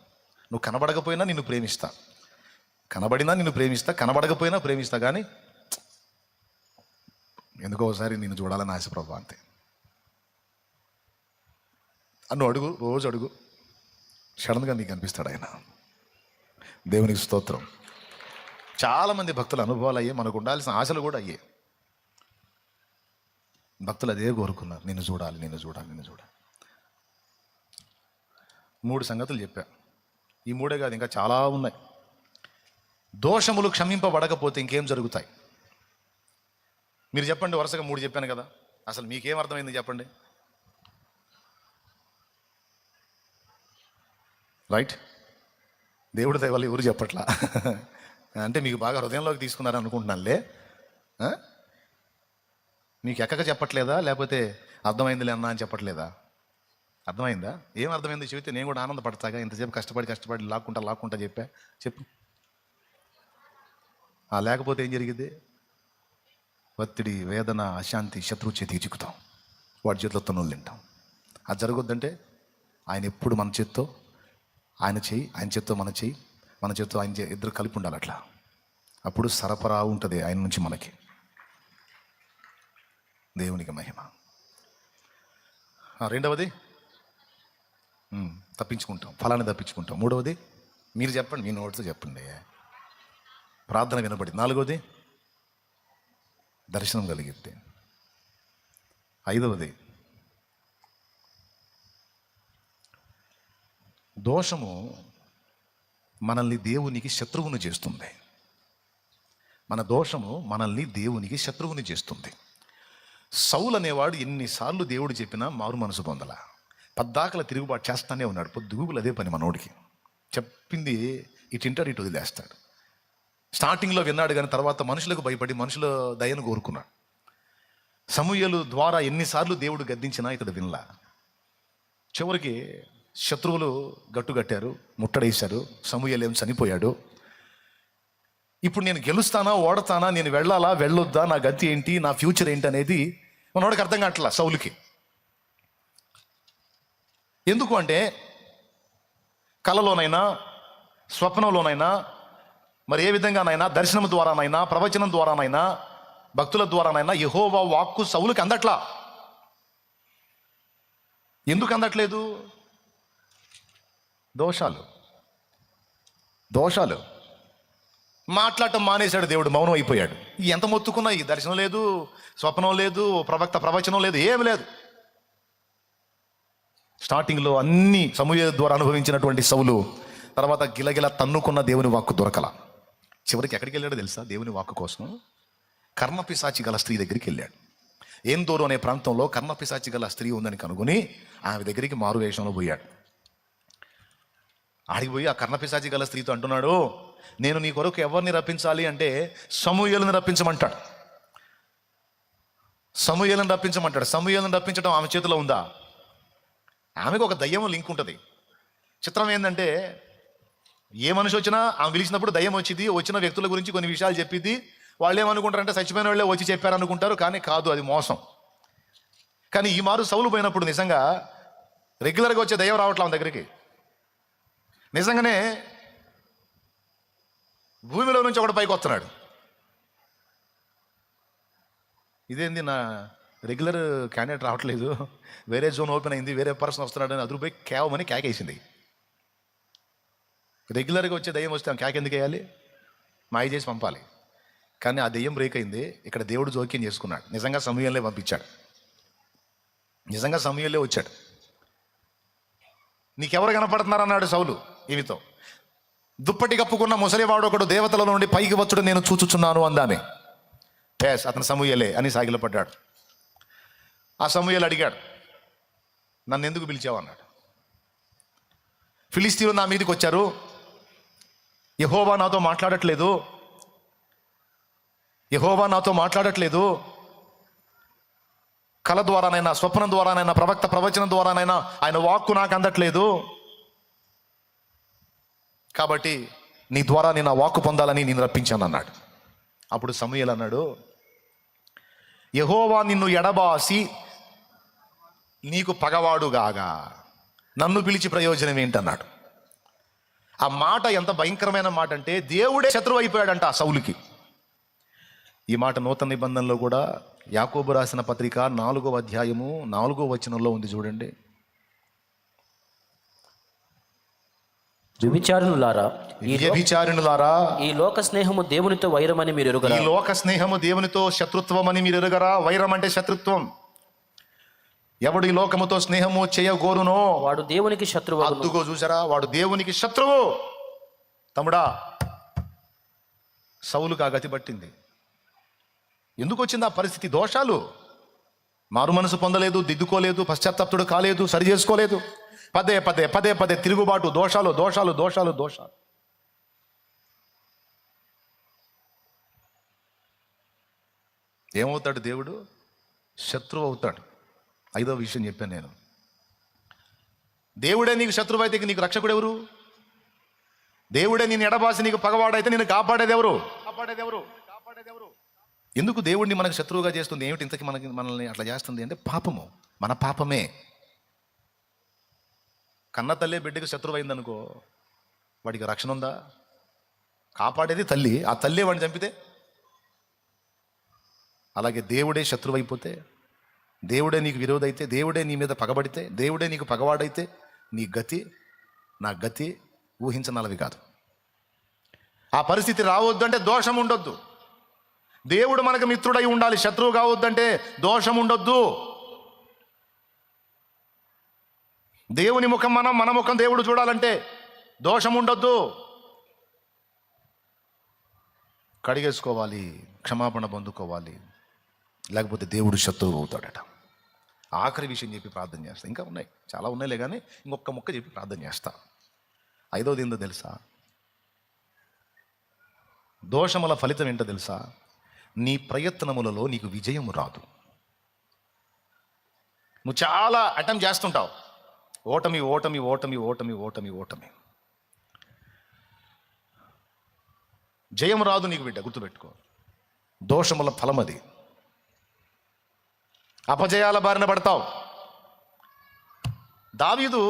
నువ్వు కనబడకపోయినా నిన్ను ప్రేమిస్తా, కనబడినా నిన్ను ప్రేమిస్తా, కనబడకపోయినా ప్రేమిస్తా, కానీ ఎందుకో ఒకసారి నిన్ను చూడాలని ఆశ ప్రభు, అంతే. అన్ను అడుగు, రోజు అడుగు, సడన్గా నీకు అనిపిస్తాడు ఆయన. దేవునికి స్తోత్రం. చాలామంది భక్తుల అనుభవాలు అయ్యే, మనకు ఉండాల్సిన ఆశలు కూడా అయ్యే. భక్తులు అదే కోరుకున్నారు, నిన్ను చూడాలి, నిన్ను చూడాలి, నిన్ను చూడాలి. 3 సంగతులు చెప్పా. ఈ 3 కాదు, ఇంకా చాలా ఉన్నాయి. దోషములు క్షమింపబడకపోతే ఇంకేం జరుగుతాయి? మీరు చెప్పండి. వరుసగా 3 చెప్పాను కదా, అసలు మీకేం అర్థమైంది చెప్పండి. రైట్? దేవుడి దయ వల్ల ఎవరు చెప్పట్లా అంటే మీకు బాగా హృదయంలోకి తీసుకున్నారని అనుకుంటున్నానులే. మీకు ఎక్కక చెప్పట్లేదా, లేకపోతే అర్థమైందిలే అన్నా అని చెప్పట్లేదా? అర్థమైందా? ఏం అర్థమైంది చెబితే నేను కూడా ఆనందపడతాగా. ఇంతసేపు కష్టపడి లాక్కుంటా చెప్పు. లేకపోతే ఏం జరిగింది? ఒత్తిడి, వేదన, అశాంతి, శత్రువు చేతికి చిక్కుతాం, వాడి చేతిలో తన్నులు తింటాం. అది జరగొద్దంటే ఆయన ఎప్పుడు మన చేత్తో, ఆయన చెయ్యి, ఆయన చేత్తో మన చెయ్యి, మన చేత్తో ఆయన ఇద్దరు కలిపి ఉండాలి. అట్లా అప్పుడు సరఫరా ఉంటుంది ఆయన నుంచి మనకి. దేవునికి మహిమ. రెండవది తప్పించుకుంటాం, ఫలాన్ని తప్పించుకుంటాం. మూడవది మీరు చెప్పండి, మీ నోటితో చెప్పండి, ప్రార్థన వినబడింది. 4వది దర్శనం కలిగిద్ది. 5వది దోషము మనల్ని దేవునికి శత్రువుని చేస్తుంది. మన దోషము మనల్ని దేవునికి శత్రువుని చేస్తుంది. సౌలు అనేవాడు ఎన్నిసార్లు దేవుడు చెప్పినా మారు మనసు పొందల, పద్దాకల తిరుగుబాటు చేస్తానే ఉన్నాడు. పొద్దుగూకులు అదే పని మనోడికి. చెప్పింది ఇటు ఇంటాడు, ఇటు వదిలేస్తాడు. స్టార్టింగ్లో విన్నాడు, కానీ తర్వాత మనుషులకు భయపడి మనుషుల దయను కోరుకున్నాడు. సమూయేలు ద్వారా ఎన్నిసార్లు దేవుడు గద్దించినా ఇతడు వినలా. చివరికి శత్రువులు గట్టుగట్టారు, ముట్టడేశారు. సమూయేలు ఏం చనిపోయాడు. ఇప్పుడు నేను గెలుస్తానా, ఓడతానా, నేను వెళ్ళాలా, వెళ్ళొద్దా, నా గతి ఏంటి, నా ఫ్యూచర్ ఏంటి అనేది మనోడికి అర్థం కావట్లా సౌలుకి. ఎందుకు అంటే కలలోనైనా, స్వప్నంలోనైనా, మరి ఏ విధంగానైనా, దర్శనం ద్వారానైనా, ప్రవచనం ద్వారానైనా, భక్తుల ద్వారానైనా యెహోవా వాక్కు సౌలుకి అందట్లా. ఎందుకు అందట్లేదు? దోషాలు. మాట్లాడటం మానేశాడు దేవుడు, మౌనం అయిపోయాడు. ఎంత మొత్తుకున్నా ఈ దర్శనం లేదు, స్వప్నం లేదు, ప్రవచనం లేదు, ఏమి లేదు. స్టార్టింగ్లో అన్ని సమూయేలు ద్వారా అనుభవించినటువంటి సౌలు తర్వాత గిలగిల తన్నుకున్న దేవుని వాక్కు దొరకల. చివరికి ఎక్కడికి వెళ్ళాడో తెలుసా? దేవుని వాక్కు కోసం కర్ణపిశాచి గల స్త్రీ దగ్గరికి వెళ్ళాడు. ఏందోరు అనే ప్రాంతంలో కర్ణపిశాచి గల స్త్రీ ఉందని కనుగొని ఆమె దగ్గరికి మారు వేషంలో పోయాడు. ఆడికి పోయి ఆ కర్ణపిశాచి గల స్త్రీతో అంటున్నాడు, నేను నీ కొరకు ఎవరిని రప్పించాలి అంటే సమూయేలుని రప్పించమంటాడు. సమూయేలుని రప్పించమంటాడు. సమూయేలుని రప్పించడం ఆమె చేతిలో ఉందా? ఆమెకు ఒక దయ్యం లింక్ ఉంటుంది. చిత్రం ఏంటంటే ఏ మనిషి వచ్చినా ఆమె పిలిచినప్పుడు దయ్యం వచ్చింది, వచ్చిన వ్యక్తుల గురించి కొన్ని విషయాలు చెప్పిద్ది. వాళ్ళు ఏమనుకుంటారంటే చచ్చిపోయిన వాళ్ళే వచ్చి చెప్పారనుకుంటారు, కానీ కాదు, అది మోసం. కానీ ఈ మారు సౌలు పోయినప్పుడు నిజంగా రెగ్యులర్గా వచ్చే దయ్యం రావట్లా ఆమె దగ్గరికి. నిజంగానే భూమిలో నుంచి ఒకటి పైకి వస్తున్నాడు. ఇదేంది, నా రెగ్యులర్ క్యాండిడేట్ రావట్లేదు, వేరే జోన్ ఓపెన్ అయింది, వేరే పర్సన్ వస్తున్నాడు అని అదురు పోయి కేవమని కేకేసింది. రెగ్యులర్గా వచ్చే దయ్యం వస్తే కేక ఎందుకు వేయాలి? మాయ చేసి పంపాలి. కానీ ఆ దెయ్యం బ్రేక్ అయింది. ఇక్కడ దేవుడు జోక్యం చేసుకున్నాడు. నిజంగా సమూయేలునే పంపించాడు. నిజంగా సమూయేలే వచ్చాడు. నీకెవరు కనపడుతున్నారు అన్నాడు సౌలు ఈమెతో. దుప్పటి కప్పుకున్న ముసలివాడు ఒకడు దేవతల నుండి పైకి వచ్చుడు నేను చూచుచున్నాను అందామె. ఎస్, అతను సమూయేలే అని సాగిలపడ్డాడు. ఆ సమూయేలు అడిగాడు, నన్ను ఎందుకు పిలిచావు అన్నాడు. ఫిలిష్తీయులు నా మీదకి వచ్చారు, యెహోవా నాతో మాట్లాడట్లేదు, యెహోవా నాతో మాట్లాడట్లేదు. కళ ద్వారానైనా, స్వప్నం ద్వారానైనా, ప్రవక్త ప్రవచనం ద్వారానైనా ఆయన వాక్కు నాకు అందట్లేదు. కాబట్టి నీ ద్వారా నేను ఆ వాక్కు పొందాలని నేను రప్పించాను అన్నాడు. అప్పుడు సమూయేలు అన్నాడు, యెహోవా నిన్ను ఎడబాసి నీకు పగవాడుగాగా నన్ను పిలిచి ప్రయోజనం ఏంటన్నాడు. ఆ మాట ఎంత భయంకరమైన మాట అంటే దేవుడే శత్రువు అయిపోయాడంట ఆ సౌలుకి. ఈ మాట నూతన నిబంధనలో కూడా యాకోబు రాసిన పత్రిక 4వ అధ్యాయము 4వ వచనంలో ఉంది చూడండి. వ్యభిచారిణులారా, ఈ లోక స్నేహము దేవునితో వైరమని మీరు ఎరుగరా? ఈ లోక స్నేహము దేవునితో శత్రుత్వం అని మీరు ఎరుగరా? వైరం అంటే శత్రుత్వం. ఎవడు ఈ లోకముతో స్నేహము చేయగోరునో వాడు దేవునికి శత్రువు. అద్దుగో చూసారా, వాడు దేవునికి శత్రువు. తమ్ముడా, సౌలుకు ఆ గతి పట్టింది. ఎందుకు వచ్చింది ఆ పరిస్థితి? దోషాలు. మారు మనసు పొందలేదు, దిద్దుకోలేదు, పశ్చాత్తాప్తుడు కాలేదు, సరి చేసుకోలేదు. పదే పదే పదే పదే తిరుగుబాటు, దోషాలు దోషాలు దోషాలు దోషాలు. ఏమవుతాడు దేవుడు? శత్రువు అవుతాడు. 5వ విషయం చెప్పాను నేను. దేవుడే నీకు శత్రువు అయితే నీకు రక్షకుడు ఎవరు? దేవుడే నేను ఎడబాసి నీకు పగవాడైతే నేను కాపాడేది ఎవరు? ఎందుకు దేవుడిని మనకు శత్రువుగా చేస్తుంది? ఏమిటి ఇంతకీ మనల్ని అట్లా చేస్తుంది అంటే పాపము, మన పాపమే. కన్న తల్లి బిడ్డకి శత్రువు అయిందనుకో, వాడికి రక్షణ ఉందా? కాపాడేది తల్లి. ఆ తల్లి వాడిని చంపితే, అలాగే దేవుడే శత్రువు అయిపోతే, దేవుడే నీకు విరోధైతే, దేవుడే నీ మీద పగబడితే, దేవుడే నీకు పగవాడైతే నీ గతి, నా గతి ఊహించనలవి కాదు. ఆ పరిస్థితి రావద్దు అంటే దోషం ఉండొద్దు. దేవుడు మనకు మిత్రుడై ఉండాలి. శత్రువు కావద్దంటే దోషం ఉండొద్దు. దేవుని ముఖం మన ముఖం దేవుడు చూడాలంటే దోషం ఉండొద్దు. కడిగేసుకోవాలి, క్షమాపణ పొందుకోవాలి, లేకపోతే దేవుడు శత్రువు అవుతాడట. ఆఖరి విషయం చెప్పి ప్రార్థన చేస్తా. ఇంకా ఉన్నాయి, చాలా ఉన్నాయిలే, కానీ ఇంకొక ముక్క చెప్పి ప్రార్థన చేస్తా. 5వది ఏందో తెలుసా? దోషముల ఫలితం ఏంటో తెలుసా? నీ ప్రయత్నములలో నీకు విజయం రాదు. నువ్వు చాలా అటెంప్ట్ చేస్తుంటావు, ఓటమి ఓటమి ఓటమి ఓటమి ఓటమి ఓటమి. జయం రాదు నీకు బిడ్డ, గుర్తుపెట్టుకో. దోషముల ఫలం అది. అపజయాల బారిన పడతావు. దావీదు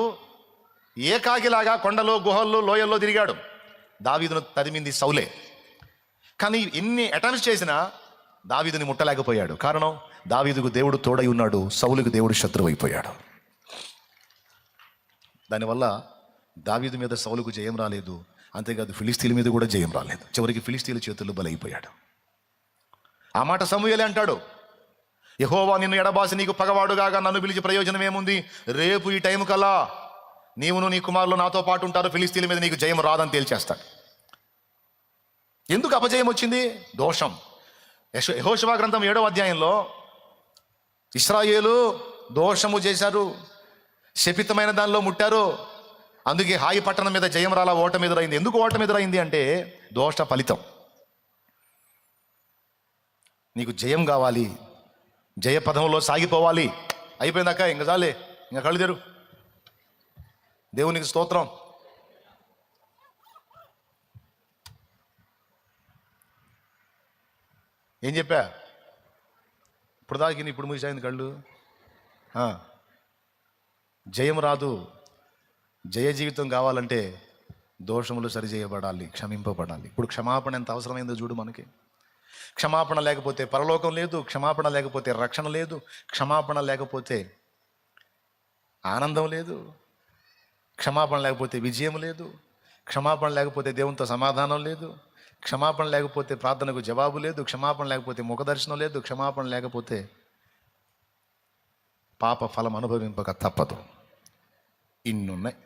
ఏకాకిలాగా కొండలో, గుహల్లో, లోయల్లో తిరిగాడు. దావీదును తరిమింది సౌలే. కానీ ఎన్ని అటెంప్ట్స్ చేసినా దావీదుని ముట్టలేకపోయాడు. కారణం, దావీదుకు దేవుడు తోడై ఉన్నాడు, సౌలుకు దేవుడు శత్రువు అయిపోయాడు. దానివల్ల దావీదు మీద సౌలుకు జయం రాలేదు. అంతేకాదు, ఫిలిస్తీన్ల మీద కూడా జయం రాలేదు. చివరికి ఫిలిస్తీన్ల చేతుల్లో బలైపోయాడు. ఆ మాట సమూయేలే అంటాడు. యెహోవా నిన్ను ఎడబాసి నీకు పగవాడుగాక నన్ను పిలిచి ప్రయోజనం ఏముంది? రేపు ఈ టైం కల్లా నీవును నీ కుమారులు నాతో పాటు ఉంటారు, ఫిలిస్తీన్ల మీద నీకు జయం రాదని తేల్చేస్తాడు. ఎందుకు అపజయం వచ్చింది? దోషం. యెహోషువ గ్రంథం 7వ అధ్యాయంలో ఇశ్రాయేలు దోషము చేశారు, శపితమైన దానిలో ముట్టారు. అందుకే హాయి పట్టణం మీద జయం రాలా, ఓటమి ఎదురైంది. ఎందుకు ఓటమి ఎదురైంది అంటే దోష ఫలితం. నీకు జయం కావాలి, జయ పదంలో సాగిపోవాలి. అయిపోయిందాక ఇంక చాలే, ఇంకా కళ్ళు తెరు. దేవునికి స్తోత్రం. ఏం చెప్పా? ఇప్పుడు దాకిని, ఇప్పుడు మూసేయింది కళ్ళు. జయం రాదు. జయ జీవితం కావాలంటే దోషములు సరిచేయబడాలి, క్షమింపబడాలి. ఇప్పుడు క్షమాపణ ఎంత అవసరమైందో చూడు మనకి. క్షమాపణ లేకపోతే పరలోకం లేదు, క్షమాపణ లేకపోతే రక్షణ లేదు, క్షమాపణ లేకపోతే ఆనందం లేదు, క్షమాపణ లేకపోతే విజయం లేదు, క్షమాపణ లేకపోతే దేవునితో సమాధానం లేదు, క్షమాపణ లేకపోతే ప్రార్థనకు జవాబు లేదు, క్షమాపణ లేకపోతే ముఖదర్శనం లేదు, క్షమాపణ లేకపోతే పాప ఫలం అనుభవింపక తప్పదు. ఇన్నున్నాయి.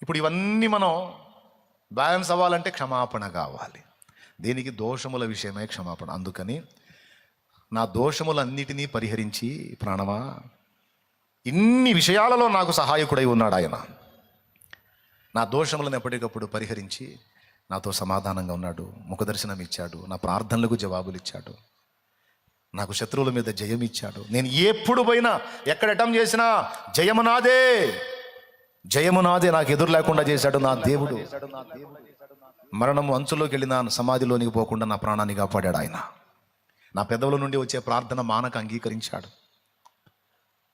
ఇప్పుడు ఇవన్నీ మనం బ్యాలెన్స్ అవ్వాలంటే క్షమాపణ కావాలి. దేనికి? దోషముల విషయమై క్షమాపణ. అందుకని నా దోషములన్నిటినీ పరిహరించి, ప్రాణమా, ఇన్ని విషయాలలో నాకు సహాయకుడై ఉన్నాడు ఆయన. నా దోషములను ఎప్పటికప్పుడు పరిహరించి నాతో సమాధానంగా ఉన్నాడు, ముఖదర్శనం ఇచ్చాడు, నా ప్రార్థనలకు జవాబులు ఇచ్చాడు, నాకు శత్రువుల మీద జయం ఇచ్చాడు. నేను ఎప్పుడు పోయినా, ఎక్కడ అటెంప్ట్ చేసినా జయము నాదే, జయము నాదే. నాకు ఎదురు లేకుండా చేశాడు నా దేవుడు. మరణము అంచులోకి వెళ్ళిన సమాధిలోనికి పోకుండా నా ప్రాణాన్ని కాపాడాడు ఆయన. నా పెదవుల నుండి వచ్చే ప్రార్థన మానక అంగీకరించాడు.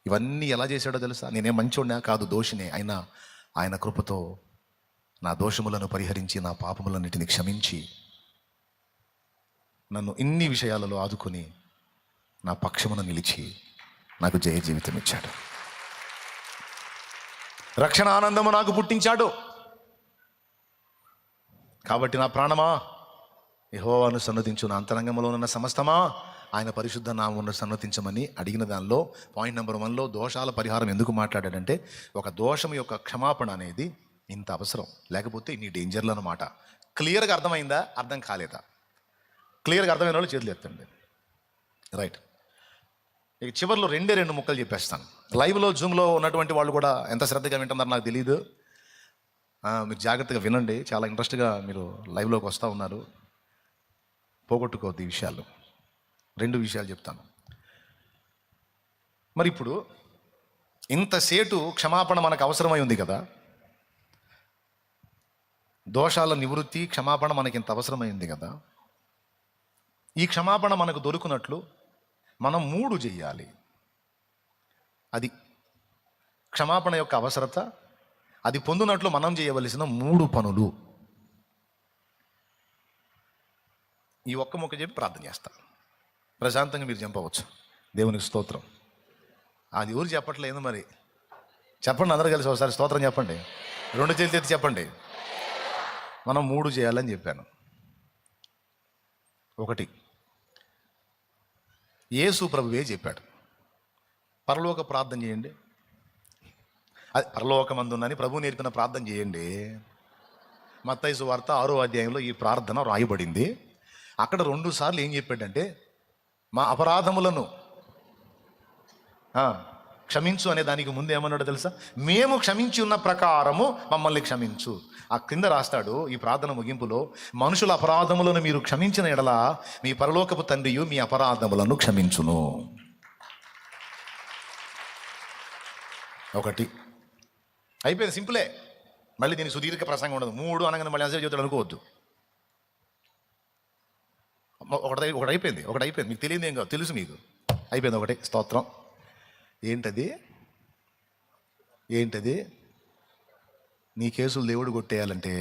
ఇవన్నీ ఎలా చేశాడో తెలుసా? నేనే మంచోడినా కాదు, దోషినే. అయినా ఆయన కృపతో నా దోషములను పరిహరించి, నా పాపములన్నిటిని క్షమించి, నన్ను ఇన్ని విషయాలలో ఆదుకొని నా పక్షమున నిలిచి నాకు జయ జీవితం ఇచ్చాడు. రక్షణ ఆనందము నాకు పుట్టించాడు. కాబట్టి నా ప్రాణమా యెహోవాను సన్నతించు, నా అంతరంగంలో ఉన్న సమస్తమా ఆయన పరిశుద్ధ నామమును సన్నతించమని అడిగిన దానిలో పాయింట్ నెంబర్ 1లో దోషాల పరిహారం ఎందుకు మాట్లాడాడంటే, ఒక దోషం యొక్క క్షమాపణ అనేది ఇంత అవసరం, లేకపోతే ఇన్ని డేంజర్లు అన్నమాట. క్లియర్గా అర్థమైందా? అర్థం కాలేదా? క్లియర్గా అర్థమైన వాళ్ళు చేతులు ఎత్తండి. రైట్. ఇక చివరిలో 2 ముక్కలు చెప్పేస్తాను. లైవ్లో జూమ్లో ఉన్నటువంటి వాళ్ళు కూడా ఎంత శ్రద్ధగా వింటున్నారో నాకు తెలియదు. మీరు జాగ్రత్తగా వినండి. చాలా ఇంట్రెస్ట్గా మీరు లైవ్లోకి వస్తూ ఉన్నారు. పోగొట్టుకోవద్దు ఈ విషయాలు. 2 విషయాలు చెప్తాను. మరి ఇప్పుడు ఇంతసేటు క్షమాపణ మనకు అవసరమై ఉంది కదా, దోషాల నివృత్తి క్షమాపణ మనకి ఇంత అవసరమైంది కదా. ఈ క్షమాపణ మనకు దొరుకున్నట్లు మనం 3 చెయ్యాలి. అది క్షమాపణ యొక్క అవసరత. అది పొందినట్లు మనం చేయవలసిన 3 పనులు. ఈ ఒక్క ముక్క చెప్పి ప్రార్థన చేస్తా. ప్రశాంతంగా మీరు చంపవచ్చు. దేవునికి స్తోత్రం. అది ఎవరు చెప్పట్లేదు మరి? చెప్పండి అందరూ కలిసి ఒకసారి స్తోత్రం చెప్పండి. 2 చేతులు ఎత్తి చెప్పండి. మనం 3 చేయాలని చెప్పాను. 1, యేసు ప్రభువే చెప్పాడు, పరలోక ప్రార్థన చేయండి. అది పరలోకమందున్నని ప్రభు నేర్పిన ప్రార్థన చేయండి. మత్తయి సువార్త 6వ అధ్యాయంలో ఈ ప్రార్థన రాయబడింది. అక్కడ 2 సార్లు ఏం చెప్పాడంటే, మా అపరాధములను క్షమించు అనే దానికి ముందు ఏమన్నాడో తెలుసా? మేము క్షమించి ఉన్న ప్రకారము మమ్మల్ని క్షమించు. ఆ క్రింద రాస్తాడు ఈ ప్రార్థన ముగింపులో, మనుషుల అపరాధములను మీరు క్షమించిన ఎడల మీ పరలోకపు తండ్రియు మీ అపరాధములను క్షమించును. 1 అయిపోయింది, సింపులే. మళ్ళీ దీని సుదీర్ఘ ప్రసంగం ఉండదు. 3 అనగానే మళ్ళీ ఆన్సర్ చెబుతాడు అనుకోవద్దు. ఒకటి అయిపోయింది. మీకు తెలియదు ఏం కాదు, తెలుసు మీకు. అయిపోయింది. 1 స్తోత్రం. ఏంటది? నీ కేసులు దేవుడు కొట్టేయాలంటే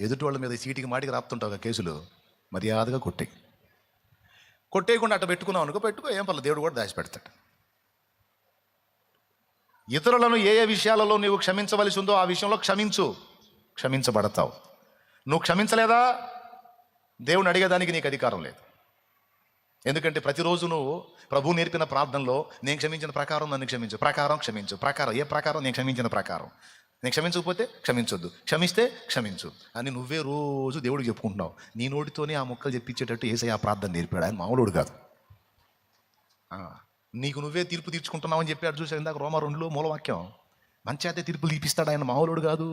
ఎదుటి వాళ్ళ మీద సీటికి మాటికి రాపుతుంటావు కేసులు, మర్యాదగా కొట్టేయకుండా అట్ట పెట్టుకున్నావు అనుకో, పెట్టుకో, ఏం పర్లేదు, దేవుడు కూడా దాచిపెడతాడు. ఇతరులను ఏ విషయాలలో నువ్వు క్షమించవలసి ఉందో ఆ విషయంలో క్షమించబడతావు. నువ్వు క్షమించలేదా, దేవుని అడిగేదానికి నీకు అధికారం లేదు. ఎందుకంటే ప్రతిరోజు నువ్వు ప్రభు నేర్పిన ప్రార్థనలో నేను క్షమించిన ప్రకారం నన్ను క్షమించు, ప్రకారం క్షమించు, ప్రకారం ఏ ప్రకారం నేను క్షమించిన ప్రకారం, నేను క్షమించకపోతే క్షమించొద్దు, క్షమిస్తే క్షమించు అని నువ్వే రోజు దేవుడికి చెప్పుకుంటున్నావు. నీ నోటితోనే ఆ మొక్కలు చెప్పించేటట్టు యేసయ్య ఆ ప్రార్థన నేర్పాడు. ఆయన మామూలుడు కాదు. నీకు నువ్వే తీర్పు తీర్చుకుంటున్నావు అని చెప్పాడు చూసావు ఇందాక రోమా 2లో మూలవాక్యం. మంచి అయితే తీర్పులు తీపిస్తాడు ఆయన, మామూలుడు కాదు.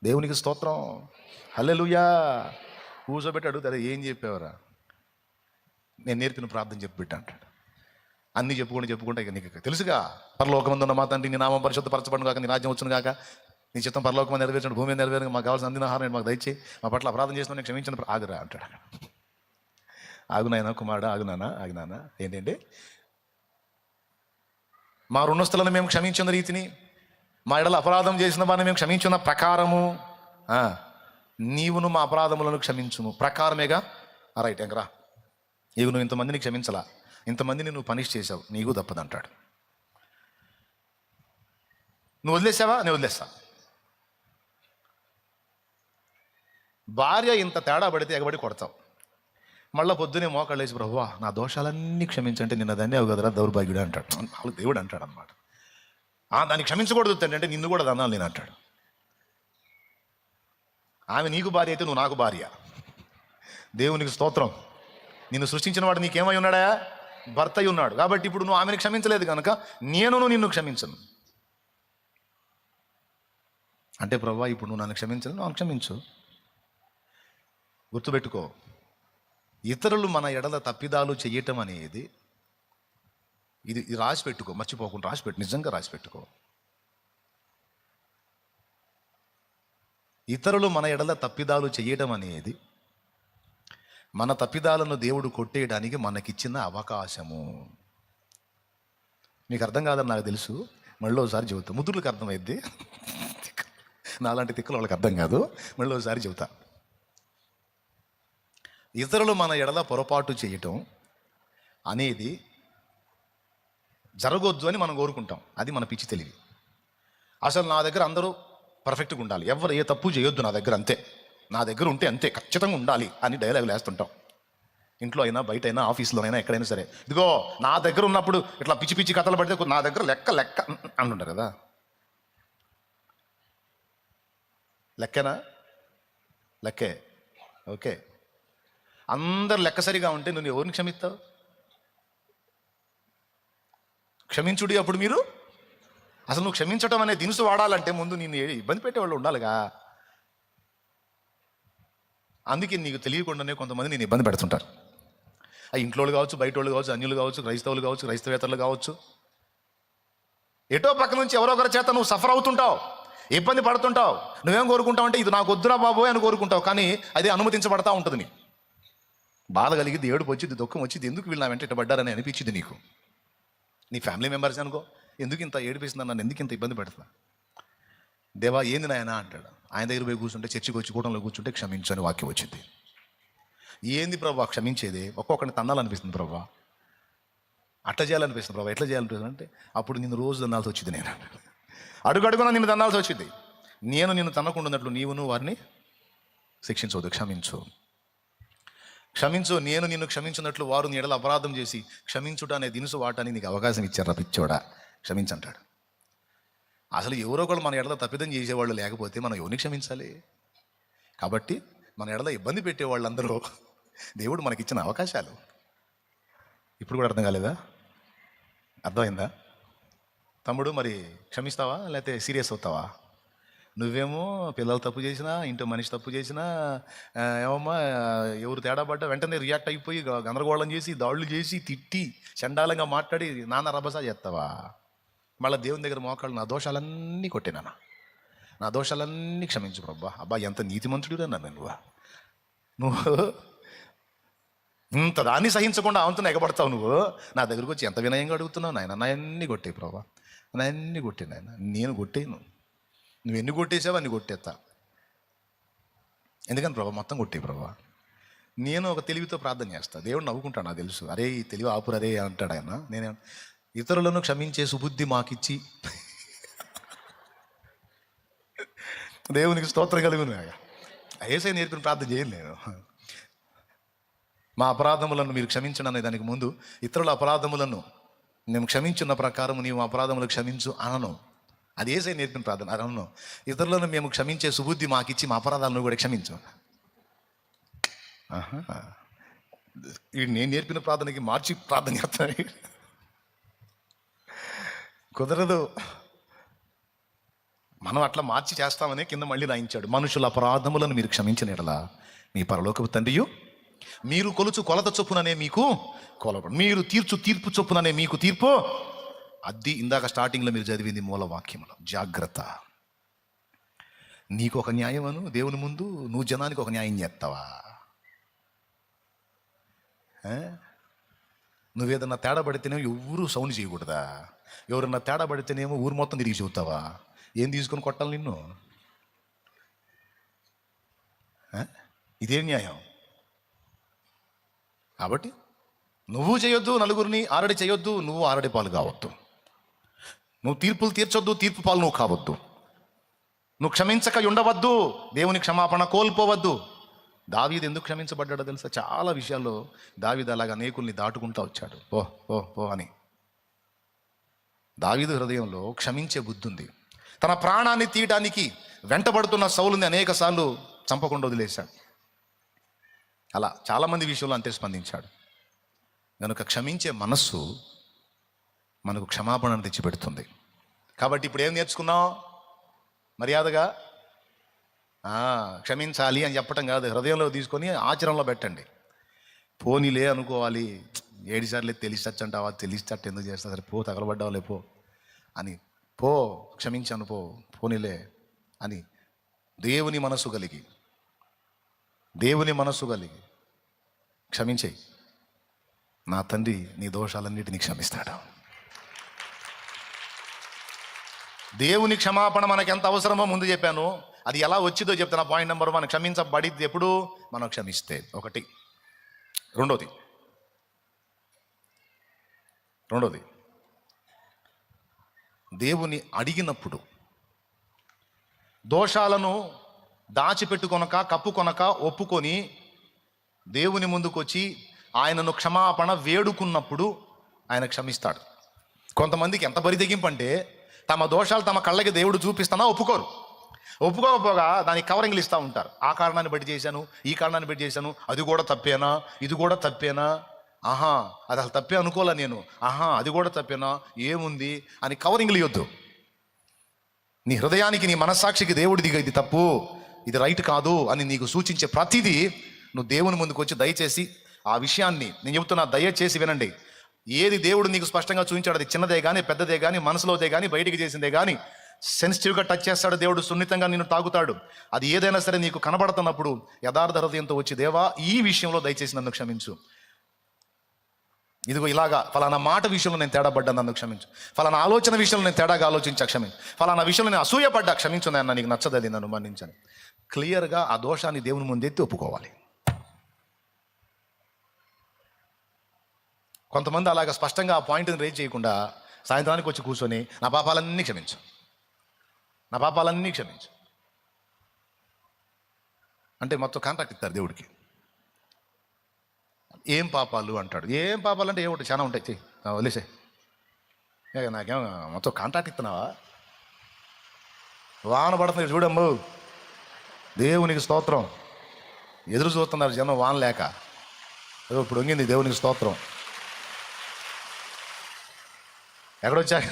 దేవునికి స్తోత్రం, హల్లెలూయా. కూర్చోబెట్టి అడుగుతాడు, ఏం చెప్పావరా? నేను నేర్పిన ప్రార్థన చెప్పిట్టు అంటాడు. అన్నీ చెప్పుకుంటే ఇక నీకు తెలుసుగా, పరలోకమందు ఉన్న మా తండ్రి నీ నామం పరిశుద్ధపరచబడును కాక, నీ రాజ్యం వచ్చును కాక, నీ చిత్తం పరలోకం నెరవేర్చండి, భూమి నెరవేరు, మాకు కావాల్సిన అందిన ఆహారం మాకు దయచేయి, మా పట్ల అపరాధం చేసిన నేను క్షమించిన ఆగురా అంటాడు. ఆగునాయన కుమారుడు, ఆగునానా ఏంటంటే, మా రుణస్థులను మేము క్షమించిన రీతిని, మా ఎడల అపరాధం చేసిన వారిని మేము క్షమించిన ప్రకారము నీవును మా అపరాధములను క్షమించును. ప్రకారమేగా, రైట్ ఎంకరా, ఇవి నువ్వు ఇంతమందిని క్షమించలా, ఇంతమందిని నువ్వు పనిష్ చేసావు, నీకు తప్పదంటాడు. నువ్వు వదిలేసావా? నేను వదిలేస్తా. భార్య ఇంత తేడా పడితే ఎగబడి కొడతావు. మళ్ళీ పొద్దునే మోకాళ్ళు వేసి, ప్రభువా నా దోషాలన్నీ క్షమించంటే నిన్న దాన్ని అవు కదరా దౌర్భాగ్యుడు అంటాడు. వాళ్ళు దేవుడు అంటాడు అనమాట. దాన్ని క్షమించకూడదు అంటే నిన్ను కూడా దన్నాలు నేను అంటాడు. ఆమె నీకు భార్య అయితే నువ్వు నాకు భార్య. దేవునికి స్తోత్రం. నిన్ను సృష్టించిన వాడు నీకేమై ఉన్నాడా? భర్త అయి ఉన్నాడు. కాబట్టి ఇప్పుడు నువ్వు ఆమెను క్షమించలేదు కనుక నేను నిన్ను క్షమించను అంటే, ప్రభువా ఇప్పుడు నువ్వు నన్ను క్షమించను, నన్ను క్షమించు. గుర్తుపెట్టుకో, ఇతరులు మన ఎడల తప్పిదాలు చెయ్యటం అనేది ఇది రాసి పెట్టుకో, మర్చిపోకుండా నిజంగా రాసి పెట్టుకో. ఇతరులు మన ఎడల తప్పిదాలు చెయ్యటం అనేది మన తప్పిదాలను దేవుడు కొట్టేయడానికి మనకిచ్చిన అవకాశము. మీకు అర్థం కాదని నాకు తెలుసు, మళ్ళీ ఒకసారి చెబుతా. ముద్దులకు అర్థమైద్ది, నాలాంటి తిక్కలు వాళ్ళకి అర్థం కాదు. మళ్ళీ ఒకసారి చెబుతా. ఇతరులు మన ఎడల పొరపాటు చేయటం అనేది జరగొద్దు అని మనం కోరుకుంటాం. అది మన పిచ్చి తెలివి. అసలు నా దగ్గర అందరూ పర్ఫెక్ట్గా ఉండాలి, ఎవరు ఏ తప్పు చేయొద్దు నా దగ్గర, అంతే, నా దగ్గర ఉంటే అంతే, ఖచ్చితంగా ఉండాలి అని డైలాగులు వేస్తుంటాం. ఇంట్లో అయినా, బయట అయినా, ఆఫీస్లోనైనా, ఎక్కడైనా సరే. ఇదిగో నా దగ్గర ఉన్నప్పుడు ఇట్లా పిచ్చి పిచ్చి కథలు పడితే నా దగ్గర లెక్క అంటుంటారు కదా. లెక్కేనా? లెక్కే, ఓకే. అందరు లెక్క సరిగా ఉంటే నువ్వు ఎవరిని క్షమిస్తావు? క్షమించుడి. అప్పుడు మీరు అసలు నువ్వు క్షమించటం అనే దినుసు వాడాలంటే ముందు నిన్ను ఇబ్బంది పెట్టేవాళ్ళు ఉండాలిగా. అందుకే నీకు తెలియకుండానే కొంతమంది నేను ఇబ్బంది పెడుతుంటారు. ఆ ఇంట్లో వాళ్ళు కావచ్చు, బయట వాళ్ళు కావచ్చు, అన్యులు కావచ్చు, క్రైస్తవులు కావచ్చు, క్రైస్తవేతరులు కావచ్చు. ఎటో పక్క నుంచి ఎవరో ఒకరి చేత నువ్వు సఫర్ అవుతుంటావు, ఇబ్బంది పడుతుంటావు. నువ్వేం కోరుకుంటావు అంటే, ఇది నాకు వద్దురా బాబోయ్ అని కోరుకుంటావు. కానీ అది అనుమతించబడతా ఉంటుంది. నీ బాధ కలిగింది, ఏడుపు వచ్చింది, దుఃఖం వచ్చింది, ఎందుకు వీళ్ళు నా వెంట ఇట్టబడ్డారని అనిపించింది నీకు. నీ ఫ్యామిలీ మెంబర్స్ అనుకో, ఎందుకు ఇంత ఏడిపిస్తున్నా, నన్ను ఎందుకు ఇంత ఇబ్బంది పెడుతున్నా? దేవా ఏంది నాయనా అంటాడు. ఆయన దగ్గర పోయి కూర్చుంటే, చర్చికి వచ్చి కూటంలో కూర్చుంటే క్షమించు అని వాక్యం వచ్చింది. ఏంది ప్రభా క్షమించేది? ఒక్కొక్కరిని తన్నాలనిపిస్తుంది ప్రభా, అట్లా చేయాలనిపిస్తుంది ప్రభా, ఎట్లా చేయాలనిపిస్తుంది అంటే, అప్పుడు నిన్ను రోజు తన్నాల్సి వచ్చింది. నేను అడుగడుగునా నిన్ను తన్నాల్సి వచ్చింది. నేను నిన్ను తన్నకుండా ఉన్నట్లు నీవును వారిని శిక్షించవద్దు, క్షమించు. నేను నిన్ను క్షమించినట్లు వారు నీ ఎడల అపరాధం చేసి క్షమించుట అనే దినుసు వాటానికి నీకు అవకాశం ఇచ్చారా పిచ్చోడా, క్షమించంటాడు. అసలు ఎవరో ఒకళ్ళు మన ఎడల తప్పిదం చేసేవాళ్ళు లేకపోతే మనం ఎవరిని క్షమించాలి? కాబట్టి మన ఎడల ఇబ్బంది పెట్టేవాళ్ళందరూ దేవుడు మనకిచ్చిన అవకాశాలు. ఇప్పుడు కూడా అర్థం కాలేదా? అర్థమైందా? తమ్ముడు మరి క్షమిస్తావా లేకపోతే సీరియస్ అవుతావా? నువ్వేమో పిల్లలు తప్పు చేసినా, ఇంట్లో మనిషి తప్పు చేసినా, ఏమమ్మా ఎవరు తేడా పడ్డా వెంటనే రియాక్ట్ అయిపోయి గందరగోళం చేసి, దాడులు చేసి, తిట్టి, చండాలంగా మాట్లాడి నాన్న రభసా చేస్తావా? మళ్ళీ దేవుని దగ్గర మోకాళ్ళు, నా దోషాలన్నీ కొట్టినా, నా దోషాలన్నీ క్షమించు ప్రభా. అబ్బా ఎంత నీతిమంతుడు అన్నా నువ్వు ఇంత దాన్ని సహించకుండా అవంతున్నా ఎగబడతావు నువ్వు. నా దగ్గరకు వచ్చి ఎంత వినయంగా అడుగుతున్నావు నాయన, నా అన్నీ కొట్టే ప్రభా, నా అన్నీ కొట్టే నాయన. నేను కొట్టేను, నువ్వు ఎన్ని కొట్టేసావు అన్ని కొట్టేస్తా. ఎందుకని ప్రభా మొత్తం కొట్టే ప్రభా. నేను ఒక తెలివితో ప్రార్థన చేస్తా, దేవుడు నవ్వుకుంటాను, నాకు తెలుసు. అరే ఈ తెలివి ఆపురు అరే అంటాడు ఆయన. నేను ఇతరులను క్షమించే సుబుద్ధి మాకిచ్చి, దేవునికి స్తోత్రం కలుగును. యేసయ్య నేర్పిన ప్రార్థన చేయను నేను. మా అపరాధములను మీరు క్షమించండి అనే దానికి ముందు ఇతరుల అపరాధములను నేను క్షమించున్న ప్రకారం నీవు అపరాధములు క్షమించు అనను. అది ఏసై నేర్పిన ప్రార్థన. అనను, ఇతరులను మేము క్షమించే సుబుద్ధి మాకిచ్చి మా అపరాధాలను కూడా క్షమించు. వీడు నేను నేర్పిన ప్రార్థనకి మార్చి ప్రార్థన చేస్తాను. కుదరదు. మనం అట్లా మార్చి చేస్తామని కింద మళ్ళీ రాయించాడు, మనుషుల అపరాధములను మీరు క్షమించిన యెడల మీ పరలోకపు తండ్రియు మీరు కొలుచు కొలత చొప్పుననే మీకు కొలబడు, మీరు తీర్చు తీర్పు చొప్పుననే మీకు తీర్పు. అది ఇందాక స్టార్టింగ్లో మీరు చదివింది మూల వాక్యంలో. జాగ్రత్త. నీకు ఒక న్యాయం అను దేవుని ముందు, నువ్వు జనానికి ఒక న్యాయం చేస్తావా? నువ్వేదన్నా తేడా పడితేనేమో ఎవరు సౌండ్ చేయకూడదా? ఎవరన్నా తేడా పడితేనేమో ఊరు మొత్తం తిరిగి చెబుతావా? ఏం తీసుకొని కొట్టాలి నిన్ను? ఇదేం న్యాయం? కాబట్టి నువ్వు చేయొద్దు, నలుగురిని ఆరడి చేయొద్దు, నువ్వు ఆరడి పాలు కావద్దు. నువ్వు తీర్పులు తీర్చొద్దు, తీర్పు పాలు నువ్వు కావద్దు. నువ్వు క్షమించక ఉండవద్దు, దేవుని క్షమాపణ కోల్పోవద్దు. దావీదు ఎందుకు క్షమించబడ్డాడో తెలుసా? చాలా విషయాల్లో దావీదు అలాగా అనేకుల్ని దాటుకుంటూ వచ్చాడు. ఓ ఓ ఓ అని. దావీదు హృదయంలో క్షమించే బుద్ధి ఉంది. తన ప్రాణాన్ని తీయటానికి వెంటబడుతున్న సౌలుని అనేక సార్లు చంపకుండా వదిలేశాడు. అలా చాలామంది విషయంలో అంతే స్పందించాడు. కనుక క్షమించే మనస్సు మనకు క్షమాపణను తెచ్చిపెడుతుంది. కాబట్టి ఇప్పుడు ఏం నేర్చుకున్నాం? మర్యాదగా క్షమించాలి అని చెప్పటం కాదు, హృదయంలో తీసుకొని ఆచరణలో పెట్టండి. పోనీలే అనుకోవాలి, 7 సార్లు తెలిసచ్చంటావా, తెలిసట్టు ఎందుకు చేస్తా, సరే పో, తగలబడ్డావు లేపో అని, పో క్షమించాను పో, పోనీలే అని దేవుని మనస్సు కలిగి క్షమించేయి. నా తండ్రి నీ దోషాలన్నిటినీ క్షమిస్తాడు. దేవుని క్షమాపణ మనకు ఎంత అవసరమో ముందు చెప్పాను. అది ఎలా వచ్చిందో చెప్తున్నా. పాయింట్ నెంబర్ 1, క్షమించబడిద్ది ఎప్పుడు? మనం క్షమిస్తే. ఒకటి. రెండోది దేవుని అడిగినప్పుడు దోషాలను దాచిపెట్టుకొనక కప్పుకొనక ఒప్పుకొని దేవుని ముందుకు వచ్చి ఆయనను క్షమాపణ వేడుకున్నప్పుడు ఆయన క్షమిస్తాడు. కొంతమందికి ఎంత బరితెగింపు అంటే తమ దోషాలు తమ కళ్ళకి దేవుడు చూపిస్తానా ఒప్పుకోకపోగా దానికి కవరింగ్లు ఇస్తూ ఉంటారు. ఆ కారణాన్ని బట్టి చేశాను, ఈ కారణాన్ని బట్టి చేశాను, అది కూడా తప్పేనా, ఇది కూడా తప్పేనా, ఆహా అది అసలు తప్పే అనుకోలే నేను, ఆహా అది కూడా తప్పేనా, ఏముంది అని కవరింగ్లు ఇవ్వద్దు. నీ హృదయానికి, నీ మనస్సాక్షికి దేవుడిది ఇది తప్పు, ఇది రైట్ కాదు అని నీకు సూచించే ప్రతిదీ నువ్వు దేవుని ముందుకు వచ్చి దయచేసి ఆ విషయాన్ని నేను చెబుతున్నా, దయచేసి వినండి. ఏది దేవుడు నీకు స్పష్టంగా చూపించాడు, అది చిన్నదే కానీ పెద్దదే కానీ మనసులోదే కానీ బయటికి చేసిందే కానీ సెన్సిటివ్గా టచ్ చేస్తాడు దేవుడు, సున్నితంగా నిన్ను తాగుతాడు. అది ఏదైనా సరే నీకు కనబడుతున్నప్పుడు యథార్థ హృదయంతో వచ్చి, దేవా ఈ విషయంలో దయచేసి నన్ను క్షమించు, ఇదిగో ఇలాగా ఫలానా మాట విషయంలో నేను తేడా పడ్డా నన్ను క్షమించు, ఫలానా ఆలోచన విషయంలో నేను తేడాగా ఆలోచించా క్షమించు, ఫలానా విషయంలో నేను అసూయపడ్డా క్షమించు నాయన, నీకు నచ్చదది నన్ను మన్నించని క్లియర్గా ఆ దోషాన్ని దేవుని ముందెత్తి ఒప్పుకోవాలి. కొంతమంది అలాగ స్పష్టంగా ఆ పాయింట్ని రేజ్ చేయకుండా సాయంత్రానికి వచ్చి కూర్చొని నా పాపాలన్నీ క్షమించు అంటే మొత్తం కాంట్రాక్ట్ ఇస్తారు దేవుడికి. ఏం పాపాలు అంటాడు. ఏం పాపాలు అంటే ఏమిటి, చాలా ఉంటాయి, చెయ్యి వదిలేసే, నాకేం మొత్తం కాంట్రాక్ట్ ఇస్తున్నావా? వాన పడుతుంది చూడమ్ము, దేవునికి స్తోత్రం. ఎదురు చూస్తున్నారు జనం వాన లేక, ఇప్పుడు వంగింది దేవునికి స్తోత్రం. ఎక్కడొచ్చాక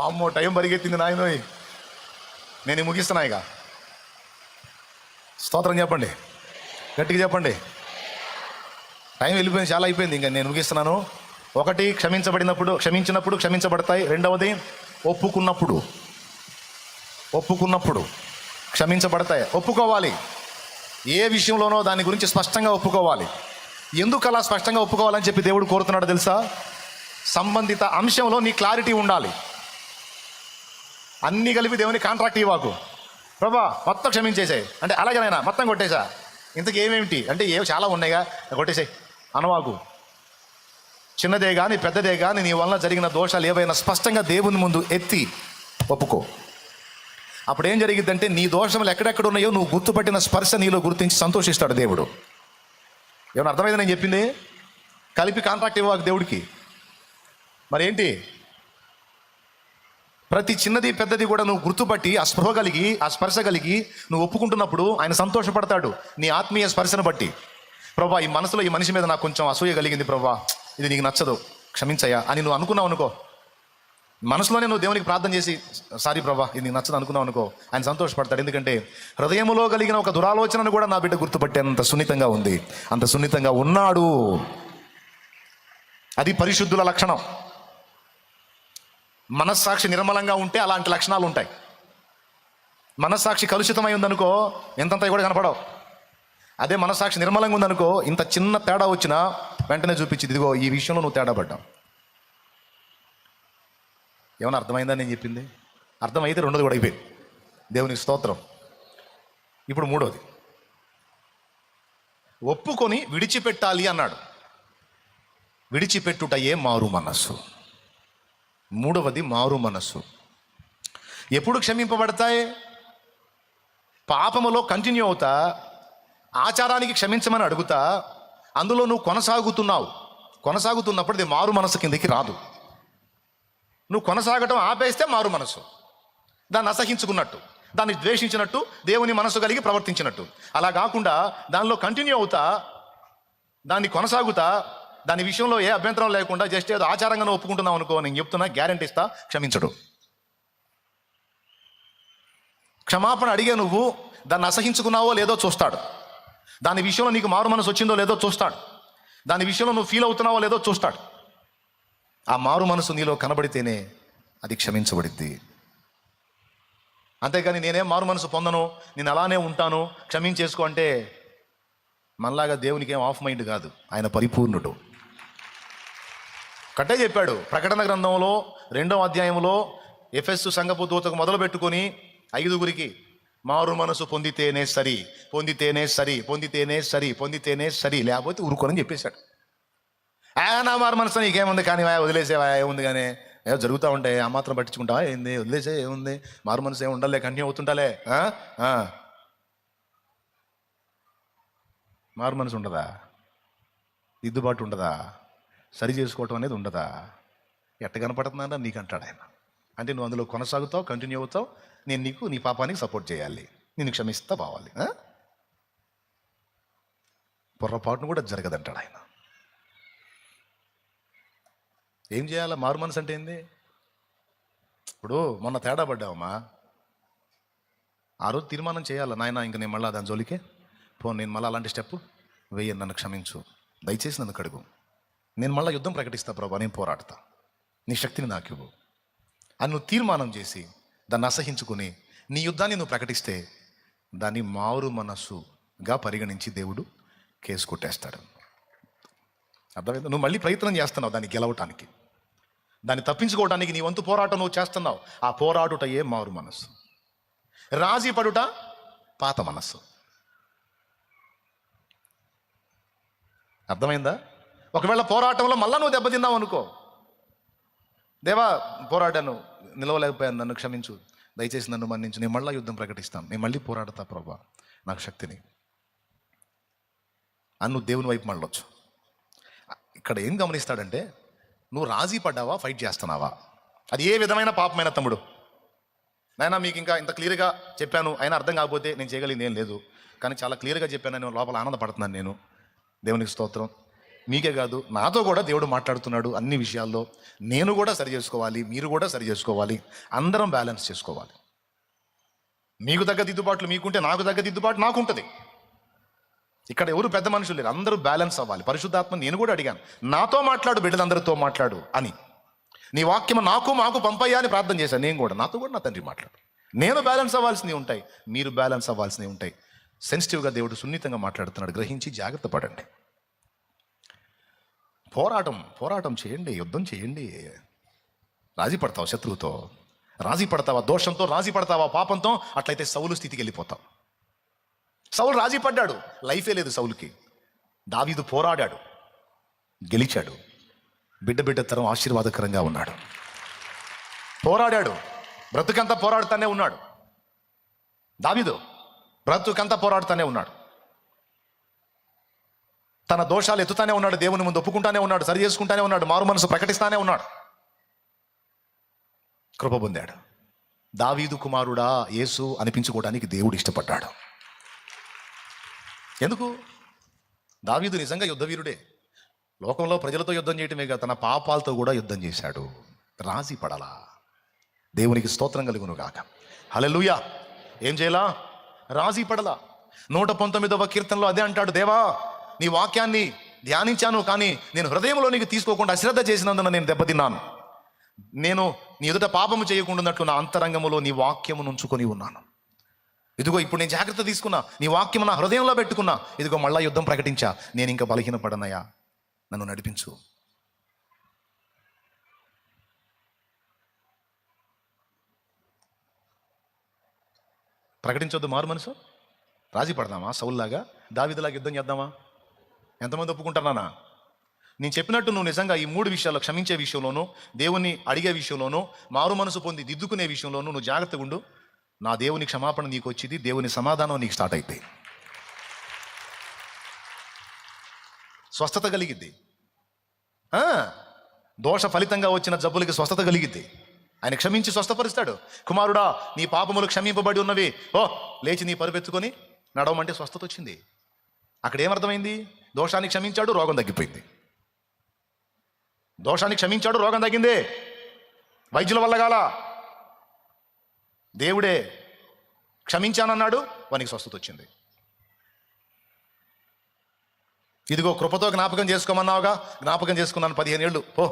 అమ్మో టైం పరిగెత్తింది నాయనోయ్, నేను ముగిస్తున్నా ఇక. స్తోత్రం చెప్పండి, గట్టిగా చెప్పండి. టైం వెళ్ళిపోయింది, చాలా అయిపోయింది, ఇంకా నేను ముగిస్తున్నాను. 1, క్షమించినప్పుడు క్షమించబడతాయి. 2వది ఒప్పుకున్నప్పుడు క్షమించబడతాయి. ఒప్పుకోవాలి, ఏ విషయంలోనో దాని గురించి స్పష్టంగా ఒప్పుకోవాలి. ఎందుకు అలా స్పష్టంగా ఒప్పుకోవాలని చెప్పి దేవుడు కోరుతున్నాడు తెలుసా? సంబంధిత అంశంలో నీ క్లారిటీ ఉండాలి. అన్నీ కలిపి దేవుని కాంట్రాక్ట్ ఇవ్వకు. ప్రభా మొత్తం క్షమించేసాయి అంటే అలాగే నాయనా మొత్తం కొట్టేసా, ఇంతకు ఏమేమిటి అంటే చాలా ఉన్నాయిగా కొట్టేసాయి అనవాకు. చిన్నదే కానీ పెద్దదే కానీ నీ వలన జరిగిన దోషాలు ఏవైనా స్పష్టంగా దేవుని ముందు ఎత్తి ఒప్పుకో. అప్పుడు ఏం జరిగిద్దంటే నీ దోషములు ఎక్కడెక్కడ ఉన్నాయో నువ్వు గుర్తుపట్టిన స్పర్శ నీలో గుర్తించి సంతోషిస్తాడు దేవుడు. ఏమన్నా అర్థమైంది నేను చెప్పింది? కలిపి కాంట్రాక్ట్ ఇవ్వక దేవుడికి. మరేంటి, ప్రతి చిన్నది పెద్దది కూడా నువ్వు గుర్తుపట్టి ఆ స్పృహ కలిగి ఆ స్పర్శ కలిగి నువ్వు ఒప్పుకుంటున్నప్పుడు ఆయన సంతోషపడతాడు నీ ఆత్మీయ స్పర్శను బట్టి. ప్రభా, ఈ మనసులో ఈ మనిషి మీద నాకు కొంచెం అసూయ కలిగింది ప్రభా, ఇది నీకు నచ్చదు, క్షమించయ్యా అని నువ్వు అనుకున్నావు అనుకో, మనసులోనే నువ్వు దేవునికి ప్రార్థన చేసి సారీ ప్రభా ఇది నీకు నచ్చదు అనుకున్నావు అనుకో, ఆయన సంతోషపడతాడు. ఎందుకంటే హృదయములో కలిగిన ఒక దురాలోచనను కూడా నా బిడ్డ గుర్తుపట్టేంత సున్నితంగా ఉంది, అంత సున్నితంగా ఉన్నాడు. అది పరిశుద్ధుల లక్షణం. మనస్సాక్షి నిర్మలంగా ఉంటే అలాంటి లక్షణాలు ఉంటాయి. మనస్సాక్షి కలుషితమై ఉందనుకో ఎంతంత కూడా కనపడవు. అదే మనస్సాక్షి నిర్మలంగా ఉందనుకో ఇంత చిన్న తేడా వచ్చినా వెంటనే చూపించింది, ఇదిగో ఈ విషయంలో నువ్వు తేడా పడ్డావు. ఏమైనా అర్థమైందా నేను చెప్పింది? అర్థమైతే రెండోది కూడా అయిపోయింది. దేవునికి స్తోత్రం. ఇప్పుడు మూడోది, ఒప్పుకొని విడిచిపెట్టాలి అన్నాడు. విడిచిపెట్టుటయే మారు మనస్సు. మూడవది మారు మనస్సు. ఎప్పుడు క్షమింపబడతాయి? పాపములో కంటిన్యూ అవుతా, ఆచారానికి క్షమించమని అడుగుతా, అందులో నువ్వు కొనసాగుతున్నప్పుడు అది మారు మనసు కిందకి రాదు. నువ్వు కొనసాగటం ఆపేస్తే మారు మనసు. దాన్ని అసహించుకున్నట్టు, దాన్ని ద్వేషించినట్టు, దేవుని మనసు కలిగి ప్రవర్తించినట్టు. అలా కాకుండా దానిలో కంటిన్యూ అవుతా, దాన్ని కొనసాగుతా, దాని విషయంలో ఏ అభ్యంతరం లేకుండా జస్ట్ ఏదో ఆచారంగా నువ్వు ఒప్పుకుంటున్నావు అనుకో, నేను చెప్తున్నా, గ్యారెంటీ ఇస్తా, క్షమించడు. క్షమాపణ అడిగే నువ్వు దాన్ని అసహించుకున్నావో లేదో చూస్తాడు. దాని విషయంలో నీకు మారు మనసు వచ్చిందో లేదో చూస్తాడు. దాని విషయంలో నువ్వు ఫీల్ అవుతున్నావో లేదో చూస్తాడు. ఆ మారు మనసు నీలో కనబడితేనే అది క్షమించబడిద్ది. అంతేగాని నేనేం మారు మనసు పొందను, నేను అలానే ఉంటాను, క్షమించేసుకో అంటే మనలాగా దేవునికి ఏం ఆఫ్ మైండ్ కాదు, ఆయన పరిపూర్ణుడు. కట్టే చెప్పాడు ప్రకటన గ్రంథంలో 2వ అధ్యాయంలో ఎఫెసు సంఘపు దూతకు మొదలు పెట్టుకొని 5గురికి మారు మనసు పొందితేనే సరి, పొందితేనే సరి, పొందితేనే సరి, పొందితేనే సరి, లేకపోతే ఊరుకోనని చెప్పేశాడు. నా మారు మనసు నీకేముంది కానీ వదిలేసేవా, ఏముంది కానీ ఏదో జరుగుతూ ఉంటాయి, ఆ మాత్రం పట్టించుకుంటావా ఏంది, వదిలేసే ఏముంది, మారు మనసు ఏమి ఉండాలే, కంటిన్యూ అవుతుండాలే. మారు మనసు ఉండదా? దిద్దుబాటు ఉండదా? సరి చేసుకోవటం అనేది ఉండదా? ఎట్ట కనపడుతుందా నీకు అంటాడు ఆయన. అంటే నువ్వు అందులో కొనసాగుతావు, కంటిన్యూ అవుతావు, నేను నీకు నీ పాపానికి సపోర్ట్ చేయాలి, నేను క్షమిస్తా పోవాలి. పొర్రపాటును కూడా జరగదంటాడు ఆయన. ఏం చేయాలా? మారు మనసు అంటే ఏంది? ఇప్పుడు మొన్న తేడా పడ్డావమ్మా, ఆ రోజు తీర్మానం చేయాలా, నాయన ఇంక నేను మళ్ళీ దాని జోలికే నేను మళ్ళీ అలాంటి స్టెప్ వేయను, నన్ను క్షమించు, దయచేసి నన్ను కడుగు, నేను మళ్ళీ యుద్ధం ప్రకటిస్తా ప్రభా, నేను పోరాడతా, నీ శక్తిని నాకు ఇవ్వు అని నువ్వు తీర్మానం చేసి దాన్ని అసహించుకుని నీ యుద్ధాన్ని నువ్వు ప్రకటిస్తే దాన్ని మారు మనస్సుగా పరిగణించి దేవుడు కేసు కొట్టేస్తాడు. అర్థమైందా? నువ్వు మళ్ళీ ప్రయత్నం చేస్తున్నావు దాన్ని గెలవటానికి, దాన్ని తప్పించుకోవడానికి నీ వంతు పోరాటం నువ్వు చేస్తున్నావు. ఆ పోరాడుటయే మారు మనస్సు. రాజీ పడుట పాత మనస్సు. అర్థమైందా? ఒకవేళ పోరాటంలో మళ్ళా నువ్వు దెబ్బతిన్నావు అనుకో, దేవా పోరాడాను, నిలవలేకపోయాను, నన్ను క్షమించు, దయచేసి నన్ను మన్నించు, నేను మళ్ళీ యుద్ధం ప్రకటిస్తాను, నేను మళ్ళీ పోరాడతా ప్రభా, నాకు శక్తిని అని నువ్వు దేవుని వైపు మళ్ళొచ్చు. ఇక్కడ ఏం గమనిస్తాడంటే నువ్వు రాజీ పడ్డావా, ఫైట్ చేస్తున్నావా, అది ఏ విధమైన పాపమైన తమ్ముడు. నాయన మీకు ఇంకా ఇంత క్లియర్గా చెప్పాను, అయినా అర్థం కాకపోతే నేను చేయగలిగింది ఏం లేదు, కానీ చాలా క్లియర్గా చెప్పాను, నేను లోపల ఆనందపడుతున్నాను. నేను దేవునికి స్తోత్రం. మీకే కాదు నాతో కూడా దేవుడు మాట్లాడుతున్నాడు అన్ని విషయాల్లో. నేను కూడా సరి చేసుకోవాలి, మీరు కూడా సరి చేసుకోవాలి, అందరం బ్యాలెన్స్ చేసుకోవాలి. మీకు తగ్గ దిద్దుబాట్లు మీకుంటే నాకు తగ్గ దిద్దుబాటు నాకుంటుంది. ఇక్కడ ఎవరు పెద్ద మనుషులు లేరు, అందరూ బ్యాలెన్స్ అవ్వాలి. పరిశుద్ధాత్మ నేను కూడా అడిగాను, నాతో మాట్లాడు, బిడ్డలందరితో మాట్లాడు అని. నీ వాక్యం మాకు పంపయ్యా అని ప్రార్థన చేశాను. నేను కూడా నాతో కూడా నా తండ్రి మాట్లాడు. నేను బ్యాలెన్స్ అవ్వాల్సినవి ఉంటాయి, మీరు బ్యాలెన్స్ అవ్వాల్సినవి ఉంటాయి. సెన్సిటివ్గా దేవుడు సున్నితంగా మాట్లాడుతున్నాడు, గ్రహించి జాగ్రత్త పడండి. పోరాటం చేయండి, యుద్ధం చేయండి. రాజీ పడతావా శత్రువుతో, రాజీ పడతావా దోషంతో, రాజీ పడతావా పాపంతో, అట్లయితే సౌలు స్థితికి వెళ్ళిపోతావు. సౌలు రాజీ పడ్డాడు, లైఫే లేదు సౌలుకి. దావీదు పోరాడాడు, గెలిచాడు, బిడ్డ తరం ఆశీర్వాదకరంగా ఉన్నాడు. పోరాడాడు, బ్రతుకంతా పోరాడుతూనే ఉన్నాడు. దావీదు బ్రతుకంతా పోరాడుతూనే ఉన్నాడు, తన దోషాలు ఎత్తుతానే ఉన్నాడు, దేవుని ముందు ఒప్పుకుంటానే ఉన్నాడు, సరి చేసుకుంటానే ఉన్నాడు, మారు మనసు ప్రకటిస్తానే ఉన్నాడు, కృప పొందాడు. దావీదు కుమారుడా యేసు అనిపించుకోవడానికి దేవుడు ఇష్టపడ్డాడు. ఎందుకు? దావీదు నిజంగా యుద్ధవీరుడే. లోకంలో ప్రజలతో యుద్ధం చేయటమే కాదు, తన పాపాలతో కూడా యుద్ధం చేశాడు. రాజీ పడలా. దేవునికి స్తోత్రం కలుగును గాక. హల్లెలూయా. ఏం చేయాలా? రాజీ పడలా. 119వ కీర్తనలో అదే అంటాడు, దేవా నీ వాక్యాన్ని ధ్యానించాను, కానీ నేను హృదయంలో నీకు తీసుకోకుండా అశ్రద్ధ చేసినందున నేను దెబ్బతిన్నాను. నేను నీ ఎదుట పాపము చేయకుండాన్నట్లు నా అంతరంగములో నీ వాక్యమును ఉంచుకొని ఉన్నాను. ఇదిగో ఇప్పుడు నేను జాగ్రత్త తీసుకున్నా, నీ వాక్యము నా హృదయంలో పెట్టుకున్నా. ఇదిగో మళ్ళా యుద్ధం ప్రకటించా, నేను ఇంకా బలహీనపడనయ్యా, నన్ను నడిపించు. ప్రకటించొద్దు మారు మనసు. రాజీ పడదామా? సౌల్లాగా దావీదులాగా యుద్ధం చేద్దామా? ఎంతమంది ఒప్పుకుంటానా? నేను చెప్పినట్టు నువ్వు నిజంగా ఈ 3 విషయాల్లో, క్షమించే విషయంలోనూ, దేవుని అడిగే విషయంలోనూ, మారు మనసు పొంది దిద్దుకునే విషయంలోనూ నువ్వు జాగ్రత్తగా ఉండు. నా దేవుని క్షమాపణ నీకు వచ్చింది, దేవుని సమాధానం నీకు స్టార్ట్ అయితే స్వస్థత కలిగిద్ది. దోష ఫలితంగా వచ్చిన జబ్బులకి స్వస్థత కలిగిద్ది. ఆయన క్షమించి స్వస్థపరుస్తాడు. కుమారుడా నీ పాపములు క్షమింపబడి ఉన్నవి, లేచి నీ పరుపెత్తుకొని నడవమంటే స్వస్థత వచ్చింది. అక్కడ ఏమర్థమైంది? దోషాన్ని క్షమించాడు, రోగం తగ్గిపోయింది. దోషాన్ని క్షమించాడు, రోగం తగ్గింది. వైద్యుల వల్ల కాల, దేవుడే క్షమించానన్నాడు, వానికి స్వస్థత వచ్చింది. ఇదిగో కృపతో జ్ఞాపకం చేసుకోమన్నావుగా, జ్ఞాపకం చేసుకున్నాను, 15 ఏళ్ళు పో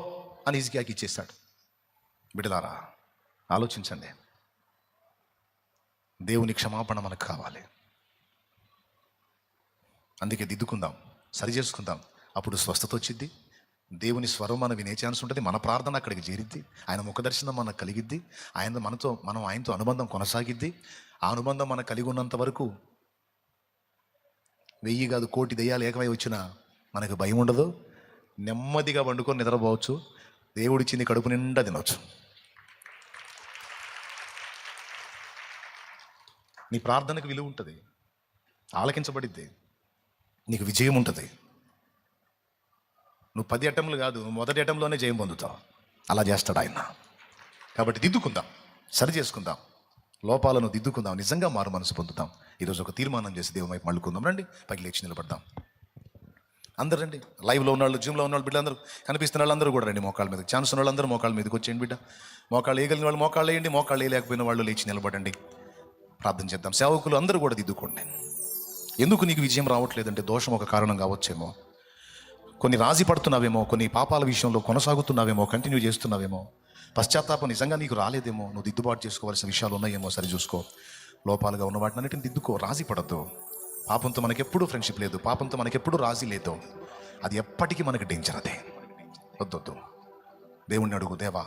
అని హిజ్కియాకి ఇచ్చేస్తాడు. బిడ్డలారా ఆలోచించండి. దేవుని క్షమాపణ మనకు కావాలి. అందుకే దిద్దుకుందాం, సరి చేసుకుందాం. అప్పుడు స్వస్థత వచ్చిద్ది. దేవుని స్వరం మనం వినే ఛాన్స్ ఉంటుంది. మన ప్రార్థన అక్కడికి చేరిద్ది. ఆయన ముఖదర్శనం మనకు కలిగిద్ది. మనం ఆయనతో అనుబంధం కొనసాగిద్ది. ఆ అనుబంధం మనకు కలిగి ఉన్నంత వరకు 1000 కాదు 1,000,000 దెయ్యాలు ఏకమై వచ్చినా మనకు భయం ఉండదు. నెమ్మదిగా వండుకొని నిద్రపోవచ్చు. దేవుడిచ్చింది కడుపు నిండా తినవచ్చు. నీ ప్రార్థనకు విలువ ఉంటుంది, ఆలకించబడిద్ది, నీకు విజయం ఉంటుంది. నువ్వు 10 అటెంప్ట్లు కాదు, నువ్వు మొదటి అటెంప్ట్లోనే జయం పొందుతావు. అలా చేస్తాడు ఆయన. కాబట్టి దిద్దుకుందాం, సరి చేసుకుందాం, లోపాలను దిద్దుకుందాం, నిజంగా మారు మనసు పొందుతాం. ఈరోజు ఒక తీర్మానం చేసి దేవుని వైపు మళ్ళుకుందాం. రండి, పైకి లేచి నిలబడదాం. అందరూ రండి. లైవ్లో ఉన్నవాళ్ళు, జిమ్లో ఉన్నవాళ్ళు, బిడ్డలందరూ, కనిపిస్తున్న వాళ్ళందరూ కూడా రండి. మోకాళ్ళ మీద ఛాన్స్ ఉన్న వాళ్ళందరూ మోకాళ్ళ మీదకి వచ్చేయండి. బిడ్డ మోకాళ్ళు వేయగలిగిన వాళ్ళు మోకాళ్ళు వేయండి, మోకాళ్ళు వేయలేకపోయిన వాళ్ళు లేచి నిలబడండి. ప్రార్థన చేద్దాం. సేవకులు అందరూ కూడా దిద్దుకోండి. ఎందుకు నీకు విజయం రావట్లేదంటే దోషం ఒక కారణం కావచ్చేమో, కొన్ని రాజీ పడుతున్నావేమో, కొన్ని పాపాల విషయంలో కొనసాగుతున్నావేమో, కంటిన్యూ చేస్తున్నావేమో, పశ్చాత్తాపం నిజంగా నీకు రాలేదేమో, నువ్వు దిద్దుబాటు చేసుకోవాల్సిన విషయాలు ఉన్నాయేమో, సరి చూసుకో. లోపాలుగా ఉన్న వాటిని అన్నిటిని దిద్దుకో. రాజీ పడద్దు. పాపంతో మనకెప్పుడు ఫ్రెండ్షిప్ లేదు, పాపంతో మనకెప్పుడు రాజీ లేదు. అది ఎప్పటికీ మనకి డేంజర్. అదే వద్దొద్దు. దేవుణ్ణి అడుగు, దేవా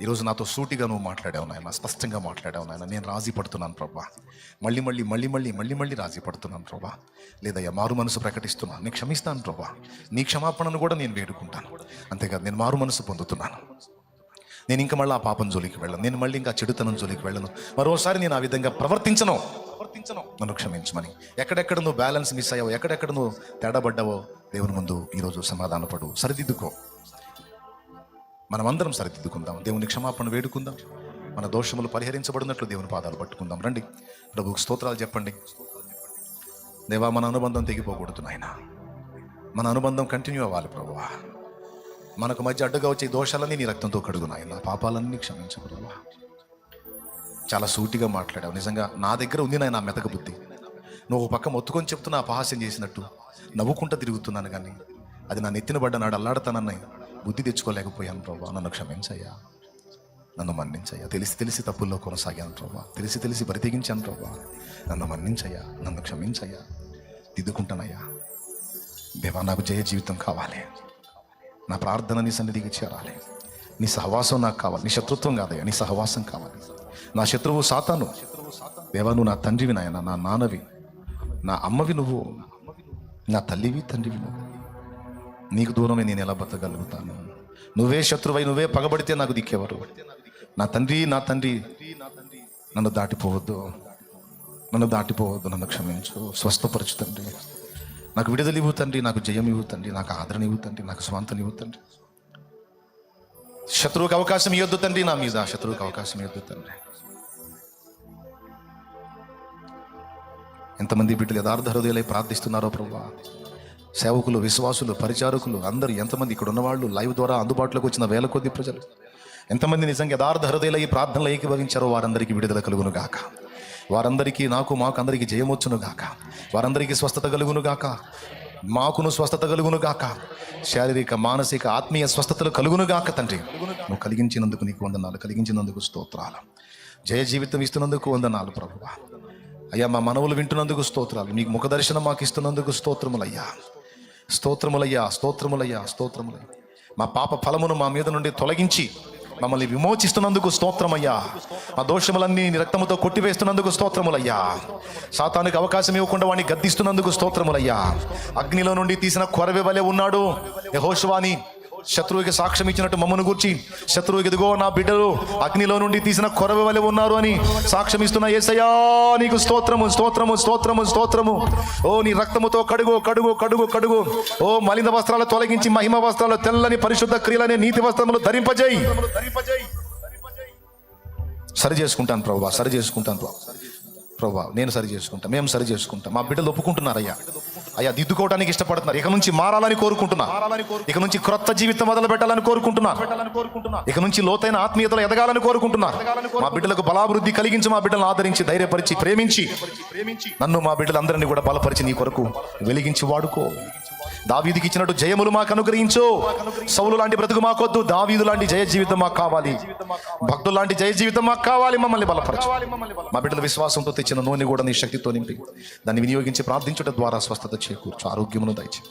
ఈరోజు నాతో సూటిగా నువ్వు మాట్లాడావు నాయన, స్పష్టంగా మాట్లాడావు నాయన. నేను రాజీ పడుతున్నాను ప్రభా, మళ్ళీ రాజీ పడుతున్నాను ప్రభా. లేదయ్యా మారు మనసు ప్రకటిస్తున్నాను, నేను క్షమిస్తాను ప్రభా. నీ క్షమాపణను కూడా నేను వేడుకుంటాను. అంతేకాదు నేను మారు మనసు పొందుతున్నాను. నేను ఇంకా మళ్ళీ ఆ పాపం జోలికి వెళ్ళను, నేను మళ్ళీ ఇంకా చెడుతనం జోలికి వెళ్ళను, మరోసారి నేను ఆ విధంగా ప్రవర్తించను, నన్ను క్షమించమని. ఎక్కడెక్కడ నువ్వు బ్యాలెన్స్ మిస్ అయ్యావో, ఎక్కడెక్కడ నువ్వు తేడాపడ్డావో దేవుని ముందు ఈరోజు సమాధానపడు, సరిదిద్దుకో. మనమందరం సరిదిద్దుకుందాం, దేవుని క్షమాపణ వేడుకుందాం, మన దోషములు పరిహరించబడినట్లు దేవుని పాదాలు పట్టుకుందాం. రండి, ప్రభువుకు స్తోత్రాలు చెప్పండి. దేవా మన అనుబంధం తెగిపోకూడదు నాయన, మన అనుబంధం కంటిన్యూ అవ్వాలి ప్రభువా. మనకు మధ్య అడ్డుగా వచ్చే దోషాలన్నీ నీ రక్తంతో కడుగు నాయన, పాపాలన్నీ క్షమించు ప్రభువా. చాలా సూటిగా మాట్లాడావు. నిజంగా నా దగ్గర ఉంది నాయన మెతక బుద్ధి. నువ్వు పక్క మొత్తుకొని చెప్తున్నా అపహాస్యం చేసినట్టు నవ్వుకుంటా తిరుగుతున్నాను, కానీ అది నా నెత్తిన పడ్డ నాడు అల్లాడతానన్న బుద్ధి తెచ్చుకోలేకపోయాను ప్రభా. నన్ను క్షమించయ్యా, నన్ను మన్నించయ్యా. తెలిసి తప్పుల్లో కొనసాగాను ప్రభా, తెలిసి బరితెగించాను ప్రభా. నన్ను మన్నించయ్యా, నన్ను క్షమించయ్యా, దిద్దుకుంటానయ్యా. దేవా నాకు జయ జీవితం కావాలి, నా ప్రార్థన నీ సన్నిధికి చేరాలి, నీ సహవాసం నాకు కావాలి. నీ శత్రుత్వం కాదయ్యా, నీ సహవాసం కావాలి. నా శత్రువు సాతాను, దేవా నువ్వు నా తండ్రివి నాయన, నా నాన్నవి, నా అమ్మవి నువ్వు, నా తల్లివి తండ్రివి నువ్వు. నీకు దూరమే నేను ఎలా బతకగలుగుతాను? నువ్వే శత్రువై నువ్వే పగబడితే నాకు దిక్కేవారు. నా తండ్రి నన్ను దాటిపోవద్దు, నన్ను దాటిపోవద్దు, నన్ను క్షమించు, స్వస్థపరచు తండ్రి. నాకు విడుదల ఇవ్వు తండ్రి, నాకు జయం ఇవ్వు తండ్రి, నాకు ఆదరణ ఇవ్వు తండ్రి, నాకు స్వాంతని ఇవ్వు తండ్రి. శత్రువుకి అవకాశం ఇవ్వద్దు తండ్రి, నా మీద శత్రువుకి అవకాశం ఇవ్వద్దు తండ్రి. ఎంతమంది బిడ్డలు యథార్థ హృదయాలై ప్రార్థిస్తున్నారో ప్రభువా. సేవకులు, విశ్వాసులు, పరిచారకులు అందరూ ఎంతమంది ఇక్కడ ఉన్నవాళ్ళు, లైవ్ ద్వారా అందుబాటులోకి వచ్చిన వేల కొద్ది ప్రజలు ఎంతమంది నిజంగా యథార్థ హృదయాలై ప్రార్థనలు ఏకీభవించారో వారందరికీ విడుదల కలుగును గాక. వారందరికీ, మాకు అందరికీ జయమొచ్చును గాక. వారందరికీ స్వస్థత కలుగును గాక. మాకును స్వస్థత కలుగును గాక. శారీరక, మానసిక, ఆత్మీయ స్వస్థతలు కలుగును గాక తండ్రి. నువ్వు కలిగించినందుకు నీకు వందనాలు, కలిగించినందుకు స్తోత్రాలు. జయ జీవితం ఇస్తున్నందుకు వందనాలు ప్రభువా. అయ్యా, మా మనవులు వింటున్నందుకు స్తోత్రాలు. మీకు ముఖ దర్శనం మాకు ఇస్తున్నందుకు స్తోత్రములయ్యా, స్తోత్రములయ్యా, స్తోత్రములయ్యా, స్తోత్రములయ్యా. మా పాప ఫలమును మా మీద నుండి తొలగించి మమ్మల్ని విమోచిస్తున్నందుకు స్తోత్రమయ్యా. మా దోషములన్నీ నీ రక్తముతో కొట్టివేస్తున్నందుకు స్తోత్రములయ్యా. సాతానికి అవకాశం ఇవ్వకుండా వాడిని గద్దిస్తున్నందుకు స్తోత్రములయ్యా. అగ్నిలో నుండి తీసిన కొరవె వలె ఉన్నాడు యెహోషువాని శత్రువుకి సాక్ష్యం ఇచ్చినట్టు మమ్మను గూర్చి, శత్రువుకి ఇదిగో నా బిడ్డలు అగ్నిలో నుండి తీసిన కొరవె వలె ఉన్నారు అని సాక్ష్యం ఇస్తున్న యేసయ్యా నీకు స్తోత్రము, స్తోత్రము, స్తోత్రము, స్తోత్రము. ఓ నీ రక్తముతో కడుగు, కడుగు, కడుగు, కడుగు. ఓ మలిన వస్త్రాలు తొలగించి మహిమ వస్త్రాలు, తెల్లని పరిశుద్ధ క్రియలనే నీతి వస్త్రములు ధరింపజేయి. సరి చేసుకుంటాను ప్రభువా, సరి చేసుకుంటాను ప్రభువా. నేను సరి చేసుకుంటా, మేము సరి చేసుకుంటాం. మా బిడ్డలు ఒప్పుకుంటున్నారు అయ్యా, దిద్దుకోవడానికి ఇష్టపడుతున్నారు. ఇక నుంచి మారాలని కోరుకుంటున్నా. ఇక నుంచి క్రొత్త జీవితం మొదలు పెట్టాలని కోరుకుంటున్నా. ఇక నుంచి లోతైన ఆత్మీయతలు ఎదగాలని కోరుకుంటున్నా. మా బిడ్డలకు బలాభివృద్ధి కలిగించి, మా బిడ్డలను ఆదరించి, ధైర్యపరిచి, ప్రేమించి నన్ను, మా బిడ్డలందరినీ కూడా బలపరిచి నీ కొరకు వెలిగించి వాడుకో. దావీదుకి ఇచ్చినట్టు జయములు మాకు అనుగ్రహించు. సౌలు లాంటి బ్రతుకు మాకొద్దు, దావీదు లాంటి జయ జీవితం మాకు కావాలి. భక్తులు లాంటి జయ జీవితం మాకు కావాలి. మమ్మల్ని బలపరచు. మా బిడ్డల విశ్వాసంతో తెచ్చిన నూనె కూడా నీ శక్తితో నింపి దాన్ని వినియోగించి ప్రార్థించడం ద్వారా స్వస్థత చేకూర్చు, ఆరోగ్యమును దయచే.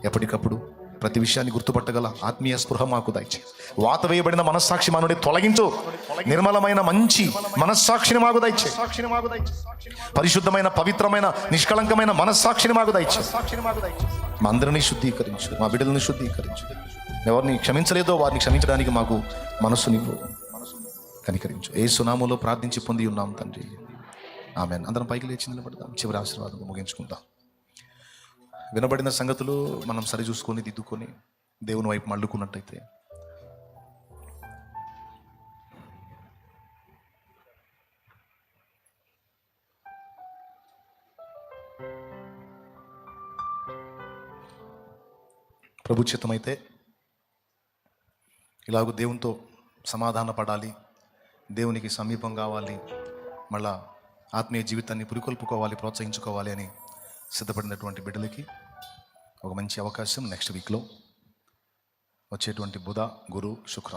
ఎప్పటికప్పుడు ప్రతి విషయాన్ని గుర్తుపట్టగల ఆత్మీయ స్పృహ మాకు దయచే. వాత వేయబడిన మనస్సాక్షి మా నుండి తొలగించు. నిర్మలమైన మంచి మనస్సాక్షిని మాకు దయచే. పరిశుద్ధమైన, పవిత్రమైన, నిష్కళంకమైన మనస్సాక్షిని మాకు దయచే. మా అందరినీ శుద్ధీకరించు, మా బిడ్డలని శుద్ధీకరించు. ఎవరిని క్షమించలేదో వారిని క్షమించడానికి మాకు మనస్సుని కనికరించు. యేసు నామములో ప్రార్థించి పొంది ఉన్నాం తండ్రి, ఆమేన్. అందరం పైకి లేచి నిలబడదాం. చివరి ఆశీర్వాదం ముగించుకుందాం. వినబడిన సంగతులు మనం సరి చూసుకొని, దిద్దుకొని దేవుని వైపు మళ్ళుకున్నట్టయితే ప్రభు చిత్తమైతే ఇలాగూ దేవునితో సమాధాన పడాలి, దేవునికి సమీపం కావాలి, మళ్ళా ఆత్మీయ జీవితాన్ని పురికొల్పుకోవాలి, ప్రోత్సహించుకోవాలి అని సిద్ధపడినటువంటి బిడ్డలకి ఒక మంచి అవకాశం. నెక్స్ట్ వీక్లో వచ్చేటువంటి బుధ, గురు, శుక్ర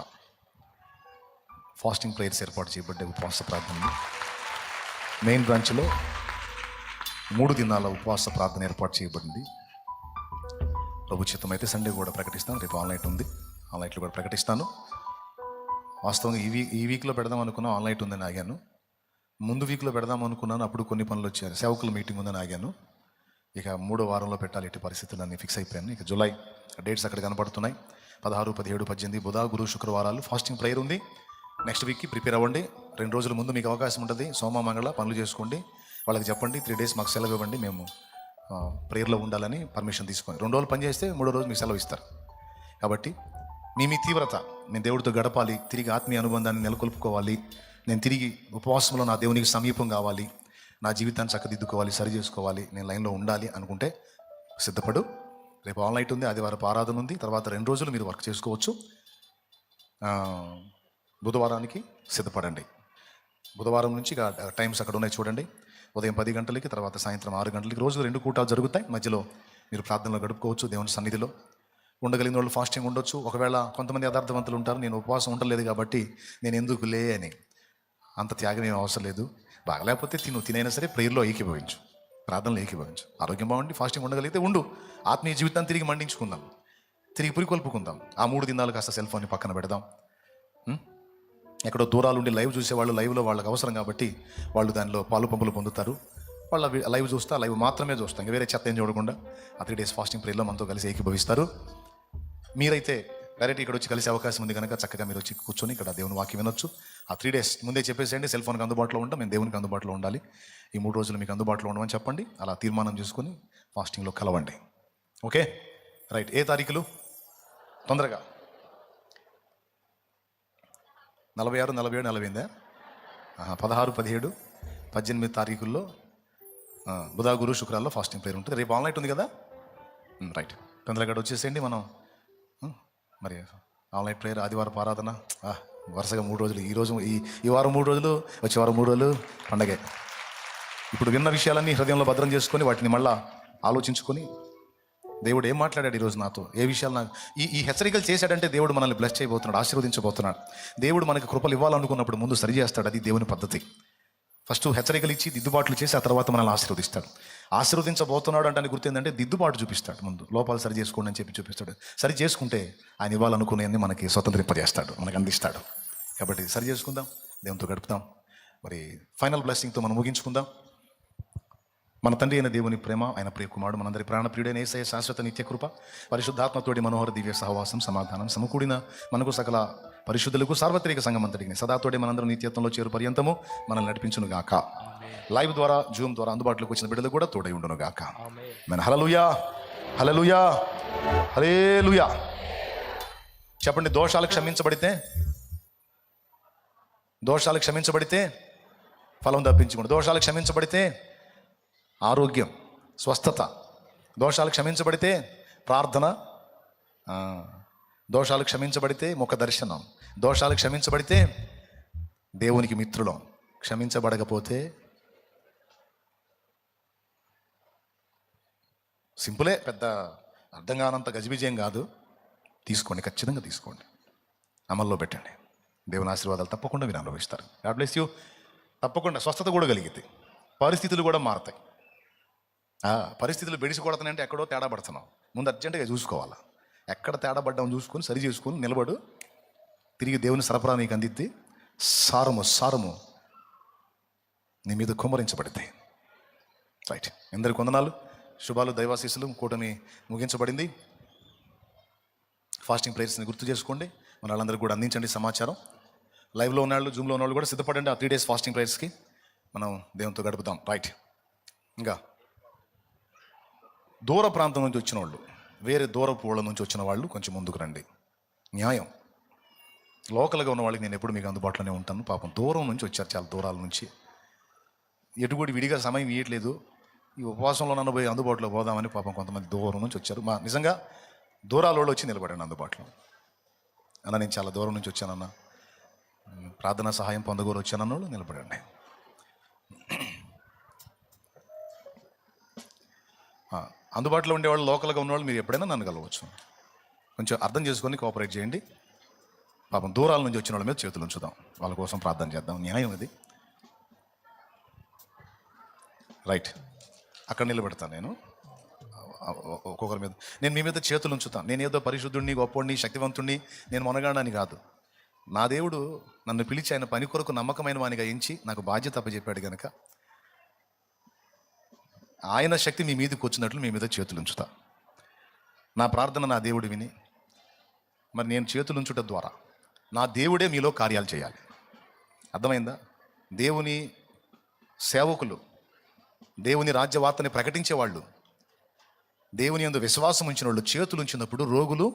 ఫాస్టింగ్ ప్రేయర్స్ ఏర్పాటు చేయబడ్డే ఉపవాస ప్రార్థనలు. మెయిన్ బ్రాంచ్లో 3 దినాల ఉపవాస ప్రార్థన ఏర్పాటు చేయబడింది. ప్రభు చిత్తం అయితే సండే కూడా ప్రకటిస్తాను. రేపు ఆన్లైన్ ఉంది, ఆన్లైన్లో కూడా ప్రకటిస్తాను. వాస్తవంగా ఈ వీక్లో పెడదాం అనుకున్నాను, ఆన్లైన్ ఉందని ఆగాను. ముందు వీక్లో పెడదాం అనుకున్నాను, అప్పుడు కొన్ని పనులు వచ్చారు, సేవకుల మీటింగ్ ఉందని ఆగాను. ఇక 3వ వారంలో పెట్టాలి, ఇటు పరిస్థితులన్నీ ఫిక్స్ అయిపోయాను. ఇక జూలై డేట్స్ అక్కడ కనపడుతున్నాయి. 16, 17, 18 బుధ, గురు, శుక్రవారాలు ఫాస్టింగ్ ప్రేయర్ ఉంది. నెక్స్ట్ వీక్కి ప్రిపేర్ అవ్వండి. 2 రోజుల ముందు మీకు అవకాశం ఉంటుంది. సోమ, మంగళ పనులు చేసుకోండి. వాళ్ళకి చెప్పండి 3 days మాకు సెలవు ఇవ్వండి, మేము ప్రేయర్లో ఉండాలని పర్మిషన్ తీసుకొని 2 రోజులు పని చేస్తే 3వ రోజు మీకు సెలవు ఇస్తారు. కాబట్టి మీ తీవ్రత, నేను దేవుడితో గడపాలి, తిరిగి ఆత్మీయ అనుబంధాన్ని నెలకొల్పుకోవాలి, నేను తిరిగి ఉపవాసంలో నా దేవునికి సమీపం కావాలి, నా జీవితాన్ని చక్కదిద్దుకోవాలి, సరి చేసుకోవాలి, నేను లైన్లో ఉండాలి అనుకుంటే సిద్ధపడు. రేపు ఆన్లైన్ ఉంది, ఆదివారం ఆరాధన ఉంది. తర్వాత 2 రోజులు మీరు వర్క్ చేసుకోవచ్చు. బుధవారానికి సిద్ధపడండి. బుధవారం నుంచి టైమ్స్ అక్కడ ఉన్నాయి చూడండి. ఉదయం 10 గంటలకి, తర్వాత సాయంత్రం 6 గంటలకి రోజు 2 కూటాలు జరుగుతాయి. మధ్యలో మీరు ప్రార్థనలో గడుపుకోవచ్చు. దేవుని సన్నిధిలో ఉండగలిగిన వాళ్ళు ఫాస్టింగ్ ఉండొచ్చు. ఒకవేళ కొంతమంది యథార్థవంతులు ఉంటారు, నేను ఉపవాసం ఉండలేదు కాబట్టి నేను ఎందుకు లే అని. అంత త్యాగం ఏం అవసరం లేదు. బాగలేకపోతే తినైనా సరే ప్రేయర్లో ఏకీభవించు, ప్రార్థనలో ఏకీభవించు. ఆరోగ్యం బాగుండి ఫాస్టింగ్ ఉండగలిగితే ఉండు. ఆత్మీయ జీవితాన్ని తిరిగి మండించుకుందాం, తిరిగి పురికొల్పుకుందాం. ఆ 3 దినాలు కాస్త సెల్ ఫోన్ని పక్కన పెడదాం. ఎక్కడో దూరాలు ఉండి లైవ్ చూసేవాళ్ళు, లైవ్లో వాళ్ళకి అవసరం కాబట్టి వాళ్ళు దానిలో పాలు పంపులు పొందుతారు. వాళ్ళ లైవ్ చూస్తా, లైవ్ మాత్రమే చూస్తాం, ఇంకా వేరే చెత్త ఏం చూడకుండా ఆ 3 days ఫాస్టింగ్ ప్రేయర్లో మనతో కలిసి ఏకీభవిస్తారు. మీరైతే డైరెక్ట్ ఇక్కడ వచ్చి కలిసే అవకాశం ఉంది కనుక చక్కగా మీరు వచ్చి కూర్చొని ఇక్కడ దేవుని వాక్యం వినొచ్చు. ఆ 3 days ముందే చెప్పేసేయండి, సెల్ ఫోన్కి అందుబాటులో ఉంటాం, మేము దేవునికి అందుబాటులో ఉండాలి, ఈ 3 రోజులు మీకు అందుబాటులో ఉండమని చెప్పండి. అలా తీర్మానం చేసుకొని ఫాస్టింగ్లో కలవండి. Okay, right. ఏ తారీఖులు? తొందరగా 46, 47, 48, 16, 17, 18 తారీఖుల్లో బుధ, గురు, శుక్రాల్లో ఫాస్టింగ్ ప్రేయర్ ఉంటుంది. రేపు ఆన్లైన్ ఉంది కదా, రైట్. తొందరగా వచ్చేసేయండి. మనం మరి ఆన్లైన్ ప్రేయర్, ఆదివారం ఆరాధన, వరుసగా 3 రోజులు. ఈ వారం 3 రోజులు, వచ్చే వారం 3 రోజులు పండగే. ఇప్పుడు విన్న విషయాలన్నీ హృదయంలో భద్రం చేసుకొని వాటిని మళ్ళా ఆలోచించుకొని దేవుడు ఏం మాట్లాడాడు ఈరోజు నాతో, ఏ విషయాలు నాకు ఈ హెచ్చరికలు చేశాడంటే దేవుడు మనల్ని బ్లెస్ చేయబోతున్నాడు, ఆశీర్వదించబోతున్నాడు. దేవుడు మనకు కృపలు ఇవ్వాలనుకున్నప్పుడు ముందు సరి చేస్తాడు. అది దేవుని పద్ధతి. ఫస్ట్ హెచ్చరికలు ఇచ్చి దిద్దుబాట్లు చేసి ఆ తర్వాత మనల్ని ఆశీర్వదిస్తాడు. ఆశీర్వదించబోతున్నాడు అంటే గుర్తు ఏంటంటే దిద్దుబాటు చూపిస్తాడు. ముందు లోపాలు సరి చేసుకోండి అని చెప్పి చూపిస్తాడు. సరి చేసుకుంటే ఆయన ఇవ్వాలనుకునేది మనకి స్వతంత్రింపజేస్తాడు, మనకు అందిస్తాడు. కాబట్టి సరి చేసుకుందాం, దేవునితో గడుపుతాం. మరి ఫైనల్ బ్లెస్సింగ్తో మనం ముగించుకుందాం. మన తండ్రి అయిన దేవుని ప్రేమ, ఆయన ప్రియ కుమారుడు, మనందరి ప్రాణప్రియుడైన యేసయ్య శాశ్వత నిత్య కృప, పరిశుద్ధాత్మతోటి మనోహర దివ్య సహవాసం, సమాధానం సమకూడిన మనకు సకల పరిశుద్ధులకు సార్వత్రిక సంఘమంతటికి సదాతోటి మనందరం నిత్యత్వంలో చేరు పర్యంతము మనల్ని నడిపించును గాక. లైవ్ ద్వారా, జూమ్ ద్వారా అందుబాటులోకి వచ్చిన బిడ్డలు కూడా తోడై ఉండును గాక. మన హల్లెలూయా, హల్లెలూయా, హల్లెలూయా. చెప్పండి. దోషాలు క్షమించబడితే ఫలం తప్పించుకోండి. దోషాలు క్షమించబడితే ఆరోగ్యం, స్వస్థత. దోషాలు క్షమించబడితే ప్రార్థన. దోషాలు క్షమించబడితే ముఖ దర్శనం. దోషాలు క్షమించబడితే దేవునికి మిత్రులం. క్షమించబడకపోతే సింపులే, పెద్ద అర్థం కానంత గజిబిజయం కాదు. తీసుకోండి, ఖచ్చితంగా తీసుకోండి, అమల్లో పెట్టండి. దేవుని ఆశీర్వాదాలు తప్పకుండా మీరు అనుభవిస్తారు. God bless you. తప్పకుండా స్వస్థత కూడా కలిగితే పరిస్థితులు కూడా మారతాయి. పరిస్థితులు బెడిసి కొడతానంటే ఎక్కడో తేడా పడుతున్నాం. ముందు అర్జెంటుగా చూసుకోవాలా, ఎక్కడ తేడా పడ్డామని చూసుకొని సరి చేసుకొని నిలబడు. తిరిగి దేవుని సరఫరా నీకు అందిద్ది. సారము నీ మీద కుమ్మరించబడితే. రైట్. అందరికి వందనాలు, శుభాలు, దైవాశీస్సులు. కూటమి ముగించబడింది. ఫాస్టింగ్ ప్రేయర్స్ని గుర్తు చేసుకోండి. మన వాళ్ళందరికీ కూడా అందించండి సమాచారం. లైవ్లో ఉన్నవాళ్ళు, జూమ్లో ఉన్నవాళ్ళు కూడా సిద్ధపడండి. ఆ 3 days ఫాస్టింగ్ ప్రేయర్స్కి మనం దేవునితో గడుపుతాం. రైట్. ఇంకా దూర ప్రాంతం నుంచి వచ్చిన వాళ్ళు, వేరే దూరపు ఊళ్ళ నుంచి వచ్చిన వాళ్ళు కొంచెం ముందుకు రండి. న్యాయం. లోకల్గా ఉన్న వాళ్ళకి నేను ఎప్పుడు మీకు అందుబాటులోనే ఉంటాను. పాపం దూరం నుంచి వచ్చారు, చాలా దూరాల నుంచి. ఎటుగూడి విడిగా సమయం ఇవ్వట్లేదు. ఈ ఉపవాసంలో నన్ను పోయి అందుబాటులో పోదామని పాపం కొంతమంది దూరం నుంచి వచ్చారు. నిజంగా దూరాల వాళ్ళు వచ్చి నిలబడండి అందుబాటులో. అన్న, నేను చాలా దూరం నుంచి వచ్చానన్న, ప్రార్థనా సహాయం పొందగోరు వచ్చానన్న వాళ్ళు నిలబడండి. అందుబాటులో ఉండేవాళ్ళు, లోకల్గా ఉన్నవాళ్ళు మీరు ఎప్పుడైనా నన్ను కలవచ్చు. కొంచెం అర్థం చేసుకొని కోఆపరేట్ చేయండి. పాపం దూరాల నుంచి వచ్చిన వాళ్ళ మీద చేతులు ఉంచుదాం, వాళ్ళ కోసం ప్రార్థన చేద్దాం. న్యాయం ఇది. రైట్. అక్కడ నిలబెడతాను నేను. ఒక్కొక్కరి మీద నేను మీ మీద చేతులు ఉంచుతాను. నేను ఏదో పరిశుద్ధుడిని, గొప్పోడిని, శక్తివంతుడిని, నేను మొనగాడని కాదు. నా దేవుడు నన్ను పిలిచి ఆయన పని కొరకు నమ్మకమైన వానిగా ఎంచి నాకు బాధ్యత అప్పచెప్పాడు కనుక ఆయన శక్తి మీ మీదకి వచ్చినట్లు మీ మీద చేతులు ఉంచుతా. నా ప్రార్థన నా దేవుడు విని, మరి నేను చేతులు ఉంచుట ద్వారా నా దేవుడే మీలో కార్యాలు చేయాలి. అర్థమైందా? దేవుని సేవకులు, దేవుని రాజ్యవార్తని ప్రకటించేవాళ్ళు, దేవుని యందు విశ్వాసం ఉంచిన వాళ్ళు చేతులు ఉంచినప్పుడు రోగులు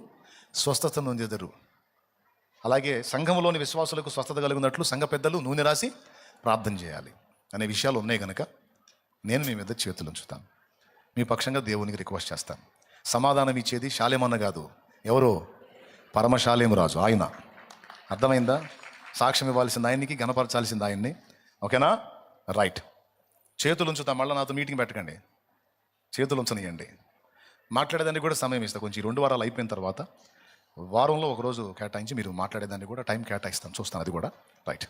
స్వస్థత నొందెదరు. అలాగే సంఘంలోని విశ్వాసులకు స్వస్థత కలిగినట్లు సంఘ పెద్దలు నూనె రాసి ప్రార్థన చేయాలి అనే విషయాలు ఉన్నాయి కనుక నేను మీ మీద చేతులు ఉంచుతాను. మీ పక్షంగా దేవునికి రిక్వెస్ట్ చేస్తాను. సమాధానం ఇచ్చేది శాలేమన్న కాదు, ఎవరో పరమశాలేము రాజు ఆయన. అర్థమైందా? సాక్ష్యం ఇవ్వాల్సింది ఆయన్ని, గణపరచాల్సింది ఆయన్ని. ఓకేనా? రైట్. చేతులు ఉంచుతాం. మళ్ళీ నాతో మీటింగ్ పెట్టకండి, చేతులు ఉంచనియండి. మాట్లాడేదానికి కూడా సమయం ఇస్తాను. కొంచెం 2 వారాలు అయిపోయిన తర్వాత వారంలో ఒకరోజు కేటాయించి మీరు మాట్లాడేదాన్ని కూడా టైం కేటాయిస్తాను, చూస్తాను అది కూడా. రైట్.